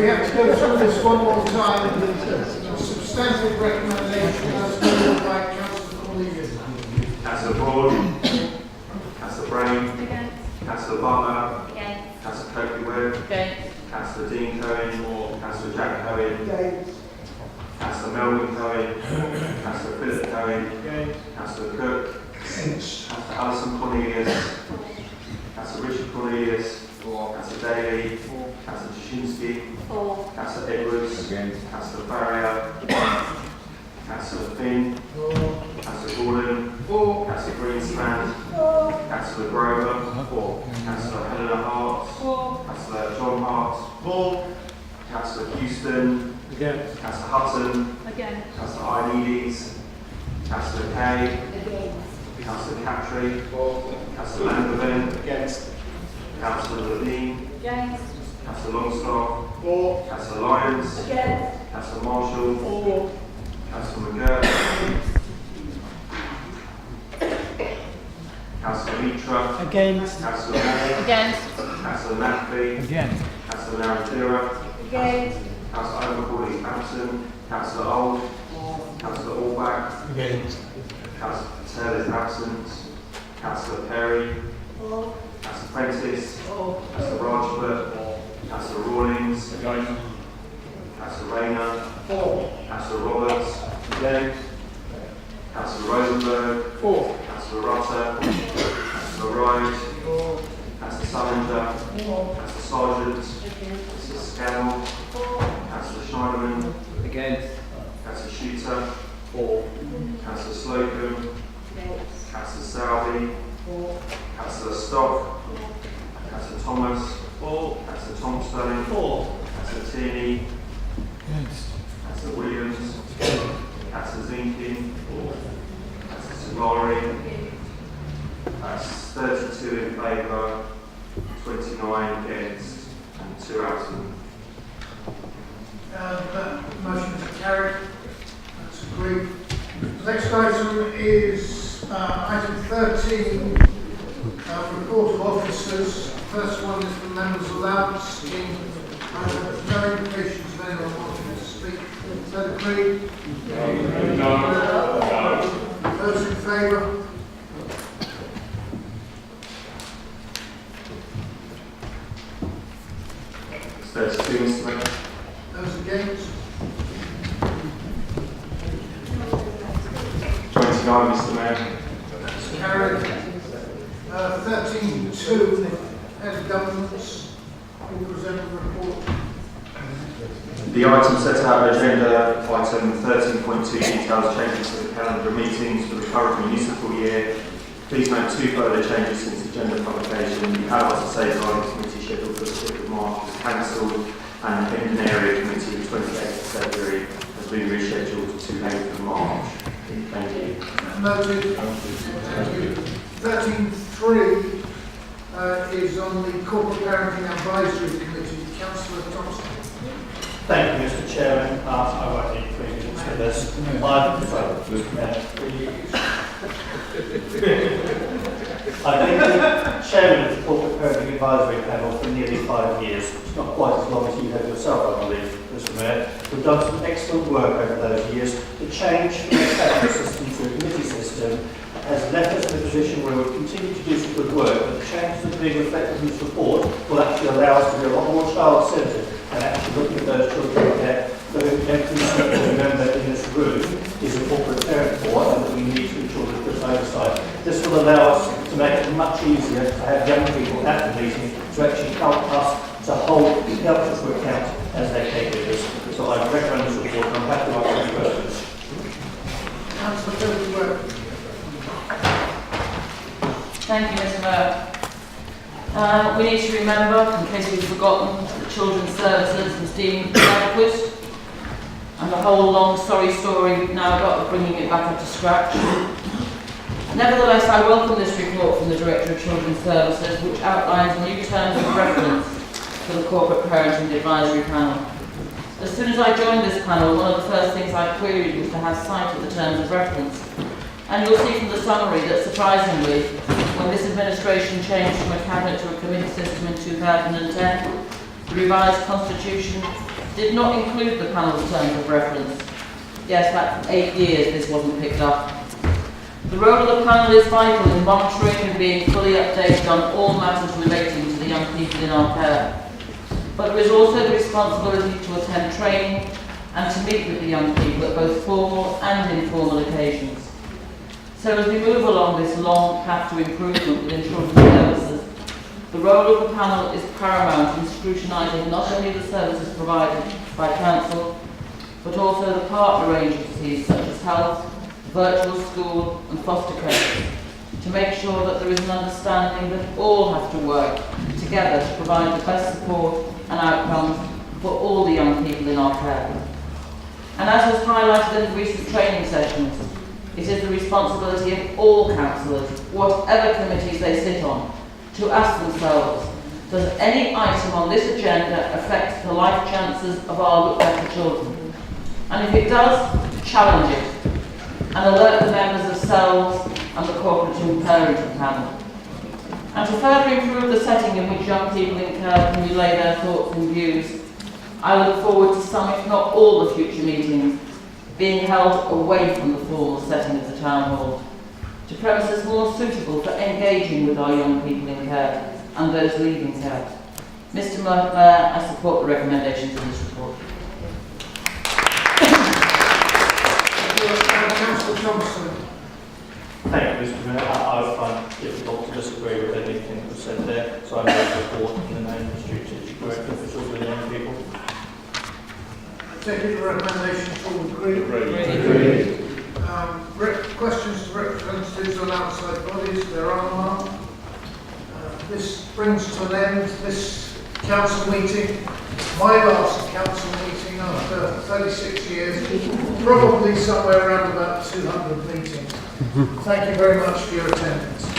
have to go through this one more time. A substantive recommendation as moved by Councillor Cornelius. Councillor Broad. Councillor Brain. Councillor Butler. Councillor Coakley-Webb. Councillor Dean Cohen. Councillor Jack Cohen. Councillor Melvin Cohen. Councillor Philip Cohen. Councillor Cook. Councillor Councillor Alison Cornelius, Councillor Richard Cornelius, Councillor Daly, Councillor Jasinski, Councillor Edwards, Councillor Farrier, Councillor Finn, Councillor Gordon, Councillor Greenspan, Councillor Grover, Councillor Helena Hart, Councillor John Hart, Councillor Houston, Councillor Hudson, Councillor Ioannidis, Councillor Kay, Councillor Cattry, Councillor Langevin, Councillor Levine, Councillor Longstaff, Councillor Lyons, Councillor Marshall, Councillor McGurk, Councillor Mitra, Against. Councillor Moore, Against. Councillor Nappi, Against. Councillor Naratira, Against. Councillor Overcalling absent, Councillor Old, Councillor Allback, Against. Councillor Patel is absent, Councillor Perry, Councillor Prentice, Councillor Rajput, Councillor Rawlings, Councillor Rayner, Councillor Roberts, Councillor Rosenberg, Councillor Rutter, Councillor Wright, Councillor Salinger, Councillor Sargent, Councillor Scannell, Councillor Schneiderman, Councillor Shooter, Councillor Slocum, Councillor Salvi, Councillor Stock, Councillor Thomas, Councillor Thompson, Councillor Tierney, Councillor Williams, Councillor Zinkin, Councillor Sagari. That's 32 in favour, 29 against, and 2 absent. That motion is carried. That's agreed. The next item is item 13, report of officers. First one is the members' allowance scheme. I have no indications of anyone wanting to speak. Is that agreed? No. Those in favour? There's 2, Mr. Mayor. Those against? 29, Mr. Mayor. That's carried. 13.2, Head of Governments will present a report. The item set out in agenda item 13.2 details changes to the calendar of meetings for the current municipal year. Please note 2 further changes since agenda publication. The Adults and Safeguarding Committee scheduled for the 5th of March was cancelled, and the End Area Committee, the 28th of February, has been rescheduled to 8th of March. Thank you. Noted. Thank you. 13.3 is on the Corporate Parenting Advisory Committee. Councillor Thompson. Thank you, Mr. Chairman. I won't need 3 minutes for this. I've been the chairman of the Corporate Parenting Advisory Panel for nearly 5 years. It's not quite as long as you have yourself, I believe, Mr. Mayor. We've done some excellent work over those years. The change from a cabinet system to a committee system has left us in a position where we'll continue to do some good work, but the changes that are being reflected in this report will actually allow us to be a lot more child-centred and actually looking at those children that every single member in this room is a corporate parent for, and that we need to ensure that there's oversight. This will allow us to make it much easier to have young people at the meeting to actually help us to help us to account as they take with us. So I recommend this report, and I'm happy to answer any questions. Councillor Kirby. Thank you, Mr. Mayor. We need to remember, in case we've forgotten, that children's services was deemed inadequate, and the whole long sorry story we've now got of bringing it back up to scratch. Nevertheless, I welcome this report from the Director of Children's Services, which outlines new terms of reference for the Corporate Parenting Advisory Panel. As soon as I joined this panel, one of the first things I queried was to have sight of the terms of reference. And you'll see from the summary that, surprisingly, when this administration changed from a cabinet to a committee system in 2010, the revised constitution did not include the panel's terms of reference. Yes, that's 8 years this wasn't picked up. The role of the panel is vital in monitoring and being fully updated on all matters relating to the young people in our care. But there is also the responsibility to attend training and to meet with the young people at both formal and informal occasions. So as we move along this long path to improvement within children's services, the role of the panel is paramount in scrutinising not only the services provided by Council, but also the partner agencies such as health, virtual school and foster care, to make sure that there is an understanding that all have to work together to provide the best support and outcomes for all the young people in our care. And as was highlighted in the recent training sessions, it is the responsibility of all councillors, whatever committees they sit on, to ask themselves, does any item on this agenda affect the life chances of our Look Better children? And if it does, challenge it and alert the members of CELS and the cooperative parenting panel. And to further improve the setting in which young people in care can relay their thoughts and views, I look forward to some, if not all, the future meetings being held away from the formal setting of the town hall, to premises more suitable for engaging with our young people in care and those leaving care. Mr. Mayor, I support the recommendations in this report. Councillor Thompson. Thank you, Mr. Mayor. I find it difficult to disagree with anything that was said there, so I move the report in the name of the strategic director for children and young people. Taking the recommendations, all agree? Questions to representatives on outside bodies, there are none. This brings to an end this council meeting, my last council meeting after 36 years, probably somewhere around about 200 meetings. Thank you very much for your attendance.